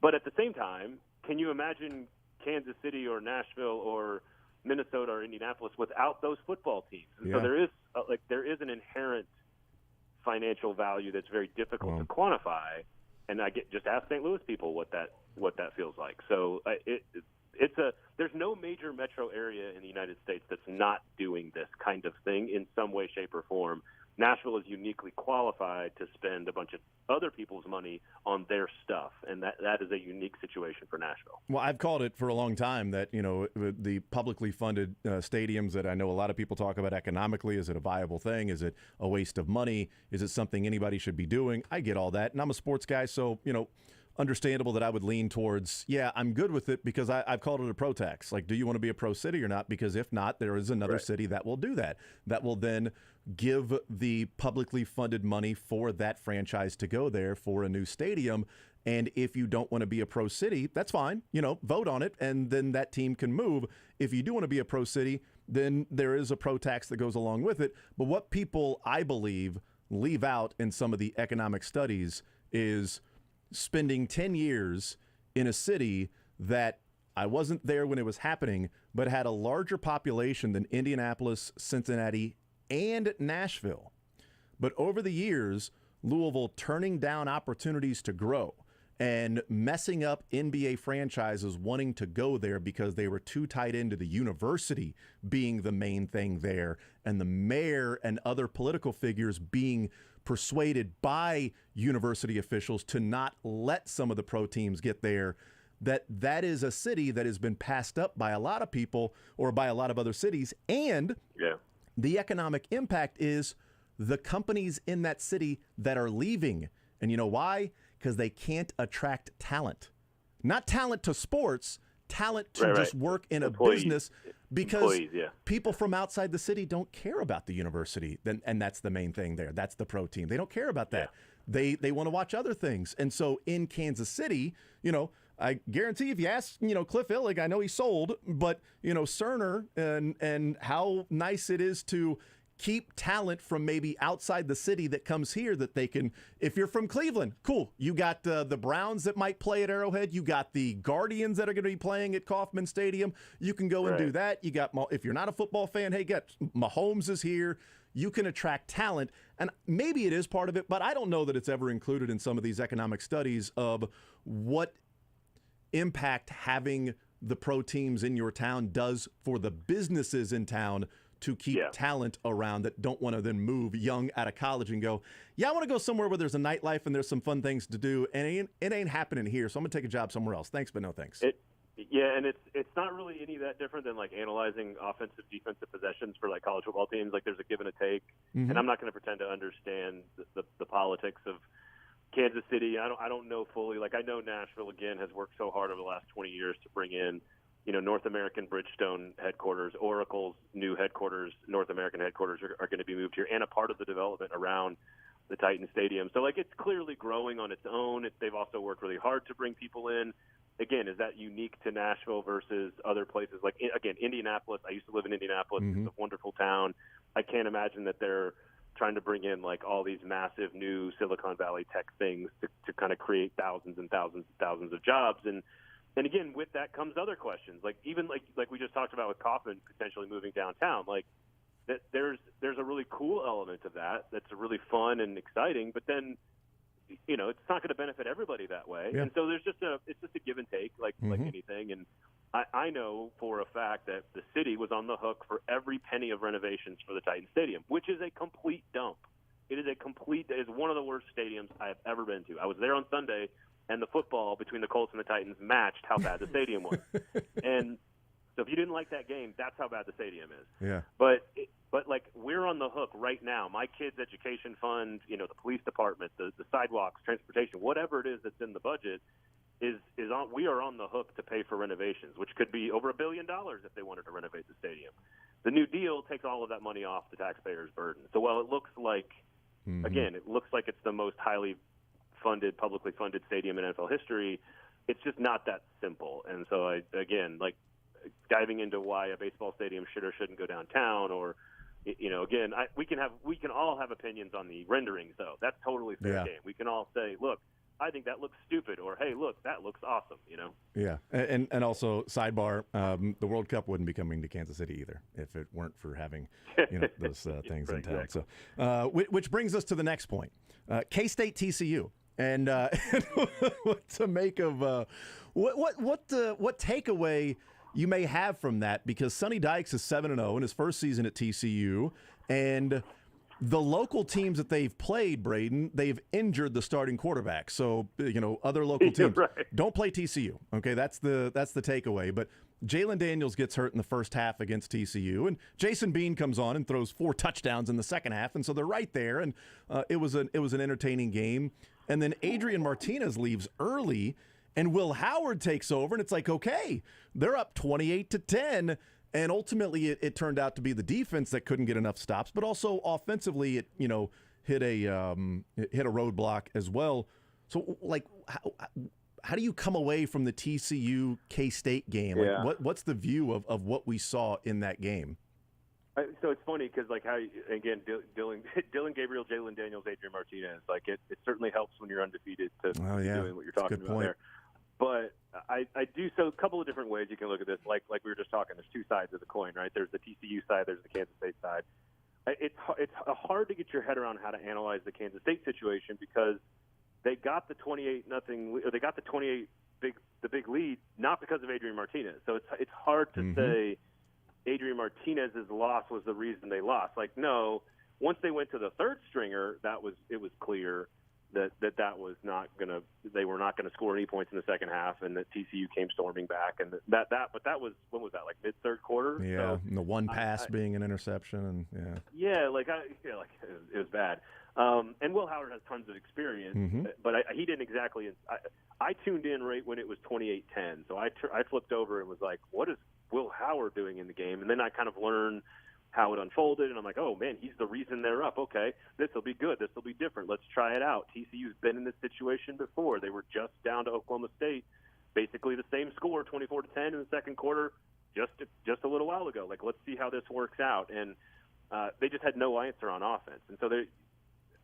But at the same time, can you imagine Kansas City or Nashville or Minnesota or Indianapolis without those football teams? And so there is an inherent financial value that's very difficult to quantify. And just ask St. Louis people what that feels like. So there's no major metro area in the United States that's not doing this kind of thing in some way, shape, or form. Nashville is uniquely qualified to spend a bunch of other people's money on their stuff, and that is a unique situation for Nashville. Well, I've called it for a long time that, the publicly funded stadiums that I know a lot of people talk about economically, is it a viable thing? Is it a waste of money? Is it something anybody should be doing? I get all that, and I'm a sports guy, so, understandable that I would lean towards, I'm good with it, because I've called it a pro tax. Do you want to be a pro city or not? Because if not, there is another city that will do that. That will then give the publicly funded money for that franchise to go there for a new stadium. And if you don't want to be a pro city, that's fine. Vote on it, and then that team can move. If you do want to be a pro city, then there is a pro tax that goes along with it. But what people, I believe, leave out in some of the economic studies is spending 10 years in a city that I wasn't there when it was happening, but had a larger population than Indianapolis, Cincinnati, and Nashville. But over the years, Louisville turning down opportunities to grow and messing up NBA franchises wanting to go there because they were too tied into the university being the main thing there, and the mayor and other political figures being persuaded by university officials to not let some of the pro teams get there. that is a city that has been passed up by a lot of people or by a lot of other cities. And the economic impact is the companies in that city that are leaving. And you know why? Because they can't attract talent. Not talent to sports, talent to just work in a business, because people from outside the city don't care about the university. And that's the main thing there. That's the pro team. They don't care about that. They want to watch other things. And so in Kansas City, I guarantee if you ask, Cliff Illig, I know he sold, but, Cerner and how nice it is to keep talent from maybe outside the city that comes here that they can, if you're from Cleveland, cool. You got the Browns that might play at Arrowhead. You got the Guardians that are going to be playing at Kauffman Stadium. You can go and do that. You got, if you're not a football fan, hey, Mahomes is here. You can attract talent, and maybe it is part of it, but I don't know that it's ever included in some of these economic studies of what impact having the pro teams in your town does for the businesses in town to keep talent around that don't want to then move young out of college and go, I want to go somewhere where there's a nightlife and there's some fun things to do, and it ain't happening here, so I'm going to take a job somewhere else. Thanks, but no thanks. And it's not really any that different than like analyzing offensive, defensive possessions for like college football teams. Like there's a give and a take, and I'm not going to pretend to understand the politics of Kansas City. I don't know fully. Like I know Nashville again has worked so hard over the last 20 years to bring in, North American Bridgestone headquarters, Oracle's new headquarters, North American headquarters are going to be moved here, and a part of the development around the Titan Stadium. So like it's clearly growing on its own. They've also worked really hard to bring people in. Again, is that unique to Nashville versus other places? Like, again, Indianapolis. I used to live in Indianapolis. It's a wonderful town. I can't imagine that they're trying to bring in, like, all these massive new Silicon Valley tech things to kind of create thousands and thousands and thousands of jobs. And again, with that comes other questions. Like, even like we just talked about with Kauffman potentially moving downtown. Like, that there's a really cool element of that that's really fun and exciting. But then, it's not going to benefit everybody that way. And so it's just a give and take, like anything. And I know for a fact that the city was on the hook for every penny of renovations for the Titan Stadium, which is a complete dump. It is one of the worst stadiums I have ever been to. I was there on Sunday, and the football between the Colts and the Titans matched how bad the stadium was. And so if you didn't like that game, that's how bad the stadium is. Yeah. But like we're on the hook right now. My kids' education fund, the police department, the sidewalks, transportation, whatever it is that's in the budget is on. We are on the hook to pay for renovations, which could be over $1 billion if they wanted to renovate the stadium. The new deal takes all of that money off the taxpayers' burden. So while it looks like, again, it looks like it's the most highly funded, publicly funded stadium in NFL history, it's just not that simple. And so diving into why a baseball stadium should or shouldn't go downtown, or again, we can all have opinions on the renderings, though. That's totally fair game. We can all say, look, I think that looks stupid, or hey, look, that looks awesome. Yeah, and also sidebar, the World Cup wouldn't be coming to Kansas City either if it weren't for having those things in town. Exactly. So, which brings us to the next point, K-State TCU. And what to make of what takeaway you may have from that, because Sonny Dykes is 7-0 in his first season at TCU, and the local teams that they've played, Braden, they've injured the starting quarterback. So other local teams don't play TCU. Okay, that's the takeaway. But Jalen Daniels gets hurt in the first half against TCU, and Jason Bean comes on and throws 4 touchdowns in the second half, and so they're right there. And it was an entertaining game. And then Adrian Martinez leaves early, and Will Howard takes over, and it's like, okay, they're up 28-10, and ultimately it turned out to be the defense that couldn't get enough stops, but also offensively it hit a roadblock as well. So like how do you come away from the TCU K-State game? Like, what's the view of what we saw in that game? So it's funny because, like, how again, Dylan Gabriel, Jalen Daniels, Adrian Martinez, like it certainly helps when you're undefeated to be doing what you're talking about there. But I do so a couple of different ways you can look at this. Like we were just talking, there's two sides of the coin, right? There's the TCU side, there's the Kansas State side. It's hard to get your head around how to analyze the Kansas State situation because they got the 28-0, they got the big lead not because of Adrian Martinez. So it's hard to say Adrian Martinez's loss was the reason they lost. Like, no, once they went to the third stringer, it was clear that was not gonna. They were not gonna score any points in the second half, and that TCU came storming back, and but that was, when was that, like mid third quarter? Yeah, so, and the one pass being an interception, and it was bad. And Will Howard has tons of experience, but he didn't exactly. I tuned in right when it was 28-10, so I flipped over and was like, what is Will Howard doing in the game? And then I kind of learned how it unfolded, and I'm like, oh man, he's the reason they're up. Okay, this will be good. This will be different. Let's try it out. TCU's been in this situation before. They were just down to Oklahoma State, basically the same score, 24-10 in the second quarter, just a little while ago. Like, let's see how this works out. And they just had no answer on offense. And so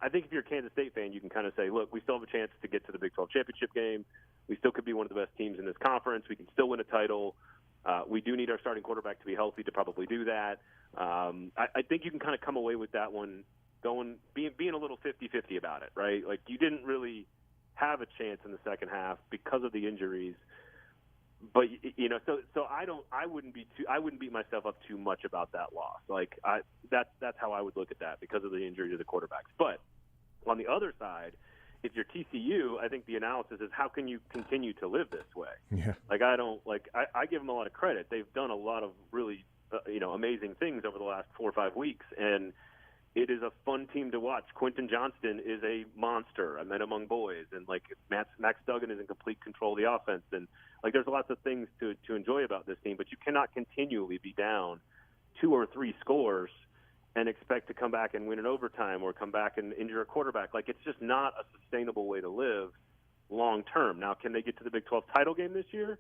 I think if you're a Kansas State fan, you can kind of say, look, we still have a chance to get to the Big 12 championship game. We still could be one of the best teams in this conference. We can still win a title. We do need our starting quarterback to be healthy to probably do that. I think you can kind of come away with that one being a little 50-50 about it, right? Like, you didn't really have a chance in the second half because of the injuries. But so I wouldn't beat myself up too much about that loss. Like, that's how I would look at that, because of the injury to the quarterbacks. But on the other side, if you're TCU, I think the analysis is, how can you continue to live this way? Yeah. Like, I give them a lot of credit. They've done a lot of really amazing things over the last 4 or 5 weeks, and it is a fun team to watch. Quentin Johnston is a monster. I met among boys, and like Max Duggan is in complete control of the offense, and like there's lots of things to enjoy about this team. But you cannot continually be down 2 or 3 scores and expect to come back and win in overtime, or come back and injure a quarterback. Like, it's just not a sustainable way to live long term. Now, can they get to the Big 12 title game this year?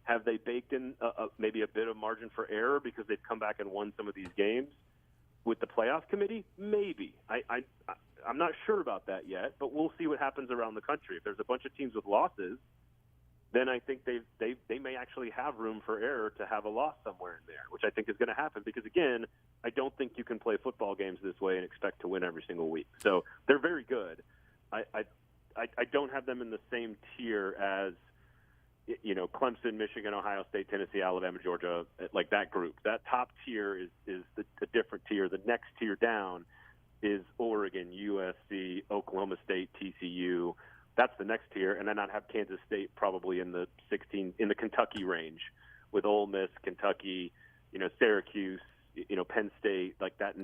Have they baked in maybe a bit of margin for error because they've come back and won some of these games with the playoff committee? Maybe. I'm not sure about that yet, but we'll see what happens around the country. If there's a bunch of teams with losses, then I think they may actually have room for error to have a loss somewhere in there, which I think is going to happen, because, again, I don't think you can play football games this way and expect to win every single week. So they're very good. I don't have them in the same tier as Clemson, Michigan, Ohio State, Tennessee, Alabama, Georgia, like that group. That top tier is a different tier. The next tier down is Oregon, USC, Oklahoma State, TCU. That's the next tier. And then I'd have Kansas State probably in the Kentucky range, with Ole Miss, Kentucky, Syracuse, Penn State. Like that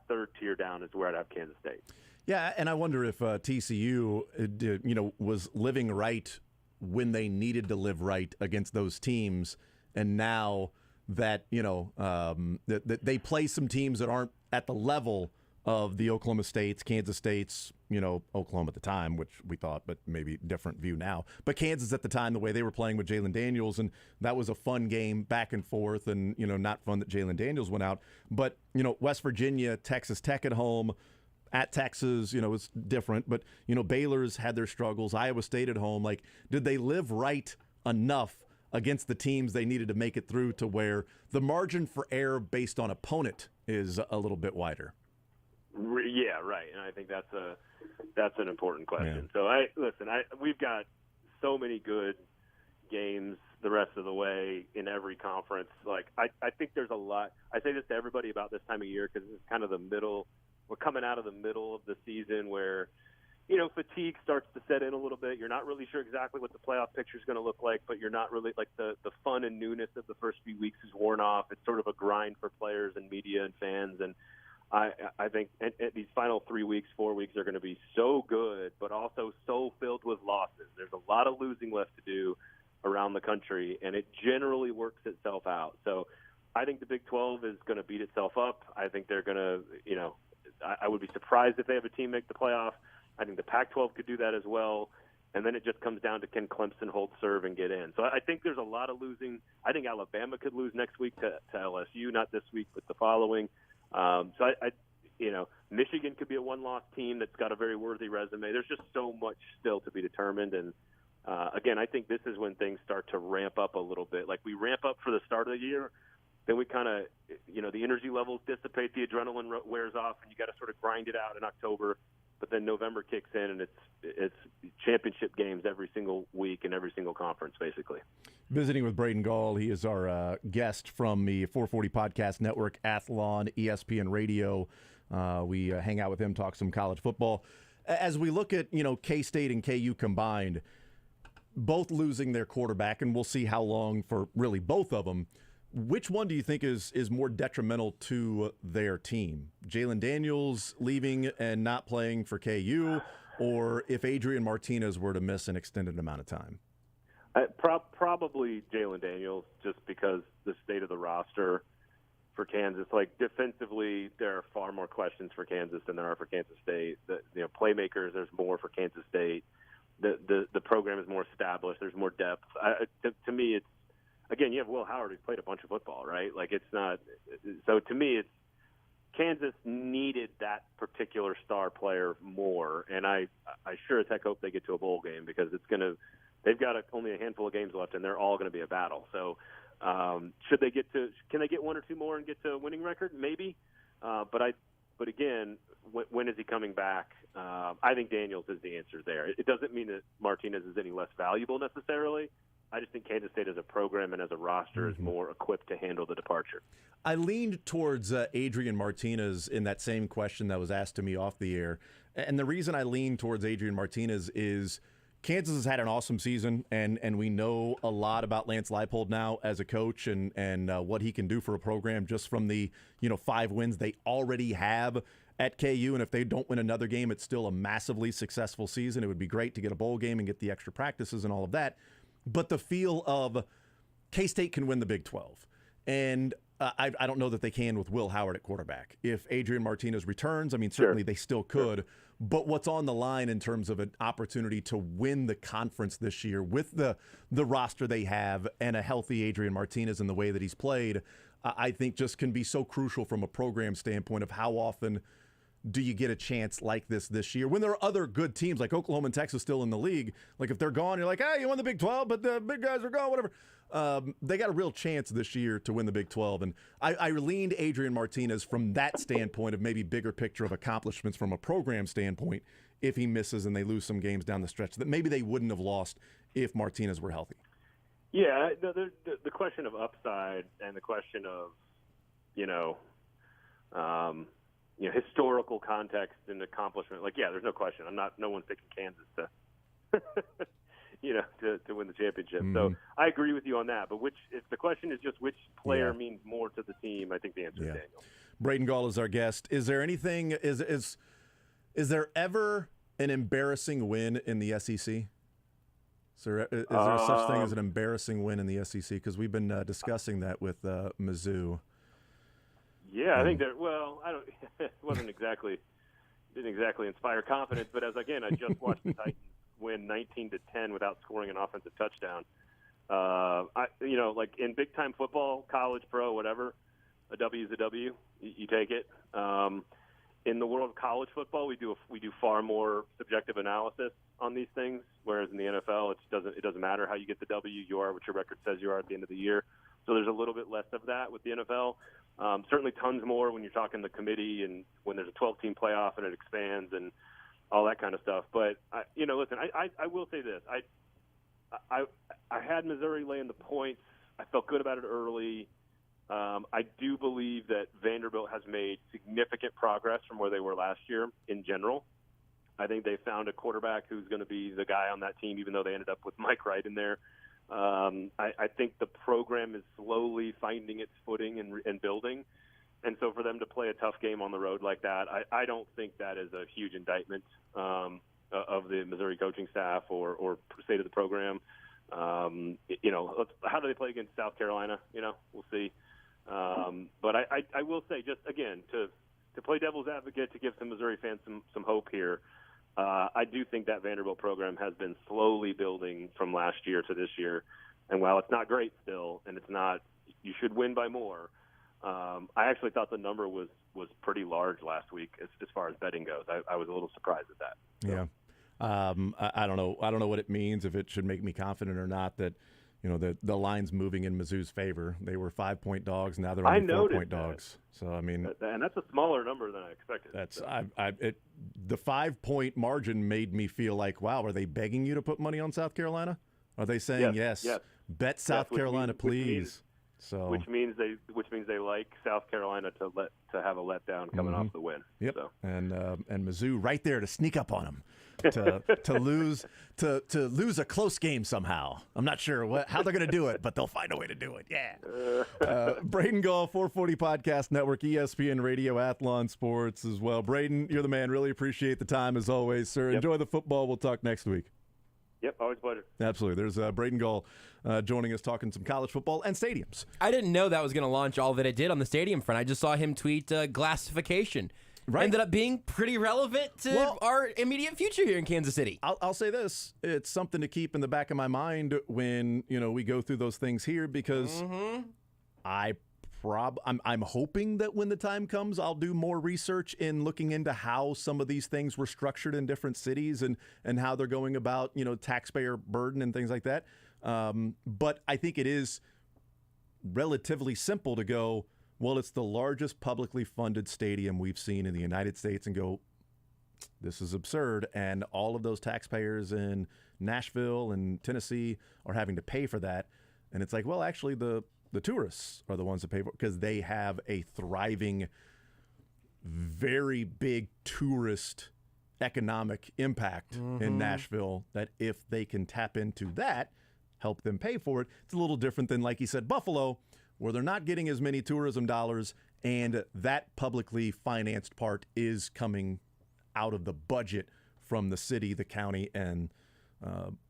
third tier down is where I'd have Kansas State. Yeah, and I wonder if TCU, was living right when they needed to live right against those teams, and now that that they play some teams that aren't at the level of the Oklahoma States, Kansas States, Oklahoma at the time, which we thought, but maybe different view now. But Kansas at the time, the way they were playing with Jalen Daniels, and that was a fun game back and forth, and not fun that Jalen Daniels went out. But West Virginia, Texas Tech at home. At Texas, it's different, but, Baylor's had their struggles. Iowa State at home. Like, did they live right enough against the teams they needed to make it through to where the margin for error based on opponent is a little bit wider? Yeah, right. And I think that's an important question. Yeah. So we've got so many good games the rest of the way in every conference. Like, I think there's a lot. I say this to everybody about this time of year, because it's kind of the middle. We're coming out of the middle of the season where, fatigue starts to set in a little bit. You're not really sure exactly what the playoff picture is going to look like, but you're not really, like, the fun and newness of the first few weeks is worn off. It's sort of a grind for players and media and fans. And I think these final 3 weeks, 4 weeks are going to be so good, but also so filled with losses. There's a lot of losing left to do around the country, and it generally works itself out. So I think the Big 12 is going to beat itself up. I think they're going to, I would be surprised if they have a team make the playoff. I think the Pac-12 could do that as well. And then it just comes down to, can Clemson hold serve and get in? So I think there's a lot of losing. I think Alabama could lose next week to LSU, not this week, but the following. Michigan could be a one-loss team that's got a very worthy resume. There's just so much still to be determined. And, again, I think this is when things start to ramp up a little bit. Like, we ramp up for the start of the year, then we kind of, the energy levels dissipate, the adrenaline wears off, and you got to sort of grind it out in October. But then November kicks in, and it's championship games every single week in every single conference, basically. Visiting with Braden Gall. He is our guest from the 440 Podcast Network, Athlon, ESPN Radio. We hang out with him, talk some college football. as we look at, K-State and KU combined, both losing their quarterback, and we'll see how long for really both of them, which one do you think is more detrimental to their team? Jalen Daniels leaving and not playing for KU, or if Adrian Martinez were to miss an extended amount of time? Probably Jalen Daniels, just because the state of the roster for Kansas. Like, defensively, there are far more questions for Kansas than there are for Kansas State. Playmakers, there's more for Kansas State. The program is more established. There's more depth. To me, it's, again, you have Will Howard, who's played a bunch of football, right? Like, it's not – so to me, it's Kansas needed that particular star player more, and I sure as heck hope they get to a bowl game, because it's going to – they've got only a handful of games left, and they're all going to be a battle. So should they get to – can they get one or two more and get to a winning record? Maybe. But again, when is he coming back? I think Daniels is the answer there. It doesn't mean that Martinez is any less valuable necessarily. I just think Kansas State as a program and as a roster is more equipped to handle the departure. I leaned towards Adrian Martinez in that same question that was asked to me off the air. And the reason I lean towards Adrian Martinez is Kansas has had an awesome season, and we know a lot about Lance Leipold now as a coach and what he can do for a program just from the 5 wins they already have at KU. And if they don't win another game, it's still a massively successful season. It would be great to get a bowl game and get the extra practices and all of that. But the feel of K-State can win the Big 12. And I don't know that they can with Will Howard at quarterback. If Adrian Martinez returns, I mean, certainly they still could. Sure. But what's on the line in terms of an opportunity to win the conference this year with the roster they have and a healthy Adrian Martinez in the way that he's played, I think just can be so crucial from a program standpoint of how often do you get a chance like this year when there are other good teams like Oklahoma and Texas still in the league. Like, if they're gone, you're like, hey, you won the Big 12, but the big guys are gone, whatever. They got a real chance this year to win the Big 12. And I leaned Adrian Martinez from that standpoint of maybe bigger picture of accomplishments from a program standpoint if he misses and they lose some games down the stretch that maybe they wouldn't have lost if Martinez were healthy. Yeah, the question of upside and the question of, historical context and accomplishment. Like, yeah, there's no question. No one's picking Kansas to win the championship. Mm-hmm. So I agree with you on that. But if the question is just which player means more to the team, I think the answer is Daniel. Braden Gall is our guest. Is there anything? Is there ever an embarrassing win in the SEC? Is there such thing as an embarrassing win in the SEC? Because we've been discussing that with Mizzou. Yeah, I think that. Well, I don't. It didn't exactly inspire confidence. But I just watched the Titans win 19-10 without scoring an offensive touchdown. Like in big time football, college, pro, whatever, a W is a W. You take it. In the world of college football, we do far more subjective analysis on these things. Whereas in the NFL, it doesn't matter how you get the W. You are what your record says you are at the end of the year. So there's a little bit less of that with the NFL. Certainly tons more when you're talking the committee and when there's a 12-team playoff and it expands and all that kind of stuff. But, listen, I will say this. I had Missouri laying the points. I felt good about it early. I do believe that Vanderbilt has made significant progress from where they were last year in general. I think they found a quarterback who's going to be the guy on that team, even though they ended up with Mike Wright in there. I think the program is slowly finding its footing and building. And so for them to play a tough game on the road like that, I don't think that is a huge indictment of the Missouri coaching staff or state of the program. How do they play against South Carolina? We'll see. But I will say, just again, to play devil's advocate, to give some Missouri fans some hope here, I do think that Vanderbilt program has been slowly building from last year to this year. And while it's not great still, and it's not, you should win by more, I actually thought the number was pretty large last week as far as betting goes. I was a little surprised at that. So. Yeah. I don't know. I don't know what it means, if it should make me confident or not that, the line's moving in Mizzou's favor. They were 5-point dogs. Now they're only 4-point dogs. So, I mean, and that's a smaller number than I expected. The 5-point margin made me feel like, wow, are they begging you to put money on South Carolina? Are they saying yes? Bet South Carolina, please. So which means they like South Carolina to have a letdown coming off the win. Yep. So. And Mizzou right there to sneak up on them. to lose a close game somehow. I'm not sure how they're going to do it, but they'll find a way to do it. Yeah. Braden Gall, 440 Podcast Network, ESPN Radio, Athlon Sports as well. Braden, you're the man. Really appreciate the time as always, sir. Yep. Enjoy the football. We'll talk next week. Yep, always a pleasure. Absolutely. There's Braden Gall joining us talking some college football and stadiums. I didn't know that was going to launch all that it did on the stadium front. I just saw him tweet glassification. Right. Ended up being pretty relevant to our immediate future here in Kansas City. I'll say this. It's something to keep in the back of my mind when, we go through those things here because I'm hoping that when the time comes, I'll do more research in looking into how some of these things were structured in different cities and how they're going about, taxpayer burden and things like that. But I think it is relatively simple to go, well, it's the largest publicly funded stadium we've seen in the United States, and go, this is absurd. And all of those taxpayers in Nashville and Tennessee are having to pay for that. And it's like, well, actually, the tourists are the ones that pay for it because they have a thriving, very big tourist economic impact in Nashville that if they can tap into that, help them pay for it. It's a little different than, like you said, Buffalo, where they're not getting as many tourism dollars, and that publicly financed part is coming out of the budget from the city, the county, and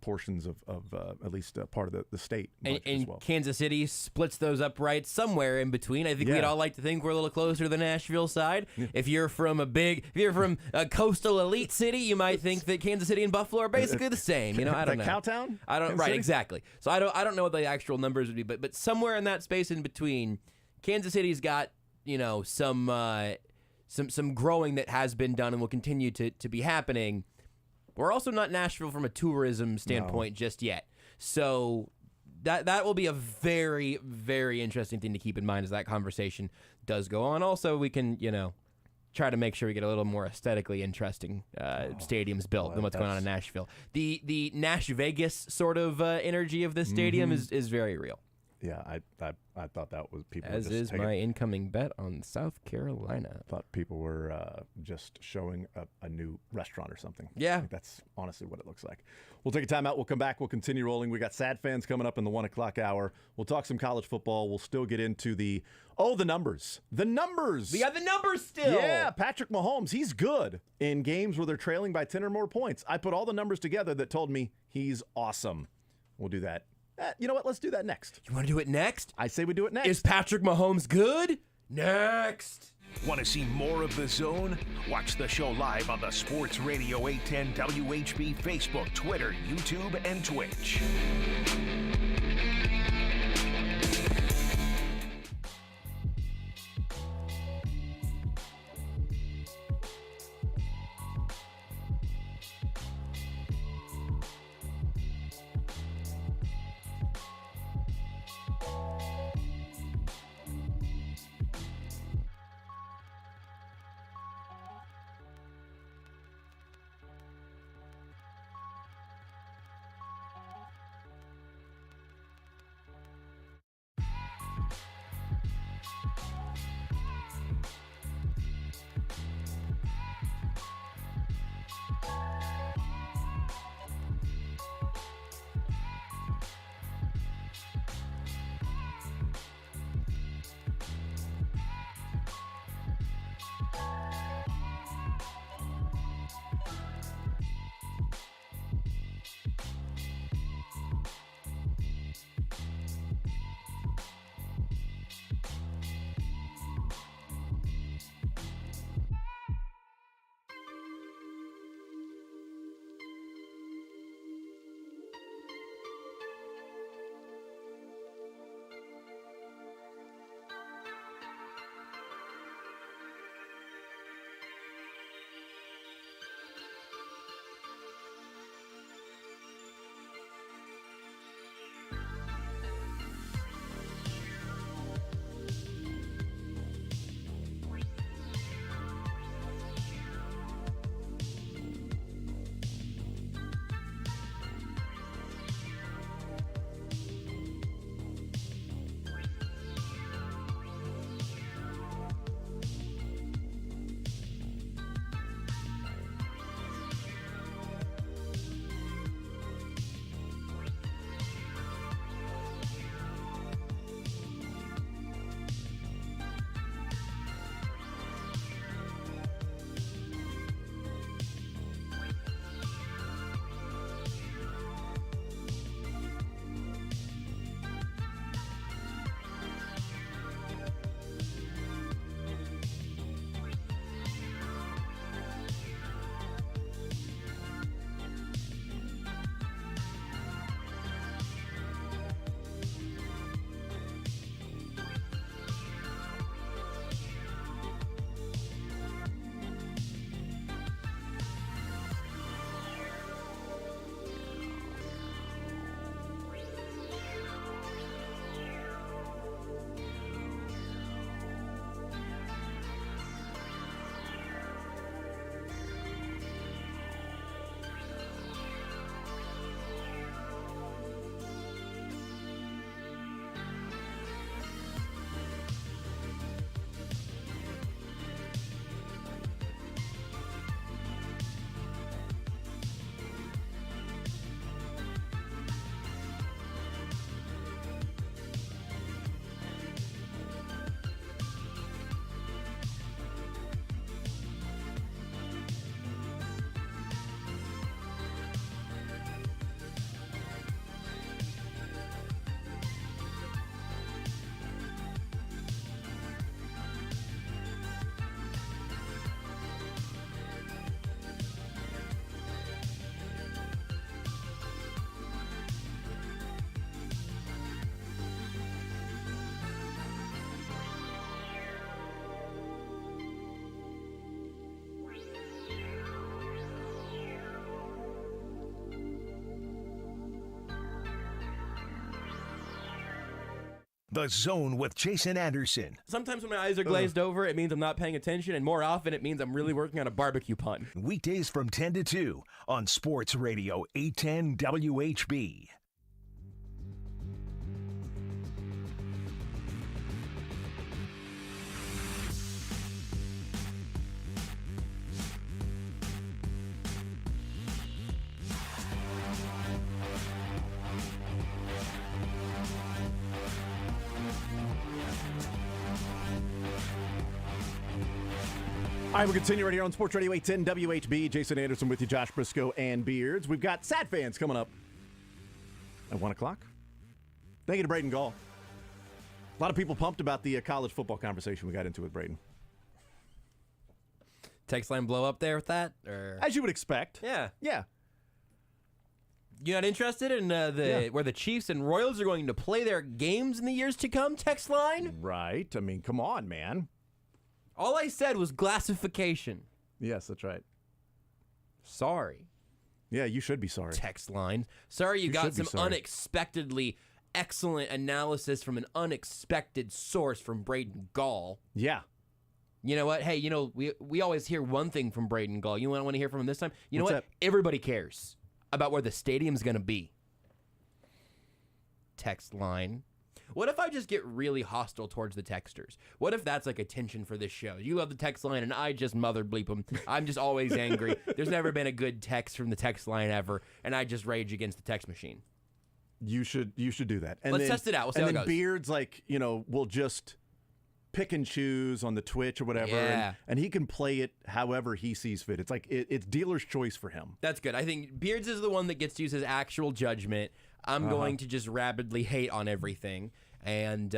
portions of at least part of the state budget and as well. Kansas City splits those up right somewhere in between. I think we'd all like to think we're a little closer to the Nashville side. Yeah. If you're from a coastal elite city, you might think that Kansas City and Buffalo are basically the same. I don't know. Cowtown? Exactly. So I don't know what the actual numbers would be, but somewhere in that space in between, Kansas City's got some growing that has been done and will continue to be happening. We're also not Nashville from a tourism standpoint just yet. So that will be a very, very interesting thing to keep in mind as that conversation does go on. Also, we can, try to make sure we get a little more aesthetically interesting stadiums built than what's going on in Nashville. The Nash Vegas sort of energy of this stadium is very real. Yeah, I thought that was people. As were just is my incoming bet on South Carolina. Thought people were just showing a new restaurant or something. Yeah, I think that's honestly what it looks like. We'll take a time out. We'll come back. We'll continue rolling. We got Sad Fans coming up in the 1 o'clock hour. We'll talk some college football. We'll still get into the numbers. The numbers. We got the numbers still. Yeah, Patrick Mahomes. He's good in games where they're trailing by 10 or more points. I put all the numbers together that told me he's awesome. We'll do that. You know what? Let's do that next. You want to do it next? I say we do it next. Is Patrick Mahomes good? Next. Want to see more of The Zone? Watch the show live on the Sports Radio 810 WHB Facebook, Twitter, YouTube, and Twitch. The Zone with Jason Anderson. Sometimes when my eyes are glazed over, it means I'm not paying attention, and more often it means I'm really working on a barbecue pun. Weekdays from 10 to 2 on Sports Radio 810 WHB. All right, we're continuing right here on Sports Radio 810 WHB. Jason Anderson with you, Josh Brisco, and Beards. We've got Sad Fans coming up at 1 o'clock. Thank you to Braden Gall. A lot of people pumped about the college football conversation we got into with Braden. Text line blow up there with that? Or? As you would expect. Yeah. Yeah. You not interested in where the Chiefs and Royals are going to play their games in the years to come, text line? Right. I mean, come on, man. All I said was glassification. Yes, that's right. Sorry. Yeah, you should be sorry. Text line. Sorry you got some unexpectedly excellent analysis from an unexpected source from Braden Gall. Yeah. You know what? Hey, we always hear one thing from Braden Gall. You want to hear from him this time? You know What's what? that? Everybody cares about where the stadium's going to be. Text line. What if I just get really hostile towards the texters? What if that's like a tension for this show? You love the text line, and I just mother bleep them. I'm just always angry. There's never been a good text from the text line ever, and I just rage against the text machine. You should do that. And Let's test it out. We'll see and how it then goes. Beards, will just pick and choose on the Twitch or whatever, Yeah. and he can play it however he sees fit. It's like it's dealer's choice for him. That's good. I think Beards is the one that gets to use his actual judgment. I'm going to just rapidly hate on everything, and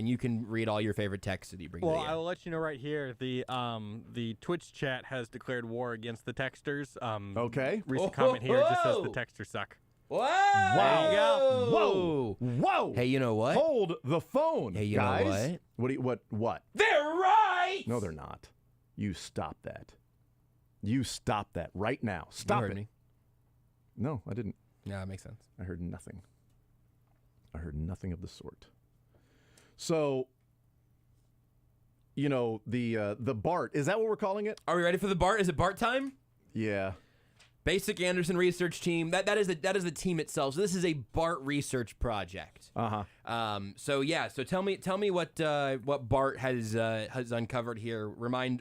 you can read all your favorite texts that you bring. Well, I will let you know right here. The Twitch chat has declared war against the texters. Okay. Recent comment here just says the texters suck. Wow! Wow! There you go. Whoa! Whoa! Hey, you know what? Hold the phone, Hey, you guys. know what? What? They're right. No, they're not. You stop that. You stop that right now. Stop heard it. me. No, I didn't. Yeah, that makes sense. I heard nothing. I heard nothing of the sort. So, the BART, is that what we're calling it? Are we ready for the BART? Is it BART time? Yeah. Basic Anderson Research Team. That is the team itself. So this is a BART research project. So tell me what BART has uncovered here. Remind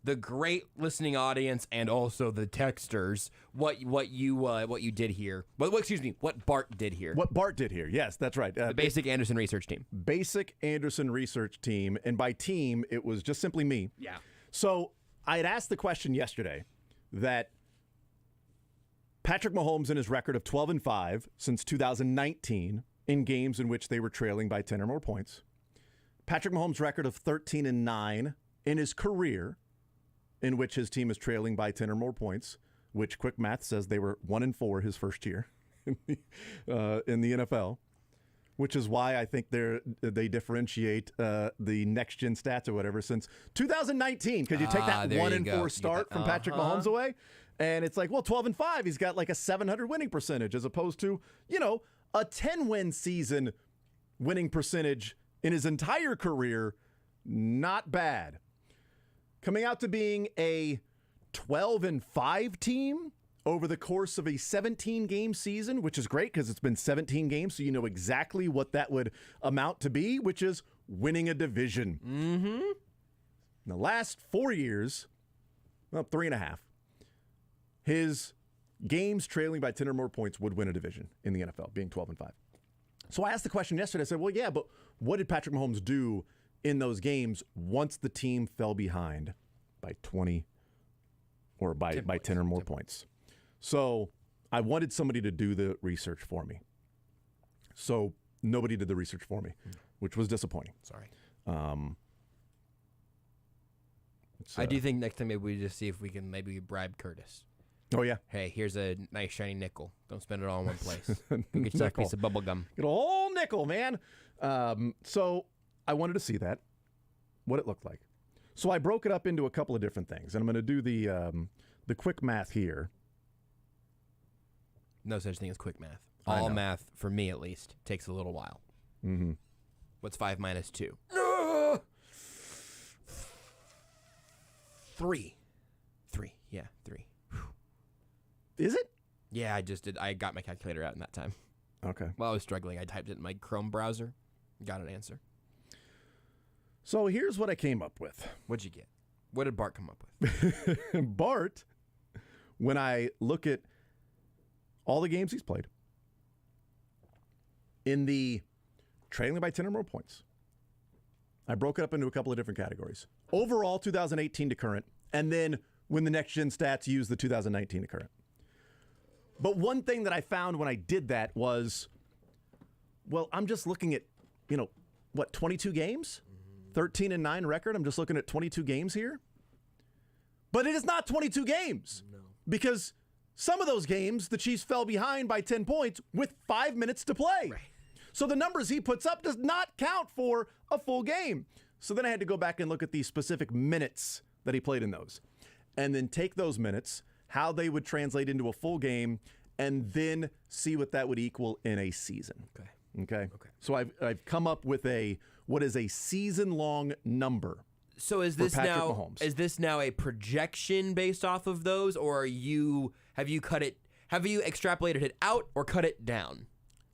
the great listening audience and also the texters what you did here. What BART did here. What BART did here. Yes, that's right. The Basic Anderson Research Team. Basic Anderson Research Team. And by team, it was just simply me. Yeah. So I had asked the question yesterday that Patrick Mahomes and his record of 12-5 since 2019 in games in which they were trailing by 10 or more points. Patrick Mahomes' record of 13-9 in his career in which his team is trailing by 10 or more points, which quick math says they were 1-4 his first year in the NFL, which is why I think they differentiate the next-gen stats or whatever since 2019, because you take that 1-4 start from Patrick Mahomes away, and it's like, well, 12-5, he's got like a 700 winning percentage as opposed to, a 10-win season winning percentage in his entire career. Not bad. Coming out to being a 12-5 team over the course of a 17-game season, which is great because it's been 17 games, so you know exactly what that would amount to be, which is winning a division. Mm-hmm. In the last 4 years, well, 3.5, his games trailing by 10 or more points would win a division in the NFL, being 12-5. So I asked the question yesterday. I said, well, yeah, but what did Patrick Mahomes do in those games once the team fell behind by 20 or by 10 or more points? So I wanted somebody to do the research for me. So nobody did the research for me, which was disappointing. Sorry. I do think next time maybe we just see if we can maybe bribe Curtis. Oh, yeah. Hey, here's a nice shiny nickel. Don't spend it all in one place. Go get yourself a piece of bubble gum. Get a whole nickel, man. So I wanted to see that, what it looked like. So I broke it up into a couple of different things, and I'm going to do the quick math here. No such thing as quick math. All math, for me at least, takes a little while. Mm-hmm. What's 5 minus 2? 3. 3. Yeah, 3. Is it? Yeah, I just did. I got my calculator out in that time. Okay. While I was struggling, I typed it in my Chrome browser. Got an answer. So here's what I came up with. What'd you get? What did Bart come up with? Bart, when I look at all the games he's played, in the trailing by 10 or more points, I broke it up into a couple of different categories. Overall, 2018 to current, and then when the next gen stats use the 2019 to current. But one thing that I found when I did that was, well, I'm just looking at, 22 games? 13-9 record. I'm just looking at 22 games here. But it is not 22 games. No. Because some of those games, the Chiefs fell behind by 10 points with 5 minutes to play. Right. So the numbers he puts up does not count for a full game. So then I had to go back and look at the specific minutes that he played in those. And then take those minutes, how they would translate into a full game, and then see what that would equal in a season. Okay. So I've come up with what is a season-long number. So is this now a projection based off of those, or have you extrapolated it out or cut it down?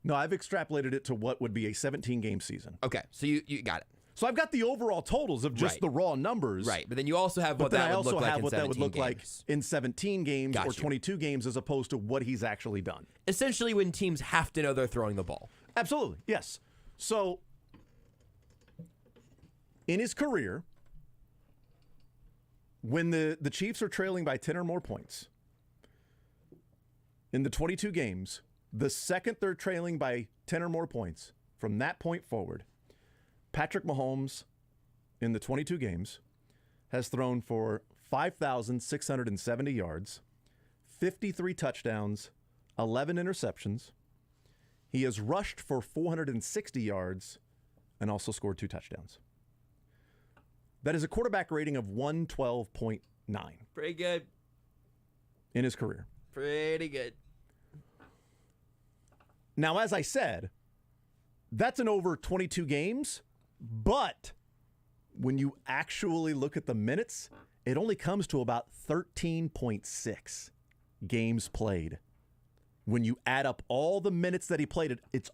No, I've extrapolated it to what would be a 17-game season. Okay, so you got it. So I've got the overall totals of just the raw numbers. Right, but then you also have what that would look like in 17 games or 22 games as opposed to what he's actually done. Essentially when teams have to know they're throwing the ball. Absolutely, yes. So in his career, when the Chiefs are trailing by 10 or more points, in the 22 games, the second they're trailing by 10 or more points, from that point forward, Patrick Mahomes, in the 22 games, has thrown for 5,670 yards, 53 touchdowns, 11 interceptions. He has rushed for 460 yards and also scored 2 touchdowns. That is a quarterback rating of 112.9. Pretty good. In his career. Pretty good. Now, as I said, that's in over 22 games, but when you actually look at the minutes, it only comes to about 13.6 games played. When you add up all the minutes that he played, it's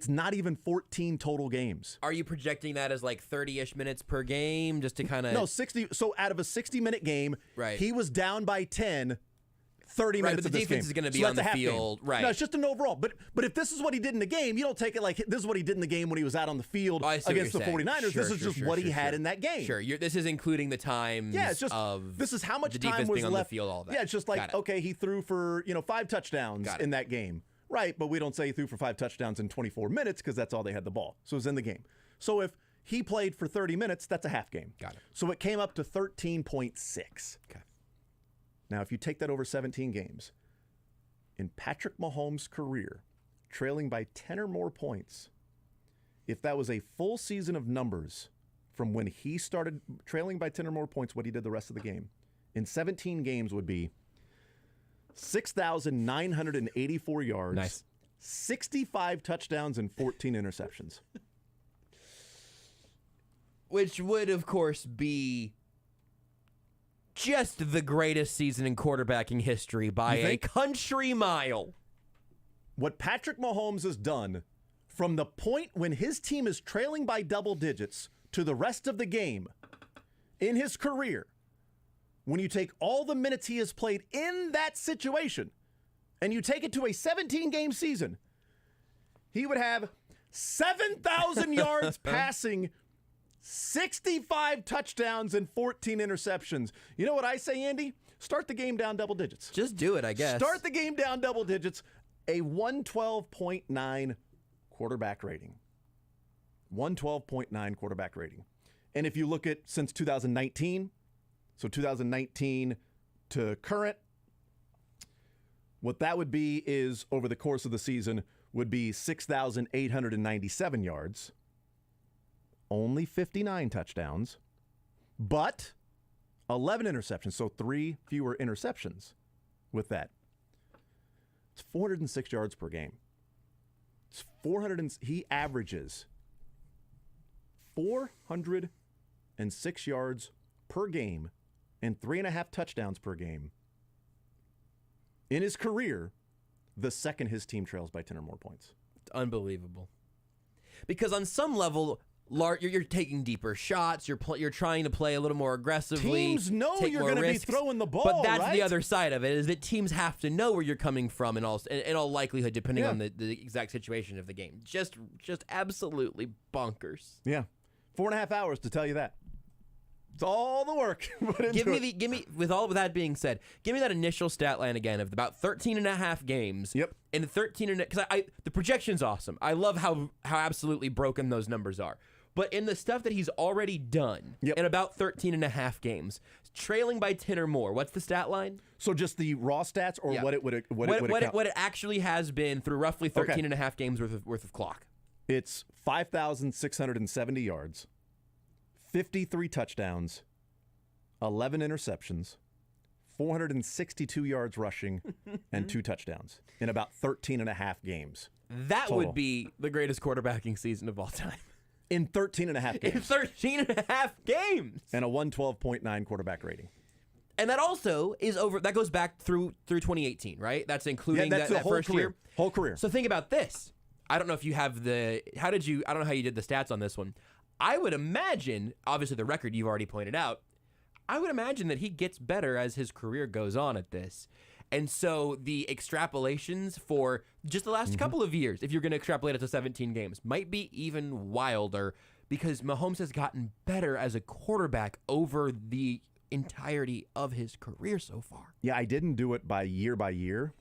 not even 14 total games. Are you projecting that as like 30-ish minutes per game just to kind of... No, 60. So out of a 60-minute game, right, he was down by 10, 30 minutes of this game. But the defense is going to be on the field. Game. Right. No, it's just an overall. But if this is what he did in the game, you don't take it like this is what he did in the game when he was out on the field against the 49ers. This is just what he had in that game. Sure. This is including the times this is how much the time was being on left. The field, all that. Yeah, it's just like, okay, he threw for 5 touchdowns in that game. Right, but we don't say he threw for 5 touchdowns in 24 minutes because that's all they had the ball. So it was in the game. So if he played for 30 minutes, that's a half game. Got it. So it came up to 13.6. Okay. Now, if you take that over 17 games, in Patrick Mahomes' career, trailing by 10 or more points, if that was a full season of numbers from when he started trailing by 10 or more points, what he did the rest of the game, in 17 games would be 6,984 yards, nice, 65 touchdowns, and 14 interceptions. Which would, of course, be just the greatest season in quarterbacking history by a country mile. What Patrick Mahomes has done from the point when his team is trailing by double digits to the rest of the game in his career, when you take all the minutes he has played in that situation and you take it to a 17-game season, he would have 7,000 yards passing, 65 touchdowns, and 14 interceptions. You know what I say, Andy? Start the game down double digits. Just do it, I guess. Start the game down double digits. A 112.9 quarterback rating. 112.9 quarterback rating. And if you look at since 2019, so 2019 to current, what that would be is over the course of the season would be 6,897 yards, only 59 touchdowns, but 11 interceptions, so 3 fewer interceptions with that. It's 406 yards per game. He averages 406 yards per game and 3.5 touchdowns per game. In his career, the second his team trails by 10 or more points. It's unbelievable. Because on some level, you're taking deeper shots. You're trying to play a little more aggressively. Teams know you're going to be throwing the ball, but that's right? the other side of it, is that teams have to know where you're coming from in all likelihood, depending on the exact situation of the game. Just absolutely bonkers. Yeah. 4.5 hours to tell you that. It's all the work. Give me, with all of that being said, give me that initial stat line again of about 13 and a half games. Yep. And 13 and because the projection's awesome. I love how absolutely broken those numbers are. But in the stuff that he's already done in about 13 and a half games, trailing by 10 or more, what's the stat line? So just the raw stats or what it would what it actually has been through roughly 13 and a half games worth of clock. It's 5,670 yards, 53 touchdowns, 11 interceptions, 462 yards rushing, and 2 touchdowns in about 13 and a half games. That total. would be the greatest quarterbacking season of all time. In 13 and a half games. In 13 and a half games. And a 112.9 quarterback rating. And that also is over. That goes back through 2018, right? That's including that's that whole first career. year. Whole career. So think about this. I don't know if you have I don't know how you did the stats on this one. I would imagine, obviously the record you've already pointed out, I would imagine that he gets better as his career goes on at this. And so the extrapolations for just the last couple of years, if you're going to extrapolate it to 17 games, might be even wilder because Mahomes has gotten better as a quarterback over the entirety of his career so far. Yeah, I didn't do it by year,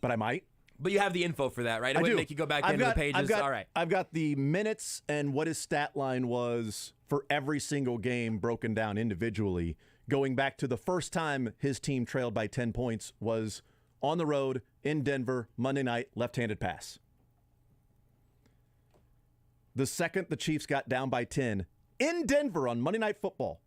but I might. But you have the info for that, right? It wouldn't make you go back into the pages. All right. I've got the minutes and what his stat line was for every single game broken down individually, going back to the first time his team trailed by 10 points was on the road in Denver, Monday night, left-handed pass. The second the Chiefs got down by 10 in Denver on Monday Night Football,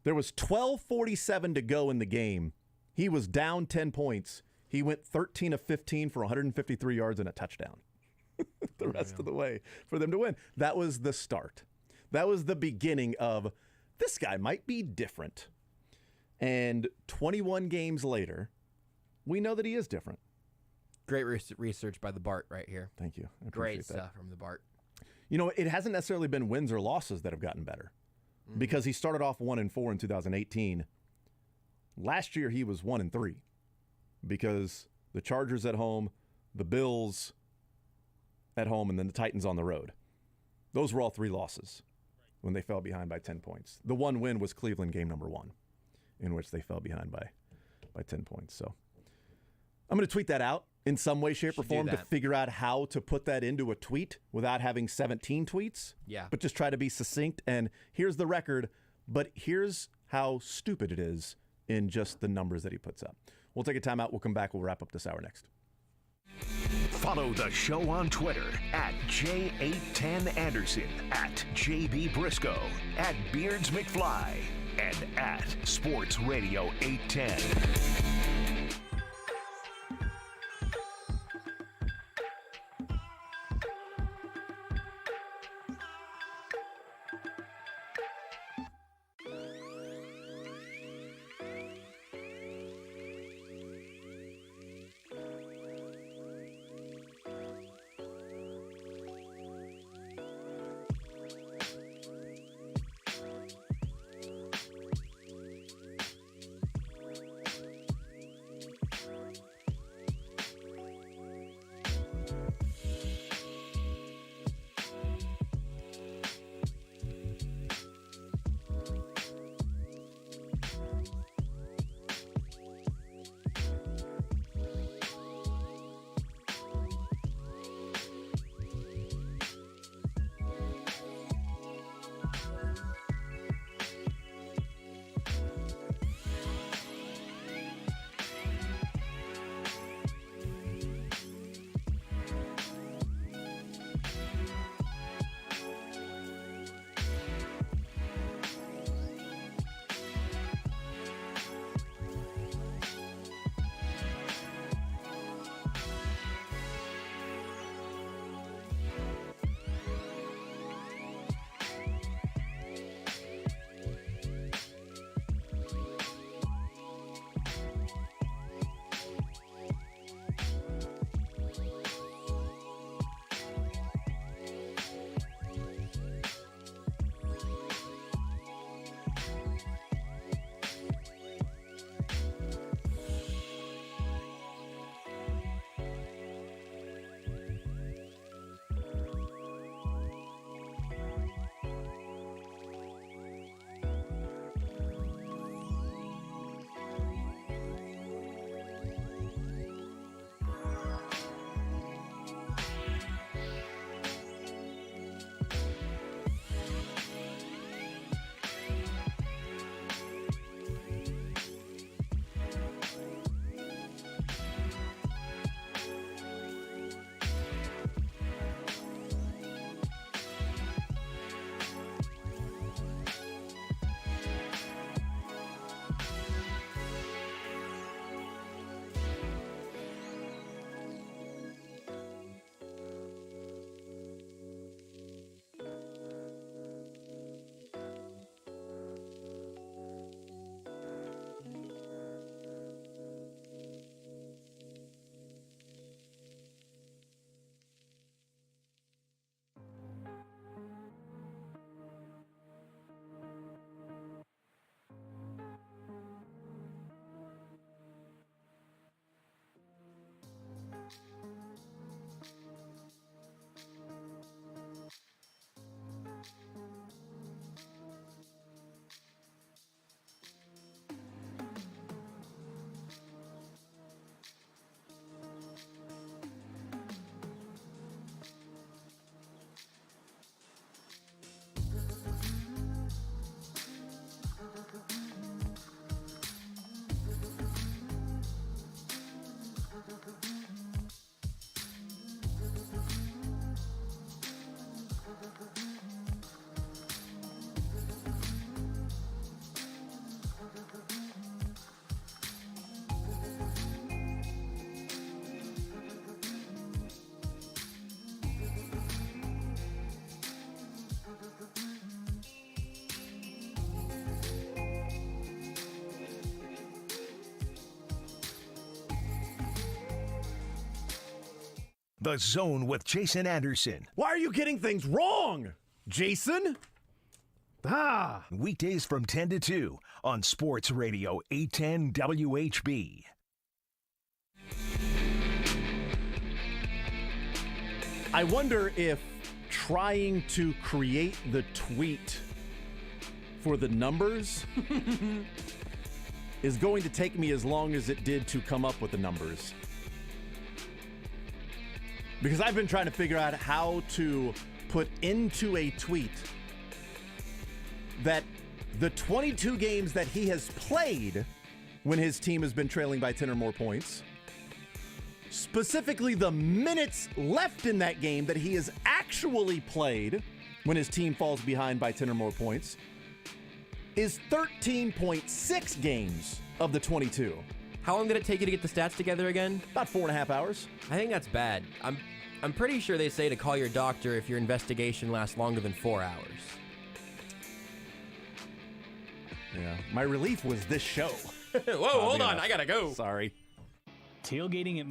there was 12:47 to go in the game. He was down 10 points. He went 13 of 15 for 153 yards and a touchdown the rest of the way for them to win. That was the start. That was the beginning of this guy might be different. And 21 games later, we know that he is different. Great research by the Bart right here. Thank you. I Great appreciate stuff that. from the Bart. You know, it hasn't necessarily been wins or losses that have gotten better because he started off 1-4 in 2018. Last year, he was 1-3 because the Chargers at home, the Bills at home, and then the Titans on the road. Those were all 3 losses when they fell behind by 10 points. The one win was Cleveland game number 1, in which they fell behind by 10 points. So I'm going to tweet that out in some way, shape, or form to figure out how to put that into a tweet without having 17 tweets. Yeah. But just try to be succinct. And here's the record, but here's how stupid it is in just the numbers that he puts up. We'll take a timeout. We'll come back. We'll wrap up this hour next. Follow the show on Twitter at J810Anderson, at JB Brisco, at Beards McFly, and at Sports Radio 810. The Zone with Jason Anderson. Why are you getting things wrong, Jason? Weekdays from 10 to 2 on Sports Radio 810 WHB. I wonder if trying to create the tweet for the numbers is going to take me as long as it did to come up with the numbers. Because I've been trying to figure out how to put into a tweet that the 22 games that he has played when his team has been trailing by 10 or more points, specifically the minutes left in that game that he has actually played when his team falls behind by 10 or more points, is 13.6 games of the 22. How long did it take you to get the stats together again? About 4.5 hours. I think that's bad. I'm pretty sure they say to call your doctor if your investigation lasts longer than 4 hours. Yeah. My relief was this show. Whoa, hold on. I gotta go. Sorry. Tailgating at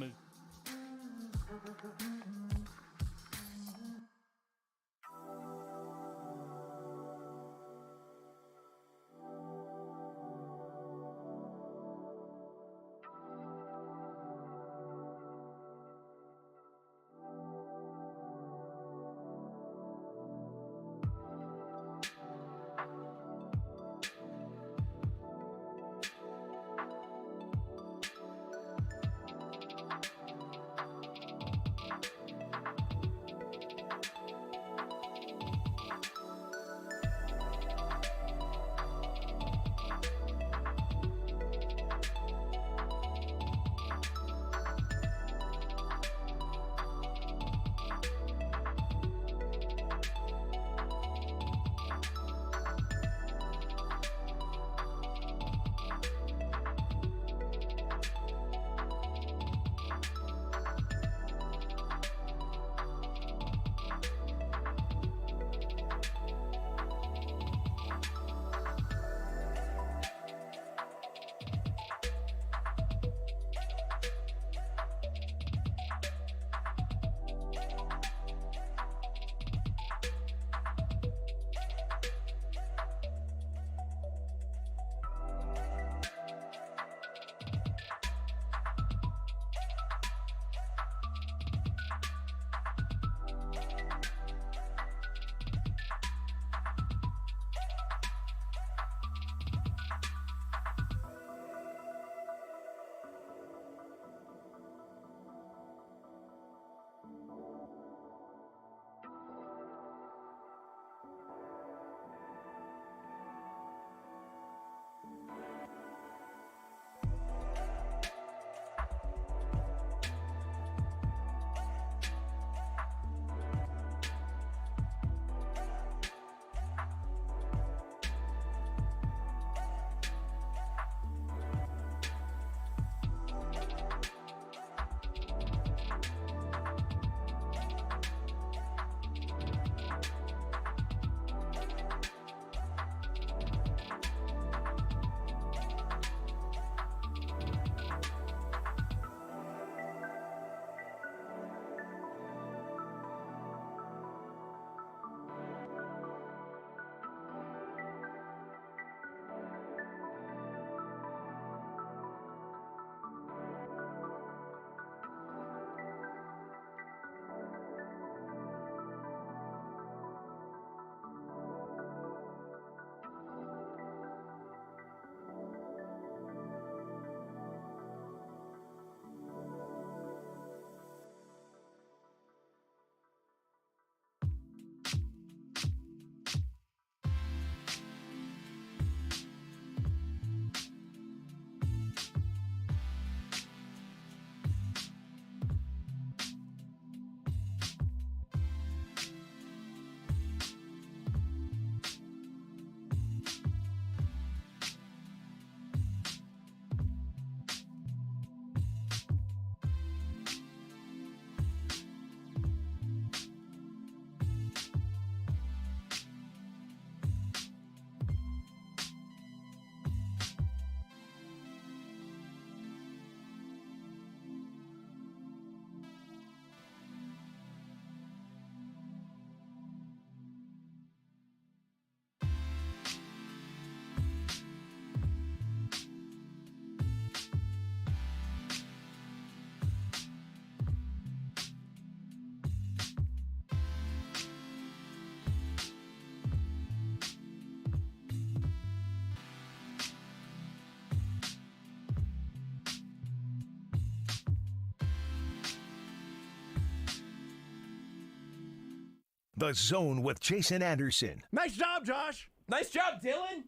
The Zone with Jason Anderson. Nice job, Josh. Nice job, Dylan.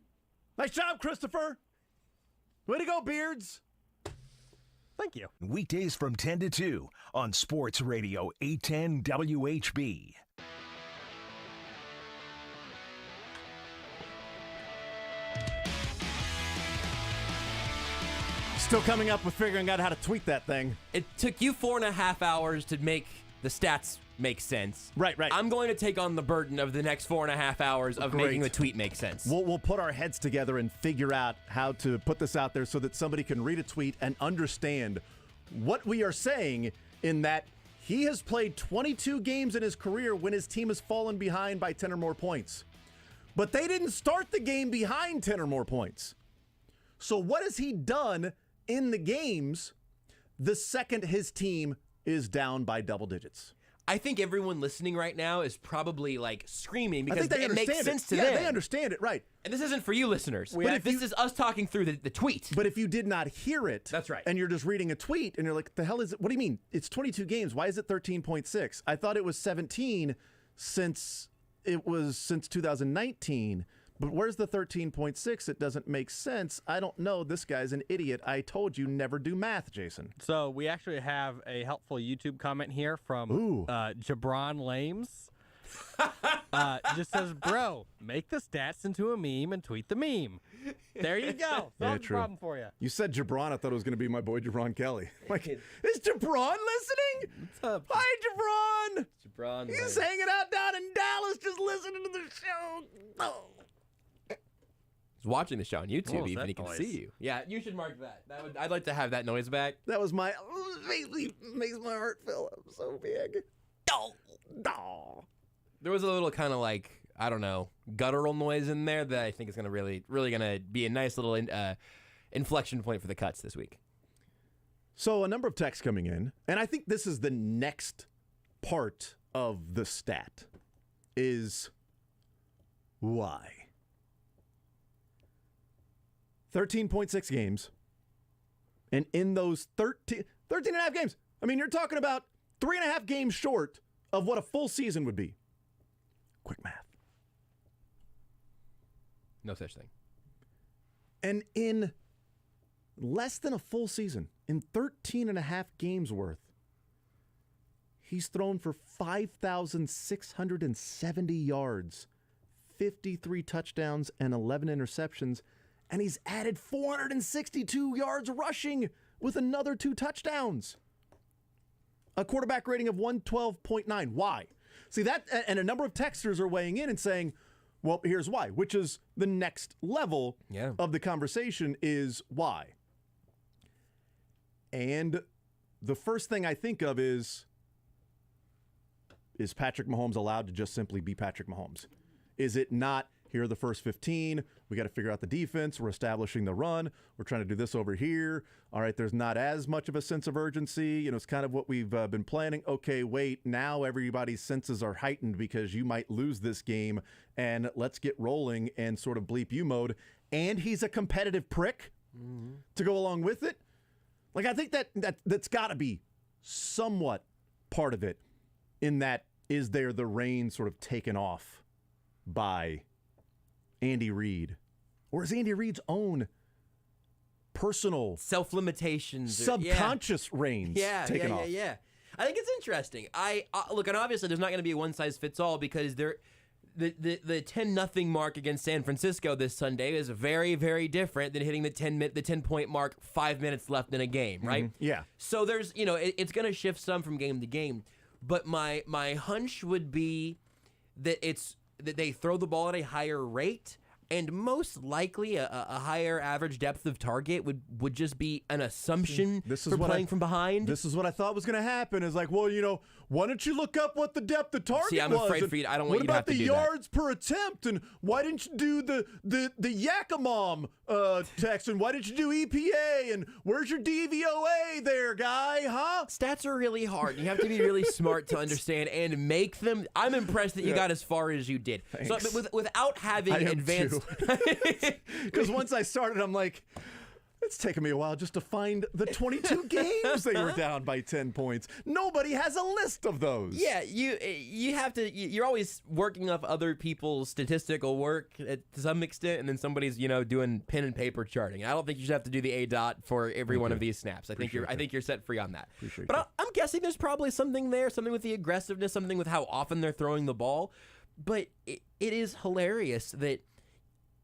Nice job, Christopher. Way to go, Beards. Thank you. Weekdays from 10 to 2 on Sports Radio 810 WHB. Still coming up with figuring out how to tweet that thing. It took you 4.5 hours to make the stats make sense. Right. I'm going to take on the burden of the next 4.5 hours of making the tweet make sense. We'll put our heads together and figure out how to put this out there so that somebody can read a tweet and understand what we are saying, in that he has played 22 games in his career when his team has fallen behind by 10 or more points. But they didn't start the game behind 10 or more points. So what has he done in the games the second his team is down by double digits? I think everyone listening right now is probably like screaming because it makes sense to them. them. Yeah, they understand it, right. And this isn't for you listeners. This is us talking through the tweet. But if you did not hear it, that's right, and you're just reading a tweet and you're like, the hell is it? What do you mean? It's 22 games. Why is it 13.6? I thought it was 17 since 2019. But where's the 13.6? It doesn't make sense. I don't know. This guy's an idiot. I told you never do math, Jason. So we actually have a helpful YouTube comment here from Jabron Lames. Just says, bro, make the stats into a meme and tweet the meme. There you go. Solved the problem for you. You said Jabron. I thought it was going to be my boy Jabron Kelly. Like, is Jabron listening? What's up? Hi, Jabron. Jabron. He's hanging out down in Dallas just listening to the show. Oh. He's watching the show on YouTube, even he can see you. Yeah, you should mark that. I'd like to have that noise back. That was makes my heart fill up so big. There was a little kind of like, I don't know, guttural noise in there that I think is going to really going to be a nice little inflection point for the cuts this week. So a number of texts coming in, and I think this is the next part of the stat, is why. 13.6 games. And in those 13 and a half games, I mean, you're talking about 3.5 games short of what a full season would be. Quick math. No such thing. And in less than a full season, in 13 and a half games worth, he's thrown for 5,670 yards, 53 touchdowns, and 11 interceptions. And he's added 462 yards rushing with another 2 touchdowns. A quarterback rating of 112.9. Why? See, that, and a number of texters are weighing in and saying, well, here's why, which is the next level of the conversation is why. And the first thing I think of is Patrick Mahomes allowed to just simply be Patrick Mahomes? Is it not, here are the first 15, we got to figure out the defense, we're establishing the run, we're trying to do this over here, all right, there's not as much of a sense of urgency, it's kind of what we've been planning. Okay, wait, now everybody's senses are heightened because you might lose this game, and let's get rolling and sort of bleep you mode. And he's a competitive prick to go along with it. Like, I think that's got to be somewhat part of it, in that, is there the reins sort of taken off by Andy Reid? Or is Andy Reid's own personal self-limitations, subconscious reins taken off? Yeah. I think it's interesting. Look, and obviously there's not going to be a one-size-fits-all because the 10-0 mark against San Francisco this Sunday is very, very different than hitting the 10-point mark 5 minutes left in a game, right? Mm-hmm. Yeah. So there's, it's going to shift some from game to game. But my hunch would be that that they throw the ball at a higher rate, and most likely a higher average depth of target would just be an assumption for playing from behind. This is what I thought was going to happen. Is like, well, why don't you look up what the depth of target was? See, I'm afraid for you. I don't want you to have to do that. What about the yards per attempt? And why didn't you do the Yakimom text? And why didn't you do EPA? And where's your DVOA there, guy? Huh? Stats are really hard. You have to be really smart to understand and make them. I'm impressed that you got as far as you did. Thanks. So, without having advanced. Because once I started, I'm like, It's taken me a while just to find the 22 games they were down by 10 points. Nobody has a list of those. Yeah, you have to. You're always working off other people's statistical work to some extent, and then somebody's doing pen and paper charting. I don't think you should have to do the A.dot for every one of these snaps. I think you're set free on that. But I'm guessing there's probably something there, something with the aggressiveness, something with how often they're throwing the ball. But it is hilarious that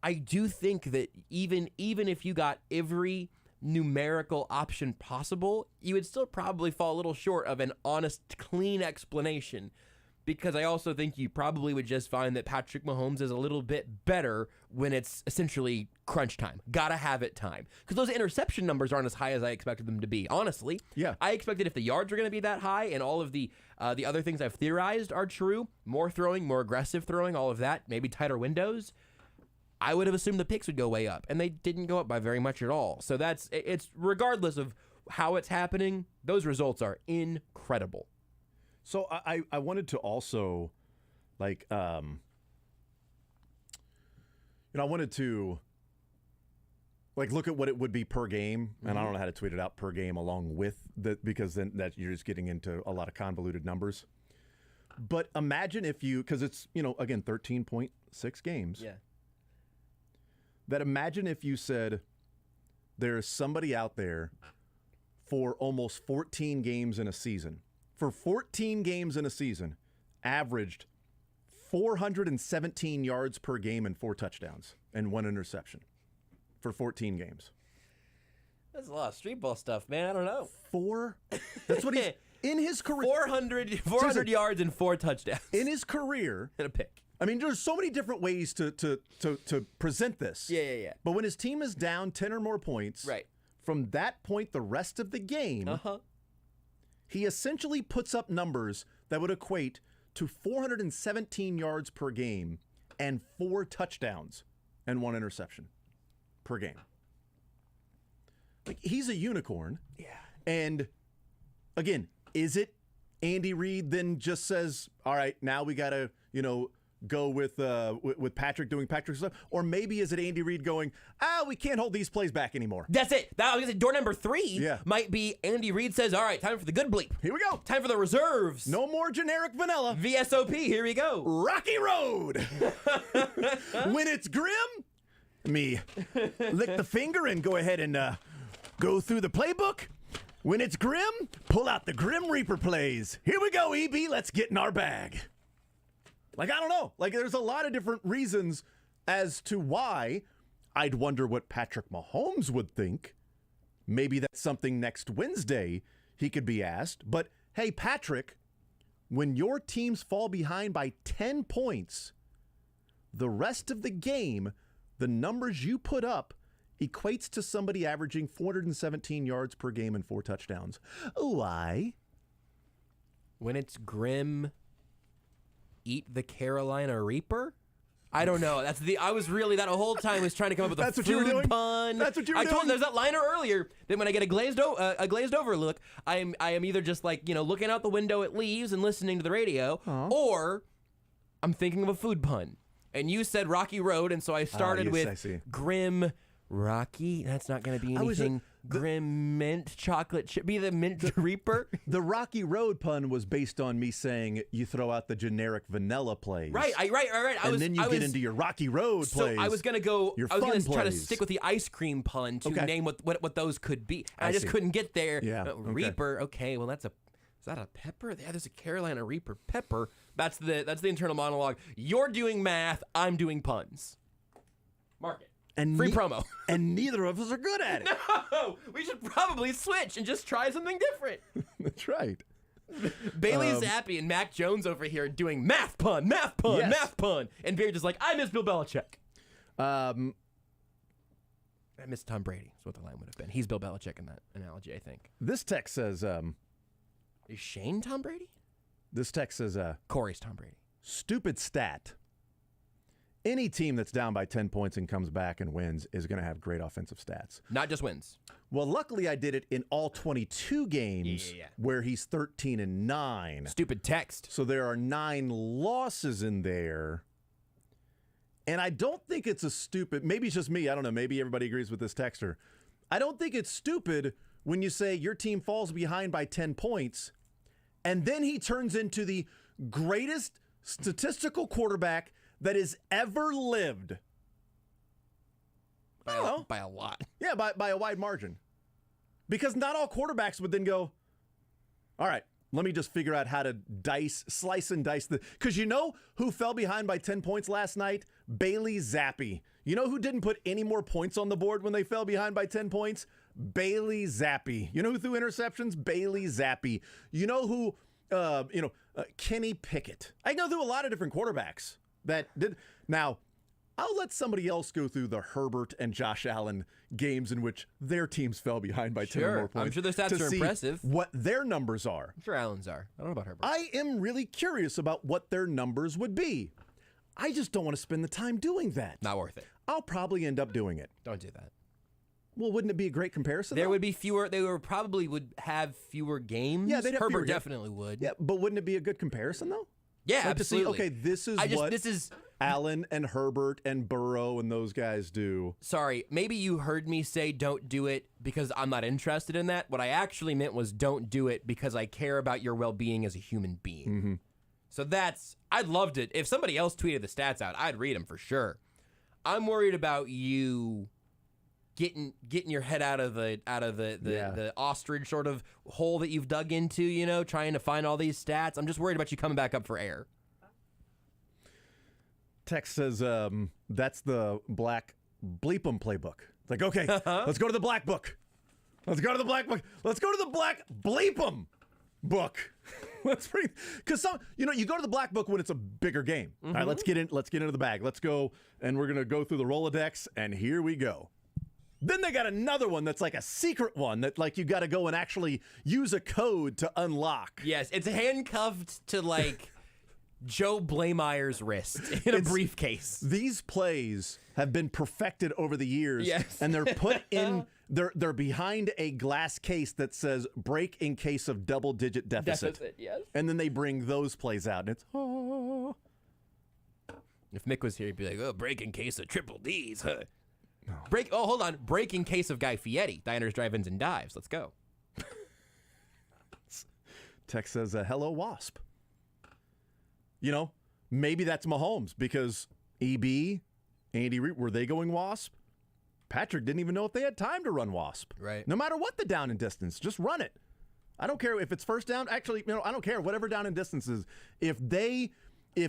I do think that even if you got every numerical option possible, you would still probably fall a little short of an honest, clean explanation. Because I also think you probably would just find that Patrick Mahomes is a little bit better when it's essentially crunch time. Gotta have it time. Because those interception numbers aren't as high as I expected them to be, honestly. Yeah. I expected if the yards are going to be that high and all of the other things I've theorized are true, more throwing, more aggressive throwing, all of that, maybe tighter windows, I would have assumed the picks would go way up. And they didn't go up by very much at all. So it's regardless of how it's happening, those results are incredible. So I wanted to also, I wanted to, look at what it would be per game, and I don't know how to tweet it out per game along with that, because then that you're just getting into a lot of convoluted numbers. But imagine if you, because it's, again, 13.6 games. Yeah. That imagine if you said there's somebody out there for almost 14 games in a season. For 14 games in a season, averaged 417 yards per game and 4 touchdowns and 1 interception for 14 games. That's a lot of street ball stuff, man. I don't know. That's what he's in his career. 400 yards and 4 touchdowns in his career and a pick. I mean, there's so many different ways to present this. Yeah. But when his team is down 10 or more points, right, from that point, the rest of the game. He essentially puts up numbers that would equate to 417 yards per game and 4 touchdowns and 1 interception per game. He's a unicorn. Yeah. And again, is it Andy Reid then just says, all right, now we got to, go with Patrick doing Patrick stuff? Or maybe is it Andy Reid going, we can't hold these plays back anymore? That's it. I was gonna say door number 3 might be Andy Reid says, all right, time for the good bleep. Here we go. Time for the reserves. No more generic vanilla. VSOP, here we go. Rocky Road. When it's grim, me lick the finger and go ahead and go through the playbook. When it's grim, pull out the Grim Reaper plays. Here we go, EB. Let's get in our bag. I don't know. There's a lot of different reasons as to why. I'd wonder what Patrick Mahomes would think. Maybe that's something next Wednesday he could be asked. But, hey, Patrick, when your teams fall behind by 10 points, the rest of the game, the numbers you put up equates to somebody averaging 417 yards per game and 4 touchdowns. Why? When it's grim, eat the Carolina Reaper? I don't know. I was really that whole time was trying to come up with a food pun. That's what you were doing. I told him there's that liner earlier that when I get a glazed over look, I am either just looking out the window at leaves and listening to the radio, or I'm thinking of a food pun. And you said Rocky Road, and so I started with Grim Rocky. That's not going to be anything. Grim mint chocolate chip. Be the mint reaper. The Rocky Road pun was based on me saying you throw out the generic vanilla plays. Right. And then you get into your Rocky Road plays. So I was going to go. I was going to try to plays. stick with the ice cream pun to name what those could be. And I just couldn't get there. Yeah. Reaper. Okay. Well, is that a pepper? Yeah, there's a Carolina Reaper pepper. That's the internal monologue. You're doing math. I'm doing puns. Mark it. And free promo. And neither of us are good at it. No, we should probably switch and just try something different. That's right. Bailey Zappi and Mac Jones over here doing math pun, yes. Math pun. And Beard just I miss Bill Belichick. I miss Tom Brady is what the line would have been. He's Bill Belichick in that analogy, I think. This text says... is Shane Tom Brady? This text says... Corey's Tom Brady. Stupid stat. Any team that's down by 10 points and comes back and wins is going to have great offensive stats. Not just wins. Well, luckily I did it in all 22 games where he's 13-9. Stupid text. So there are 9 losses in there. And I don't think it's a stupid, maybe it's just me, I don't know, maybe everybody agrees with this texter. I don't think it's stupid when you say your team falls behind by 10 points, and then he turns into the greatest statistical quarterback that has ever lived. By a lot. Yeah, by a wide margin. Because not all quarterbacks would then go, all right, let me just figure out how to slice and dice the. Because you know who fell behind by 10 points last night? Bailey Zappi. You know who didn't put any more points on the board when they fell behind by 10 points? Bailey Zappi. You know who threw interceptions? Bailey Zappi. You know who, Kenny Pickett. I know through a lot of different quarterbacks that did. Now, I'll let somebody else go through the Herbert and Josh Allen games in which their teams fell behind by 10 or more points. I'm sure their stats are impressive. What their numbers are. I'm sure Allen's are. I don't know about Herbert. I am really curious about what their numbers would be. I just don't want to spend the time doing that. Not worth it. I'll probably end up doing it. Don't do that. Well, wouldn't it be a great comparison? There would be fewer. They probably would have fewer games. Yeah, they'd have Herbert fewer, definitely would. Yeah, but wouldn't it be a good comparison though? Yeah, like absolutely. To see, okay, this is Allen and Herbert and Burrow and those guys do. Sorry, maybe you heard me say don't do it because I'm not interested in that. What I actually meant was don't do it because I care about your well-being as a human being. Mm-hmm. So I'd loved it. If somebody else tweeted the stats out, I'd read them for sure. I'm worried about you getting your head out of the ostrich sort of hole that you've dug into, trying to find all these stats. I'm just worried about you coming back up for air. Text says that's the black bleep 'em playbook. It's like, okay, let's go to the black book. Let's go to the black book. Let's go to the black bleep 'em book. Because you go to the black book when it's a bigger game. Mm-hmm. All right, let's get into the bag. Let's go, and we're gonna go through the Rolodex, and here we go. Then they got another one that's like a secret one that like you got to go and actually use a code to unlock. Yes, it's handcuffed to like Joe Blameyer's wrist in a briefcase. These plays have been perfected over the years, yes. And they're put in. They're behind a glass case that says "break in case of double-digit deficit." Yes. And then they bring those plays out, and it's oh. If Mick was here, he'd be like, "Oh, break in case of triple D's." Huh? No. Hold on. Break in case of Guy Fieri. Diners, drive-ins, and dives. Let's go. Text says, hello, Wasp. Maybe that's Mahomes because EB, Andy Reid, were they going Wasp? Patrick didn't even know if they had time to run Wasp. Right. No matter what the down and distance, just run it. I don't care if it's first down. Actually, I don't care. Whatever down and distance is. If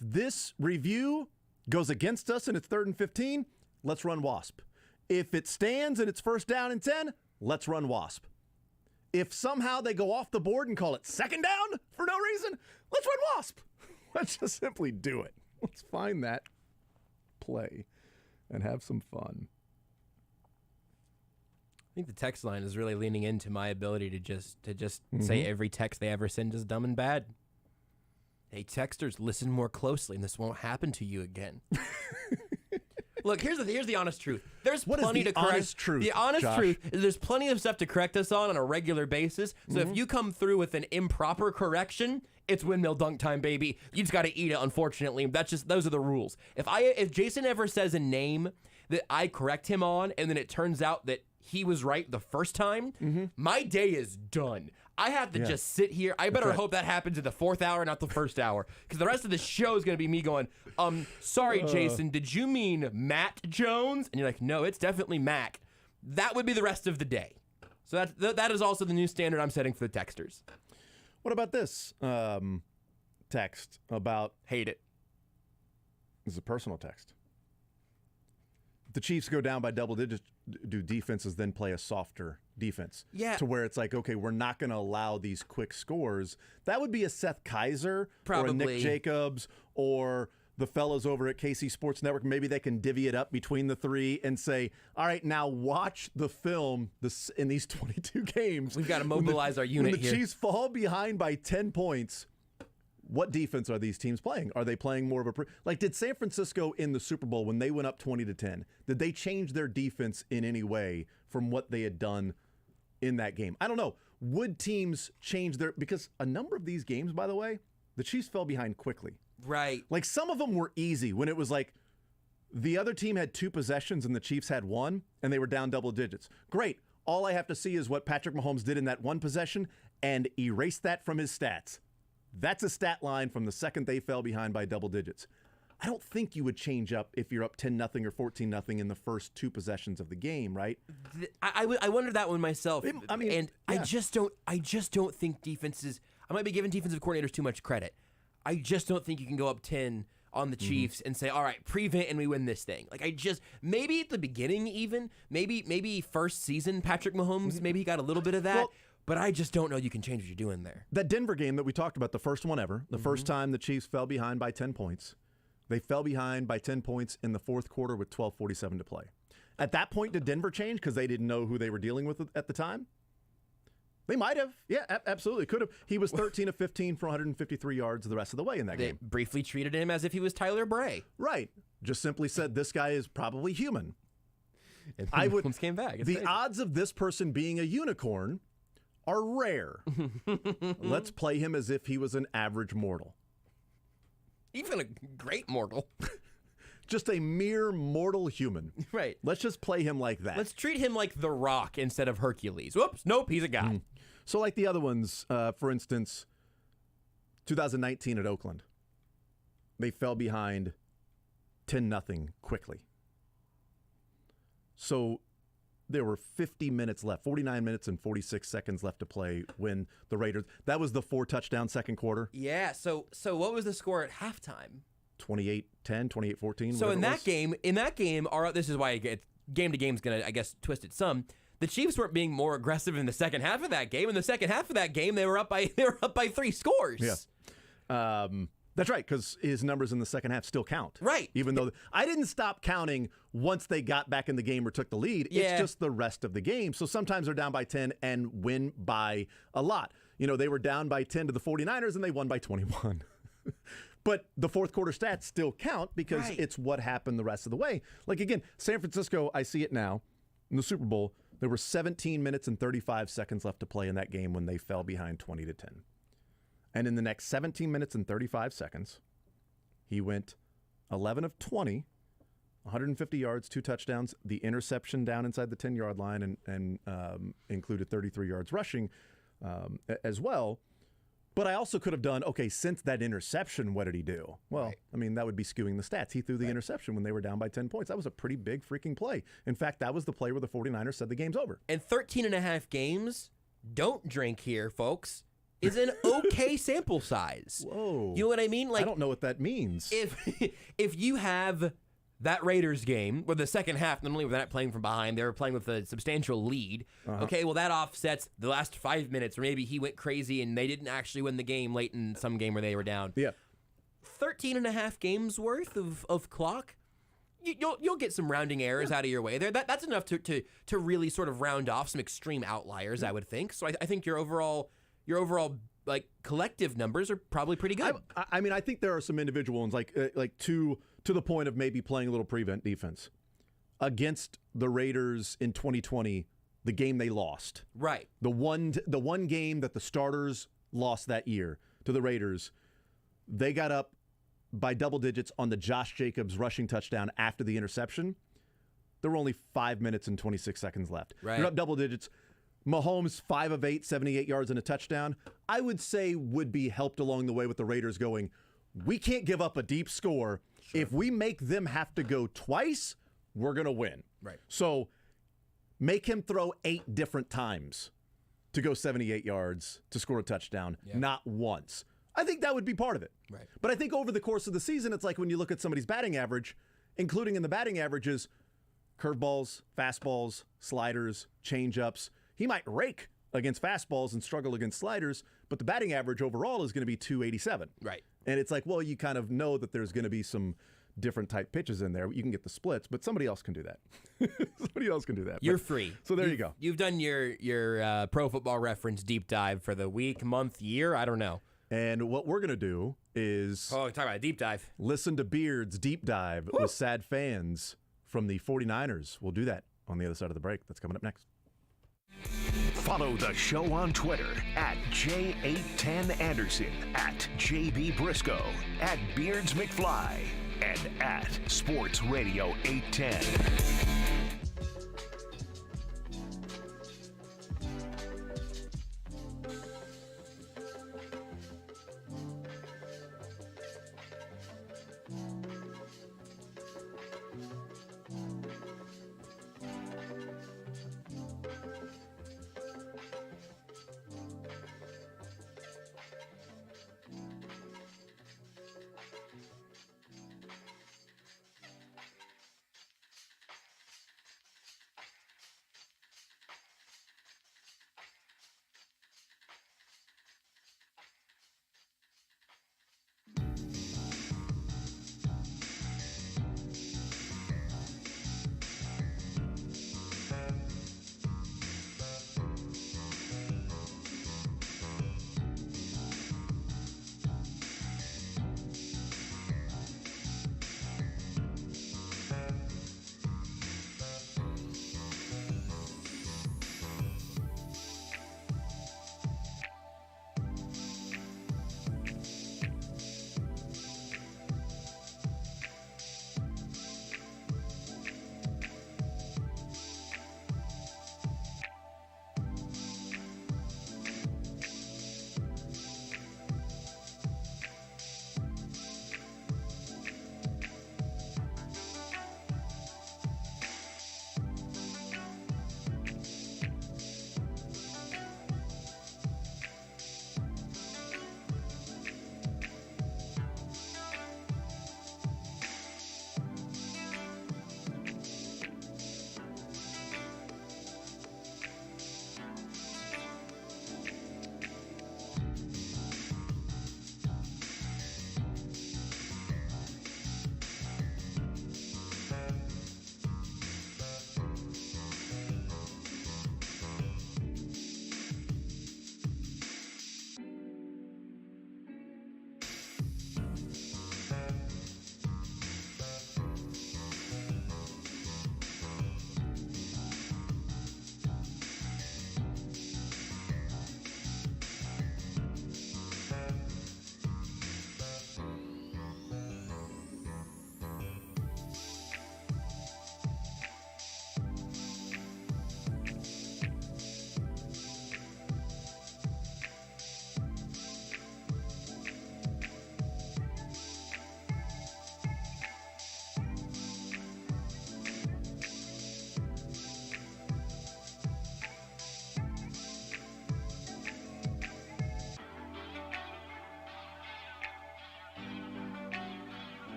this review goes against us and it's 3rd and 15, let's run Wasp. If it stands and it's first down and 10, let's run Wasp. If somehow they go off the board and call it second down for no reason, let's run Wasp. Let's just simply do it. Let's find that play and have some fun. I think the text line is really leaning into my ability to just say every text they ever send is dumb and bad. Hey, texters, listen more closely, and this won't happen to you again. Look, here's the honest truth. There's plenty to correct. Honest truth, the honest Josh? truth is there's plenty of stuff to correct us on a regular basis. So if you come through with an improper correction, it's windmill dunk time, baby. You just got to eat it. Unfortunately, those are the rules. If Jason ever says a name that I correct him on, and then it turns out that he was right the first time, my day is done. I have to just sit here. I better hope that happens in the 4th hour, not the 1st hour. Because the rest of the show is going to be me going, sorry, Jason, did you mean Matt Jones? And you're like, no, it's definitely Mac. That would be the rest of the day. So that is also the new standard I'm setting for the texters. What about this text about... Hate it. This is a personal text. If the Chiefs go down by double digits, do defenses then play a softer defense? Yeah. To where it's like, okay, we're not going to allow these quick scores. That would be a Seth Kaiser Probably. or a Nick Jacobs or the fellows over at KC Sports Network. Maybe they can divvy it up between the three and say, all right, now watch the film in these 22 games. We've got to mobilize our unit here. When the here. Chiefs fall behind by 10 points, what defense are these teams playing? Are they playing more of a did San Francisco in the Super Bowl when they went up 20-10? Did they change their defense in any way from what they had done in that game? I don't know. Would teams change because a number of these games, by the way, the Chiefs fell behind quickly. Right. Like some of them were easy when it was like the other team had 2 possessions and the Chiefs had 1 and they were down double digits. Great. all I have to see is what Patrick Mahomes did in that one possession and erase that from his stats. That's a stat line from the second they fell behind by double digits. I don't think you would change up if you're up 10-0 or 14-0 in the first 2 possessions of the game, right? I wondered that one myself. Yeah. I just don't think defenses. I might be giving defensive coordinators too much credit. I just don't think you can go up 10 on the Chiefs and say, all right, prevent and we win this thing. Like maybe at the beginning even, maybe first season Patrick Mahomes, maybe he got a little bit of that. Well, but I just don't know you can change what you're doing there. That Denver game that we talked about, the first one ever, the first time the Chiefs fell behind by 10 points. They fell behind by 10 points in the fourth quarter with 12:47 to play. At that point, did Denver change because they didn't know who they were dealing with at the time? They might have. Yeah, absolutely. Could have. He was 13 of 15 for 153 yards the rest of the way in that game. They briefly treated him as if he was Tyler Bray. Right. Just simply said, this guy is probably human. And came back. It's the crazy. odds of this person being a unicorn are rare. Let's play him as if he was an average mortal. Even a great mortal. Just a mere mortal human. Right. Let's just play him like that. Let's treat him like The Rock instead of Hercules. Whoops. Nope. He's a guy. So like the other ones, for instance, 2019 at Oakland, they fell behind 10-0 quickly. So there were 50 minutes left, 49 minutes and 46 seconds left to play when the Raiders, that was the 4-touchdown second quarter. Yeah, so what was the score at halftime? 28-10, 28-14. So in that game, this is why game to game is going to, I guess, twist it some. The Chiefs weren't being more aggressive in the second half of that game. In the second half of that game, they were up by 3 scores. Yeah. That's right, because his numbers in the second half still count. Right. Even though I didn't stop counting once they got back in the game or took the lead. Yeah. It's just the rest of the game. So sometimes they're down by 10 and win by a lot. You know, they were down by 10 to the 49ers and they won by 21. But the fourth quarter stats still count because it's what happened the rest of the way. Like, again, San Francisco, I see it now, in the Super Bowl, there were 17 minutes and 35 seconds left to play in that game when they fell behind 20-10. And in the next 17 minutes and 35 seconds, he went 11 of 20, 150 yards, 2 touchdowns, the interception down inside the 10-yard line and included 33 yards rushing as well. But I also could have done, okay, since that interception, what did he do? Well, I mean, that would be skewing the stats. He threw the interception when they were down by 10 points. That was a pretty big freaking play. In fact, that was the play where the 49ers said the game's over. And 13.5 games, don't drink here, folks, is an okay sample size. Whoa. You know what I mean? Like, I don't know what that means. If you have that Raiders game where the second half, not only were they not playing from behind, they were playing with a substantial lead. Okay, well, that offsets the last 5 minutes, or maybe he went crazy and they didn't actually win the game late in some game where they were down. Yeah. 13.5 games worth of clock. You'll get some rounding errors out of your way there. That's enough to really sort of round off some extreme outliers, I would think. So I think your overall like collective numbers are probably pretty good. I mean, I think there are some individual ones like to the point of maybe playing a little prevent defense against the Raiders in 2020, the game they lost. Right. The one game that the starters lost that year to the Raiders, they got up by double digits on the Josh Jacobs rushing touchdown after the interception. There were only 5 minutes and 26 seconds left. Right. You're up double digits. Mahomes, 5 of 8, 78 yards and a touchdown, I would say would be helped along the way with the Raiders going, we can't give up a deep score. Sure. If we make them have to go twice, we're going to win. Right. So make him throw 8 different times to go 78 yards to score a touchdown, not once. I think that would be part of it. Right. But I think over the course of the season, it's like when you look at somebody's batting average, including in the batting averages, curveballs, fastballs, sliders, changeups. He might rake against fastballs and struggle against sliders, but the batting average overall is going to be 287. Right. And it's like, well, you kind of know that there's going to be some different type pitches in there. You can get the splits, but somebody else can do that. Somebody else can do that. You're free. So there you go. You've done your Pro Football Reference deep dive for the week, month, year, I don't know. And what we're going to do is... talk about a deep dive. Listen to Beard's deep dive with sad fans from the 49ers. We'll do that on the other side of the break. That's coming up next. Follow the show on Twitter at J810Anderson, at JB Brisco, at Beards McFly, and at Sports Radio 810.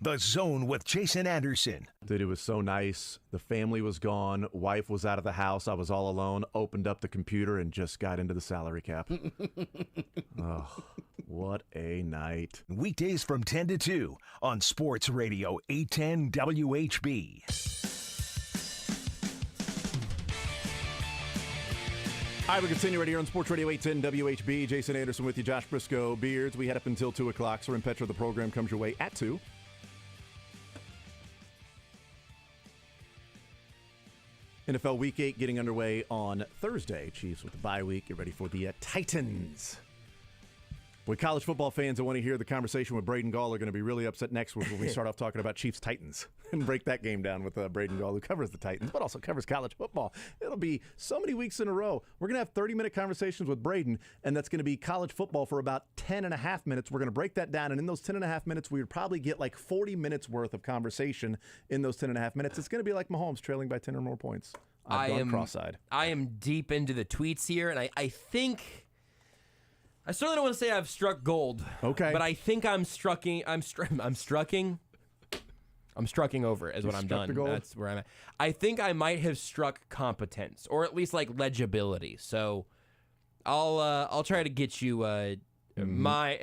The Zone with Jason Anderson. Dude, it was so nice. The family was gone. Wife was out of the house. I was all alone. Opened up the computer and just got into the salary cap. Oh, what a night. Weekdays from 10 to 2 on Sports Radio 810 WHB. All right, we continue right here on Sports Radio 810 WHB. Jason Anderson with you, Josh Brisco, Beards. We head up until 2 o'clock. So in Petra, the program comes your way at 2. NFL Week 8 getting underway on Thursday. Chiefs with the bye week. Get ready for the Titans. Boy, college football fans that want to hear the conversation with Braden Gall are going to be really upset next week when we start off talking about Chiefs-Titans and break that game down with Braden Gall, who covers the Titans, but also covers college football. It'll be so many weeks in a row. We're going to have 30-minute conversations with Braden, and that's going to be college football for about 10 and a half minutes. We're going to break that down, and in those 10 and a half minutes, we would probably get like 40 minutes worth of conversation in those 10 and a half minutes. It's going to be like Mahomes trailing by 10 or more points. I've gone cross-eyed. I am deep into the tweets here, and I think... I certainly don't want to say I've struck gold. Okay. But I think I'm strucking over is what I'm done. That's where I'm at. I think I might have struck competence, or at least like legibility. So I'll try to get you my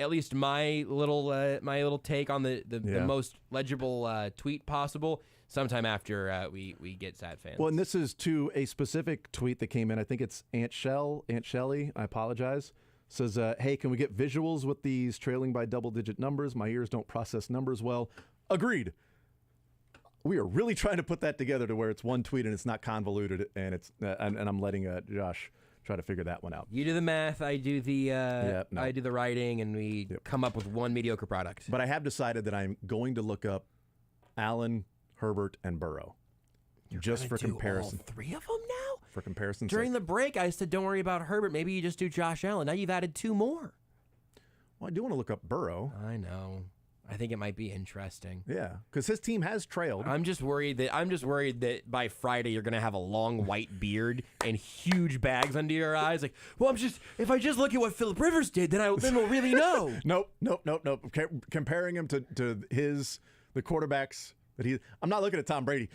little take on the most legible tweet possible sometime after we get Sad Fans. Well, and this is to a specific tweet that came in. I think it's Aunt Shelly. I apologize. Says, hey, can we get visuals with these trailing by double-digit numbers? My ears don't process numbers well. Agreed. We are really trying to put that together to where it's one tweet and it's not convoluted, and it's and I'm letting Josh try to figure that one out. You do the math, I do the I do the writing, and we come up with one mediocre product. But I have decided that I'm going to look up Allen, Herbert, and Burrow. Just for comparison. All three of them now? For comparison. During the break, I said, don't worry about Herbert. Maybe you just do Josh Allen. Now you've added 2 more. Well, I do want to look up Burrow. I know. I think it might be interesting. Yeah, because his team has trailed. I'm just worried that by Friday you're going to have a long white beard and huge bags under your eyes. Like, well, if I just look at what Phillip Rivers did, then we'll really know. Nope. Comparing him to the quarterbacks that I'm not looking at Tom Brady.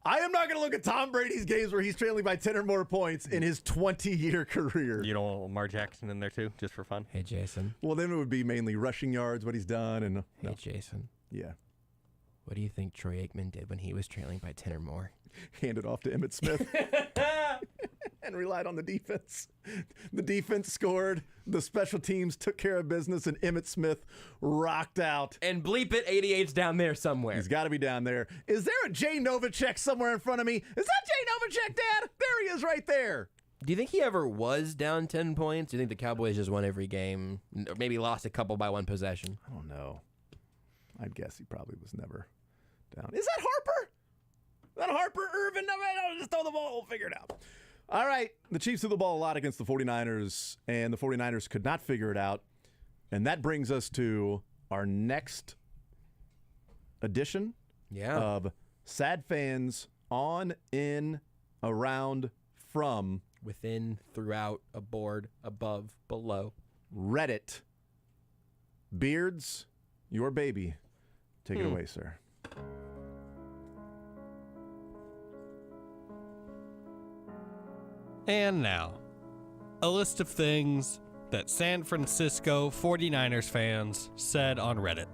I am not going to look at Tom Brady's games where he's trailing by 10 or more points in his 20-year career. You don't want Lamar Jackson in there too, just for fun? Hey, Jason. Well, then it would be mainly rushing yards, what he's done. And Hey, Jason. Yeah. What do you think Troy Aikman did when he was trailing by 10 or more? Handed off to Emmitt Smith. And relied on the defense. The defense scored. The special teams took care of business, and Emmitt Smith rocked out. And bleep it, 88's down there somewhere. He's got to be down there. Is there a Jay Novacek somewhere in front of me? Is that Jay Novacek, Dad? There he is right there. Do you think he ever was down 10 points? Do you think the Cowboys just won every game? Or maybe lost a couple by one possession? I don't know. I'd guess he probably was never down. Is that Harper? Is that Harper, Irvin? No, just throw the ball. We'll figure it out. All right, the Chiefs threw the ball a lot against the 49ers, and the 49ers could not figure it out. And that brings us to our next edition of Sad Fans on, in, around, from. Within, throughout, aboard, above, below. Reddit. Beards, your baby. Take it away, sir. And now, a list of things that San Francisco 49ers fans said on Reddit.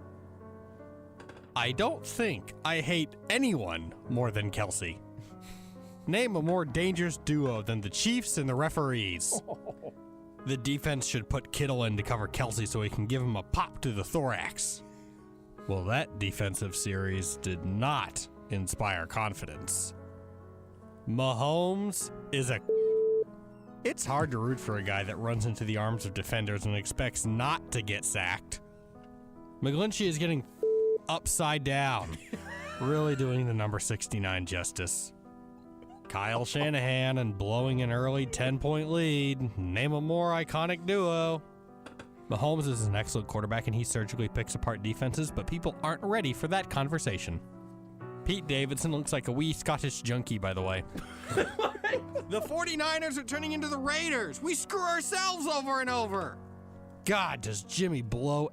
I don't think I hate anyone more than Kelsey. Name a more dangerous duo than the Chiefs and the referees. The defense should put Kittle in to cover Kelsey so he can give him a pop to the thorax. Well, that defensive series did not inspire confidence. Mahomes is a... It's hard to root for a guy that runs into the arms of defenders and expects not to get sacked. McGlinchey is getting upside down. Really doing the number 69 justice. Kyle Shanahan and blowing an early 10-point lead. Name a more iconic duo. Mahomes is an excellent quarterback and he surgically picks apart defenses, but people aren't ready for that conversation. Pete Davidson looks like a wee Scottish junkie, by the way. The 49ers are turning into the Raiders. We screw ourselves over and over. God, does Jimmy blow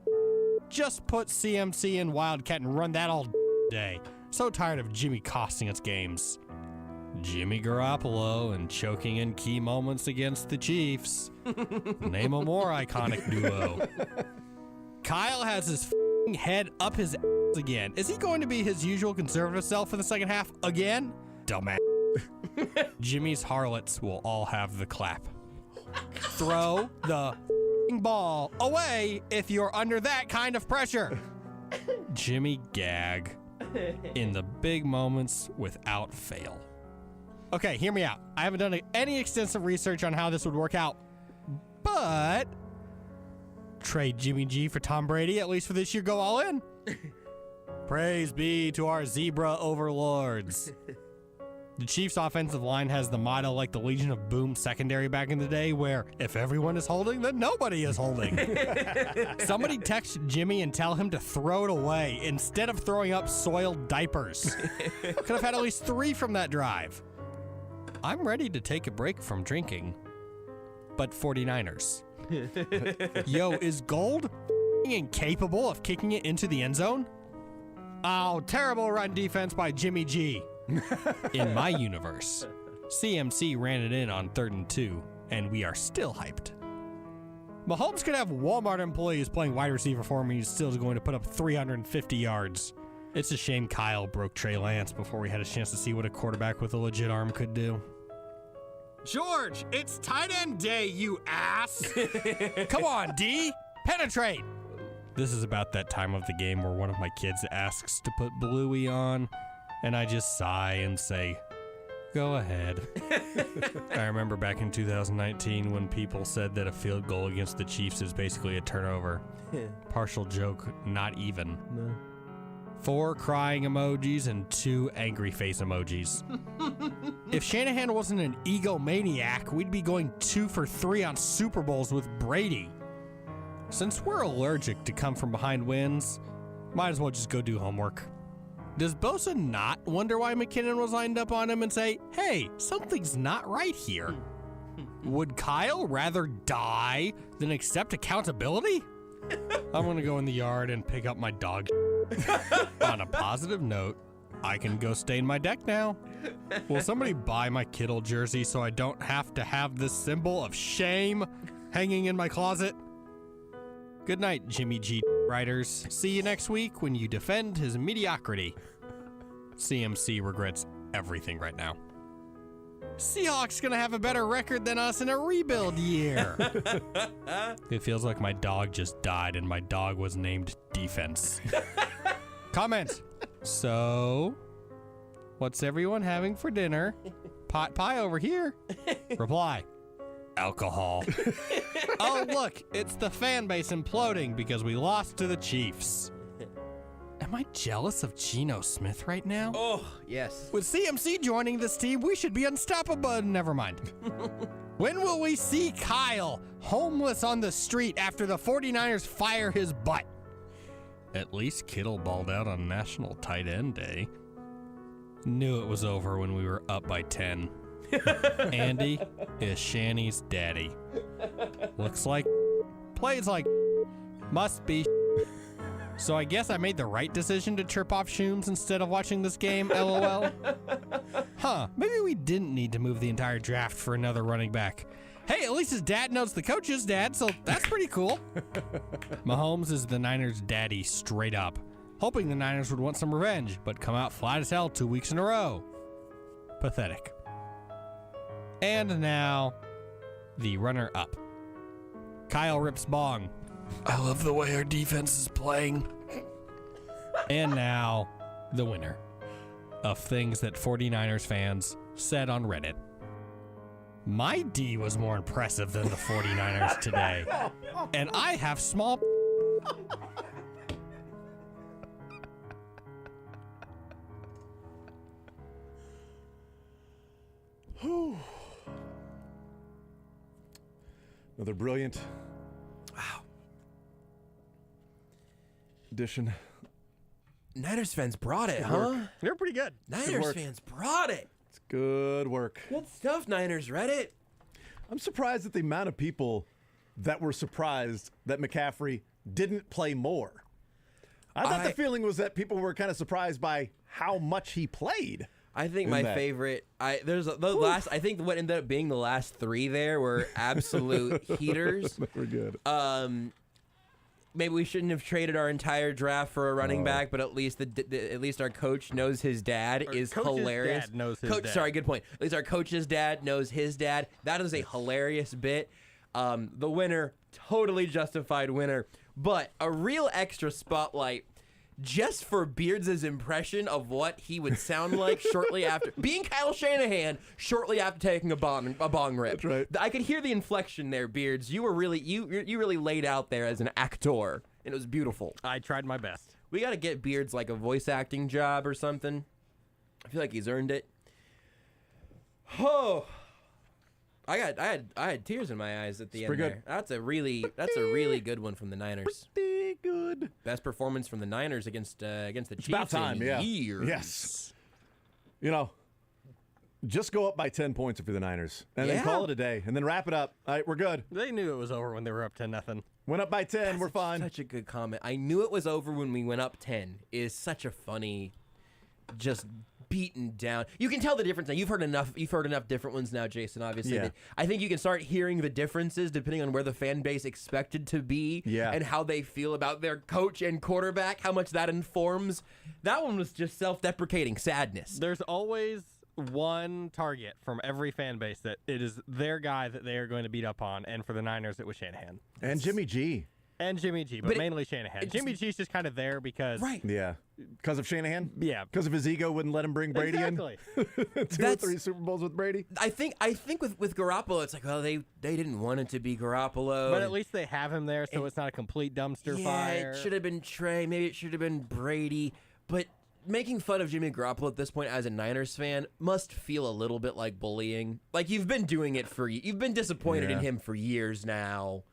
just put CMC in Wildcat and run that all day. So tired of Jimmy costing us games. Jimmy Garoppolo and choking in key moments against the Chiefs. Name a more iconic duo. Kyle has his head up his ass again. Is he going to be his usual conservative self in the second half again? Dumbass. Jimmy's harlots will all have the clap. Throw the ball away if you're under that kind of pressure. Jimmy gag in the big moments without fail. Okay, hear me out. I haven't done any extensive research on how this would work out, but trade Jimmy G for Tom Brady, at least for this year, go all in. Praise be to our zebra overlords. The Chiefs' offensive line has the motto like the Legion of Boom secondary back in the day, where if everyone is holding, then nobody is holding. Somebody text Jimmy and tell him to throw it away instead of throwing up soiled diapers. Could have had at least 3 from that drive. I'm ready to take a break from drinking, but 49ers. Yo, is Gold incapable of kicking it into the end zone? Oh, terrible run defense by Jimmy G. In my universe, CMC ran it in on 3rd and 2, and we are still hyped. Mahomes could have Walmart employees playing wide receiver for him, and he's still going to put up 350 yards. It's a shame Kyle broke Trey Lance before we had a chance to see what a quarterback with a legit arm could do. George, it's tight end day, you ass! Come on, D! Penetrate! This is about that time of the game where one of my kids asks to put Bluey on, and I just sigh and say, go ahead. I remember back in 2019 when people said that a field goal against the Chiefs is basically a turnover. Partial joke, not even. No. 4 crying emojis and 2 angry face emojis. If Shanahan wasn't an egomaniac, we'd be going 2 for 3 on Super Bowls with Brady. Since we're allergic to come from behind wins, might as well just go do homework. Does Bosa not wonder why McKinnon was lined up on him and say, hey, something's not right here? Would Kyle rather die than accept accountability? I'm going to go in the yard and pick up my dog. On a positive note, I can go stain my deck now. Will somebody buy my Kittle jersey so I don't have to have this symbol of shame hanging in my closet? Good night, Jimmy G. Writers. See you next week when you defend his mediocrity. CMC regrets everything right now. Seahawks gonna have a better record than us in a rebuild year. It feels like my dog just died and my dog was named Defense. Comment. So, what's everyone having for dinner? Pot pie over here. Reply. Alcohol. Oh, look, it's the fan base imploding because we lost to the Chiefs. Am I jealous of Geno Smith right now? Oh, yes. With CMC joining this team, we should be unstoppable. Never mind. When will we see Kyle homeless on the street after the 49ers fire his butt? At least Kittle balled out on National Tight End Day. Knew it was over when we were up by 10. Andy is Shanny's daddy. Looks like, plays like, must be. So I guess I made the right decision to chirp off Shooms instead of watching this game, LOL. Huh, maybe we didn't need to move the entire draft for another running back. Hey, at least his dad knows the coach's dad, so that's pretty cool. Mahomes is the Niners' daddy straight up, hoping the Niners would want some revenge, but come out flat as hell 2 weeks in a row. Pathetic. And now, the runner-up. Kyle rips bong. I love the way our defense is playing. And now, the winner of things that 49ers fans said on Reddit. My D was more impressive than the 49ers today. And I have small... Another brilliant edition. Niners fans brought it, huh? They're pretty good. Niners fans brought it. It's good work. Good stuff, Niners Reddit. I'm surprised at the amount of people that were surprised that McCaffrey didn't play more. I thought the feeling was that people were kind of surprised by how much he played. I think my favorite. I think what ended up being the last three there were absolute heaters. We're good. Maybe we shouldn't have traded our entire draft for a running back, but at least our coach knows his dad is hilarious. Dad knows his dad. Sorry, good point. At least our coach's dad knows his dad. That is a hilarious bit. The winner, totally justified winner, but a real extra spotlight just for Beards' impression of what he would sound like shortly after being Kyle Shanahan, shortly after taking a bong rip. That's right. I could hear the inflection there, Beards. You were really you really laid out there as an actor, and it was beautiful. I tried my best. We got to get Beards like a voice acting job or something. I feel like he's earned it. Oh, I had tears in my eyes at the end there. That's a really good one from the Niners. Pretty good. Best performance from the Niners against the Chiefs about time, in yeah. years. Yes. You know, just go up by 10 points if you're the Niners, and then call it a day, and then wrap it up. All right, we're good. They knew it was over when they were up 10-0. Went up by 10. We're fine. Such a good comment. I knew it was over when we went up 10. Is such a funny, just beaten down. You can tell the difference now. You've heard enough different ones now, Jason, obviously. Yeah. I think you can start hearing the differences depending on where the fan base expected to be and how they feel about their coach and quarterback, how much that informs. That one was just self-deprecating sadness. There's always one target from every fan base that it is their guy that they are going to beat up on, and for the Niners, it was Shanahan. And Jimmy G. And Jimmy G, but mainly Shanahan. Jimmy G's just kind of there because... Right. Yeah. Because of Shanahan? Yeah. Because of his ego wouldn't let him bring Brady exactly. in? Two or three Super Bowls with Brady? I think with Garoppolo, it's like, well, they didn't want it to be Garoppolo. But at least they have him there, so it's not a complete dumpster fire. It should have been Trey. Maybe it should have been Brady. But making fun of Jimmy Garoppolo at this point as a Niners fan must feel a little bit like bullying. Like you've been doing it you've been disappointed in him for years now.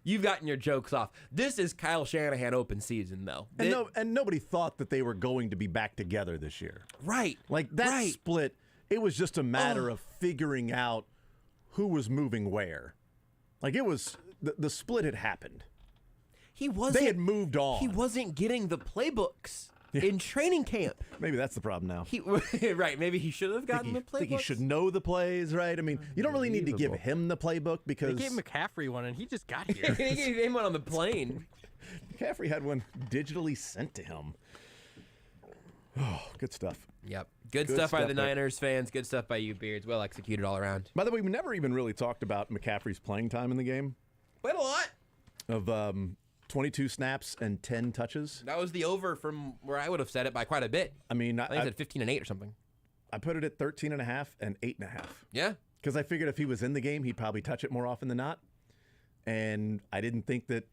You've gotten your jokes off. This is Kyle Shanahan open season, though. And nobody thought that they were going to be back together this year. Right. Like that split, it was just a matter of figuring out who was moving where. Like it was, the split had happened. They had moved on. He wasn't getting the playbooks in training camp. Maybe that's the problem now. Right. Maybe he should have gotten the playbooks. I think he should know the plays, right? I mean, you don't really need to give him the playbook because... They gave McCaffrey one, and he just got here. He gave him one on the plane. McCaffrey had one digitally sent to him. Oh, good stuff. Yep. Good stuff by the Niners fans. Good stuff by you, Beards. Well executed all around. By the way, we never even really talked about McCaffrey's playing time in the game. We had a lot. Of 22 snaps and 10 touches. That was the over from where I would have said it by quite a bit. I mean, I think I said 15 and 8 or something. I put it at 13.5 and 8.5. Yeah. Because I figured if he was in the game, he'd probably touch it more often than not. And I didn't think that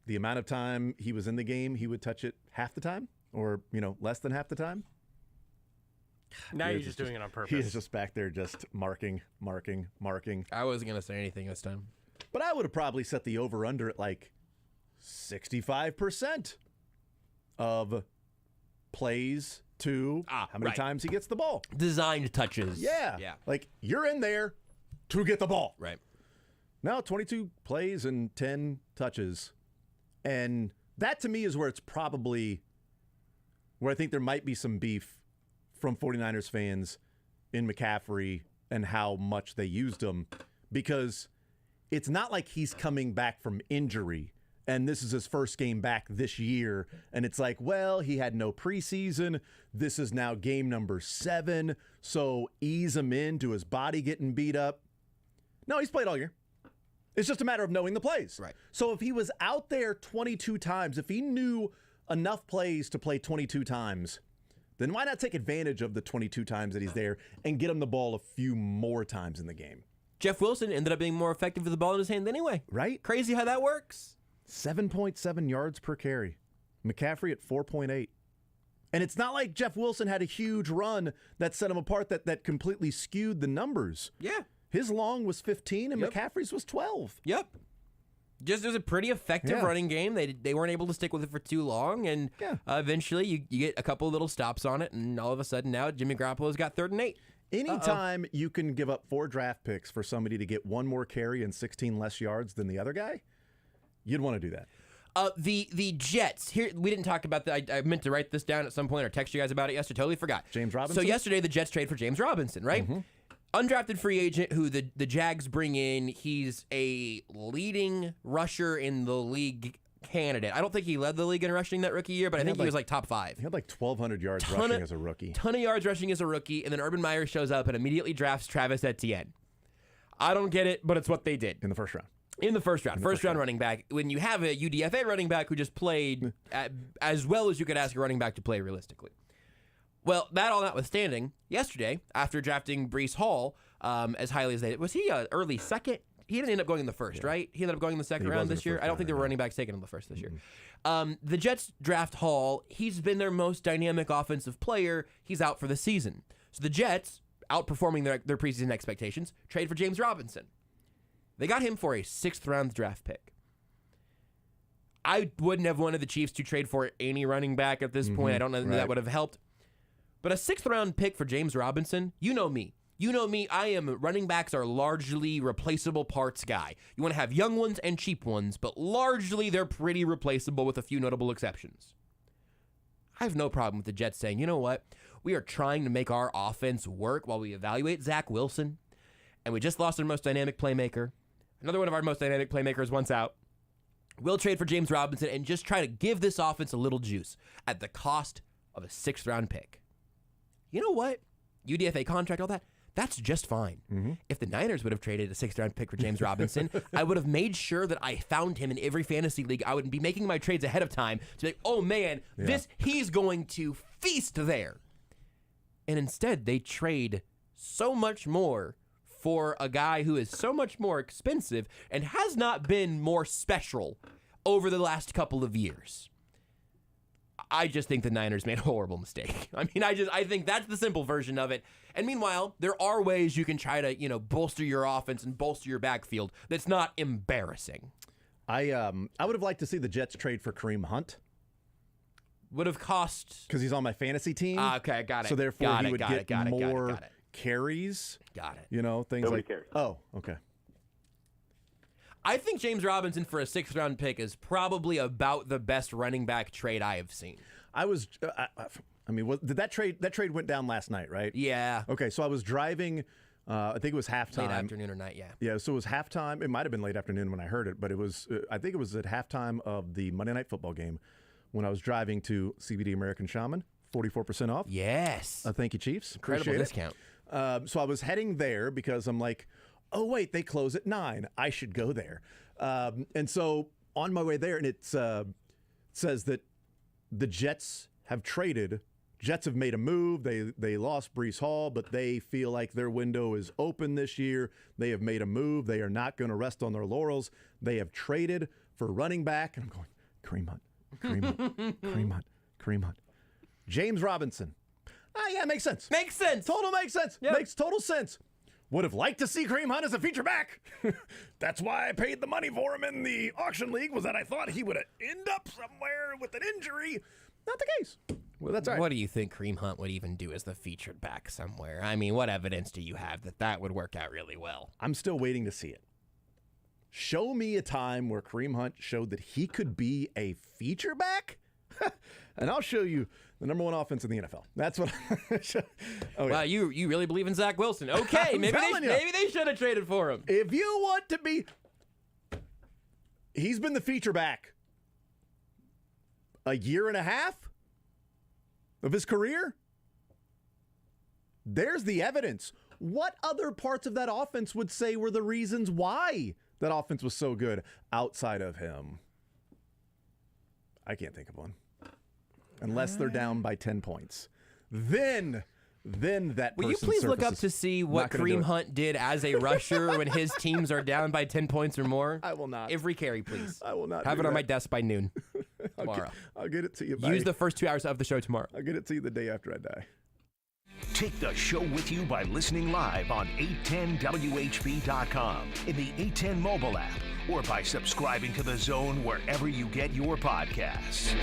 the amount of time he was in the game, he would touch it half the time or, less than half the time. Now you're just doing it on purpose. He is just back there just marking. I wasn't going to say anything this time. But I would have probably set the over-under at like 65% of plays to how many times he gets the ball. Designed touches. Yeah. Like, you're in there to get the ball. Right. Now, 22 plays and 10 touches. And that, to me, is where it's probably where I think there might be some beef from 49ers fans in McCaffrey and how much they used him. Because it's not like he's coming back from injury and this is his first game back this year. And it's like, well, he had no preseason. This is now game number 7. So ease him into his body getting beat up. No, he's played all year. It's just a matter of knowing the plays. Right. So if he was out there 22 times, if he knew enough plays to play 22 times, then why not take advantage of the 22 times that he's there and get him the ball a few more times in the game? Jeff Wilson ended up being more effective with the ball in his hand anyway. Right? Crazy how that works. 7.7 yards per carry. McCaffrey at 4.8. And it's not like Jeff Wilson had a huge run that set him apart that completely skewed the numbers. Yeah. His long was 15 and McCaffrey's was 12. Yep. Just it was a pretty effective running game. They weren't able to stick with it for too long, and eventually you get a couple little stops on it, and all of a sudden now Jimmy Garoppolo's got 3rd and 8. Anytime you can give up 4 draft picks for somebody to get 1 more carry and 16 less yards than the other guy, you'd want to do that. The Jets. Here, we didn't talk about that. I meant to write this down at some point or text you guys about it yesterday. Totally forgot. James Robinson? So yesterday, the Jets trade for James Robinson, right? Undrafted free agent who the Jags bring in. He's a leading rusher in the league candidate. I don't think he led the league in rushing that rookie year, but I think he was like top 5. He had like 1,200 yards rushing as a rookie. Ton of yards rushing as a rookie, and then Urban Meyer shows up and immediately drafts Travis Etienne. I don't get it, but it's what they did. In the first round. In the first round. First round running back. When you have a UDFA running back who just played as well as you could ask a running back to play realistically. Well, that all notwithstanding, yesterday, after drafting Breece Hall as highly as they did, was he an early second? He didn't end up going in the first, right? He ended up going in the second round this year. I don't think there were running backs taken in the first this year. The Jets draft Hall. He's been their most dynamic offensive player. He's out for the season. So the Jets, outperforming their preseason expectations, trade for James Robinson. They got him for a 6th-round draft pick. I wouldn't have wanted the Chiefs to trade for any running back at this point. I don't know that that would have helped. But a 6th-round pick for James Robinson, you know me. You know me, running backs are largely replaceable parts guy. You want to have young ones and cheap ones, but largely they're pretty replaceable with a few notable exceptions. I have no problem with the Jets saying, you know what? We are trying to make our offense work while we evaluate Zach Wilson, and we just lost our most dynamic playmaker. Another one of our most dynamic playmakers wants out. We'll trade for James Robinson and just try to give this offense a little juice at the cost of a 6th-round pick. You know what? UDFA contract, all that. That's just fine. If the Niners would have traded a 6th-round pick for James Robinson, I would have made sure that I found him in every fantasy league. I would be making my trades ahead of time to be like, oh, man, he's going to feast there. And instead, they trade so much more for a guy who is so much more expensive and has not been more special over the last couple of years. I just think the Niners made a horrible mistake. I mean, I think that's the simple version of it. And meanwhile, there are ways you can try to, bolster your offense and bolster your backfield that's not embarrassing. I would have liked to see the Jets trade for Kareem Hunt. Would have cost... Because he's on my fantasy team. Okay, got it. So therefore he would get more carries. Got it. Things Nobody like... cares. Oh, okay. I think James Robinson for a 6th-round pick is probably about the best running back trade I have seen. Did that trade went down last night, right? Yeah. Okay, so I was driving, I think it was halftime. Late afternoon or night, yeah. Yeah, so it was halftime. It might have been late afternoon when I heard it, but it was, I think it was at halftime of the Monday Night Football game when I was driving to CBD American Shaman, 44% off. Yes. Thank you, Chiefs. Incredible discount. So I was heading there because I'm like, oh, wait, they close at 9. I should go there. And so on my way there, and it says that the Jets have made a move. They lost Breece Hall, but they feel like their window is open this year. They have made a move. They are not going to rest on their laurels. They have traded for running back. And I'm going, Kareem Hunt, Kareem Hunt, Kareem Hunt, Kareem Hunt. James Robinson. Yeah, makes sense. Makes sense. Total makes sense. Yep. Makes total sense. Would have liked to see Kareem Hunt as a feature back. That's why I paid the money for him in the auction league, was that I thought he would end up somewhere with an injury. Not the case. Well, that's all right. What do you think Kareem Hunt would even do as the featured back somewhere? I mean, what evidence do you have that would work out really well? I'm still waiting to see it. Show me a time where Kareem Hunt showed that he could be a feature back, and I'll show you the number 1 offense in the NFL. That's what. Wow, you really believe in Zach Wilson? Okay, maybe they should have traded for him. If you want to be, he's been the feature back a year and a half of his career. There's the evidence. What other parts of that offense would say were the reasons why that offense was so good outside of him? I can't think of one. Unless they're down by 10 points. Then that Will you please look up to see what Kareem Hunt did as a rusher when his teams are down by 10 points or more? I will not. Every carry, please. I will not. Have it on my desk by noon tomorrow. I'll get it to you. Use the first 2 hours of the show tomorrow. I'll get it to you the day after I die. Take the show with you by listening live on 810WHB.com, in the 810 mobile app, or by subscribing to The Zone wherever you get your podcasts.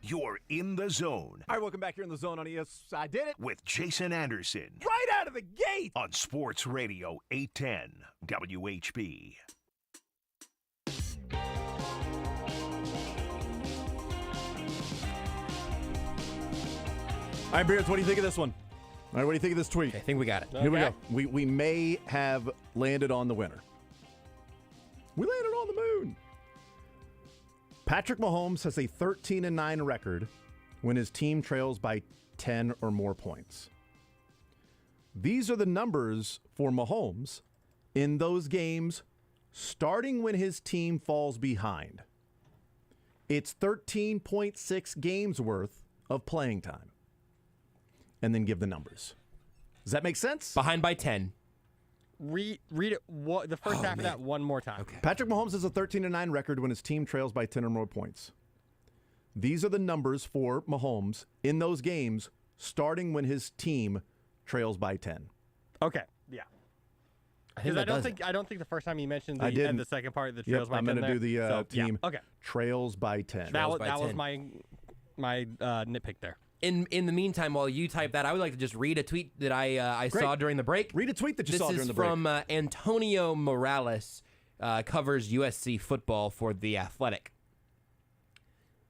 You're in the zone All right, welcome back here in the zone on ES. I did it. with Jason Anderson Right out of the gate. on Sports Radio 810 WHB. All right, Beards, what do you think of this one? All right, what do you think of this tweet? I think we got it. Here we go. We may have landed on the winner. We landed on the moon. Patrick Mahomes has a 13-9 record when his team trails by 10 or more points. These are the numbers for Mahomes in those games starting when his team falls behind. It's 13.6 games worth of playing time. And then give the numbers. Does that make sense? Behind by 10. Read it. The first half of that one more time. Okay. Patrick Mahomes has a 13-9 record when his team trails by 10 or more points. These are the numbers for Mahomes in those games starting when his team trails by 10. Okay. Yeah. Because I don't think the first time you mentioned the second part of the trails by 10 I'm going to do the team okay. trails by 10. That was my nitpick there. In the meantime, while you type that, I would like to just read a tweet that I saw during the break. Read a tweet that you saw during the break. This is from Antonio Morales, covers USC football for The Athletic.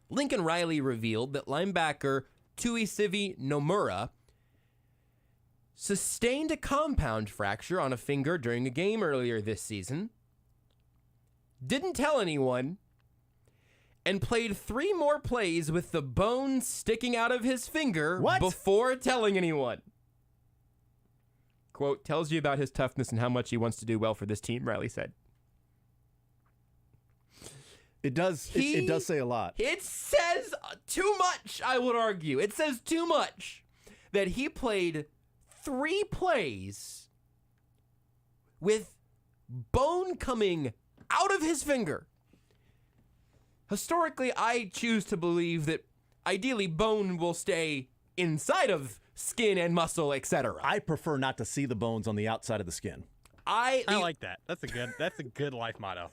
Lincoln Riley revealed that linebacker Tuisivi Nomura sustained a compound fracture on a finger during a game earlier this season, didn't tell anyone, and played 3 more plays with the bone sticking out of his finger before telling anyone. Quote, tells you about his toughness and how much he wants to do well for this team, Riley said. It does. It does say a lot. It says too much, I would argue. It says too much that he played 3 plays with bone coming out of his finger. Historically, I choose to believe that ideally bone will stay inside of skin and muscle, etc. I prefer not to see the bones on the outside of the skin. I like that. That's a good life motto.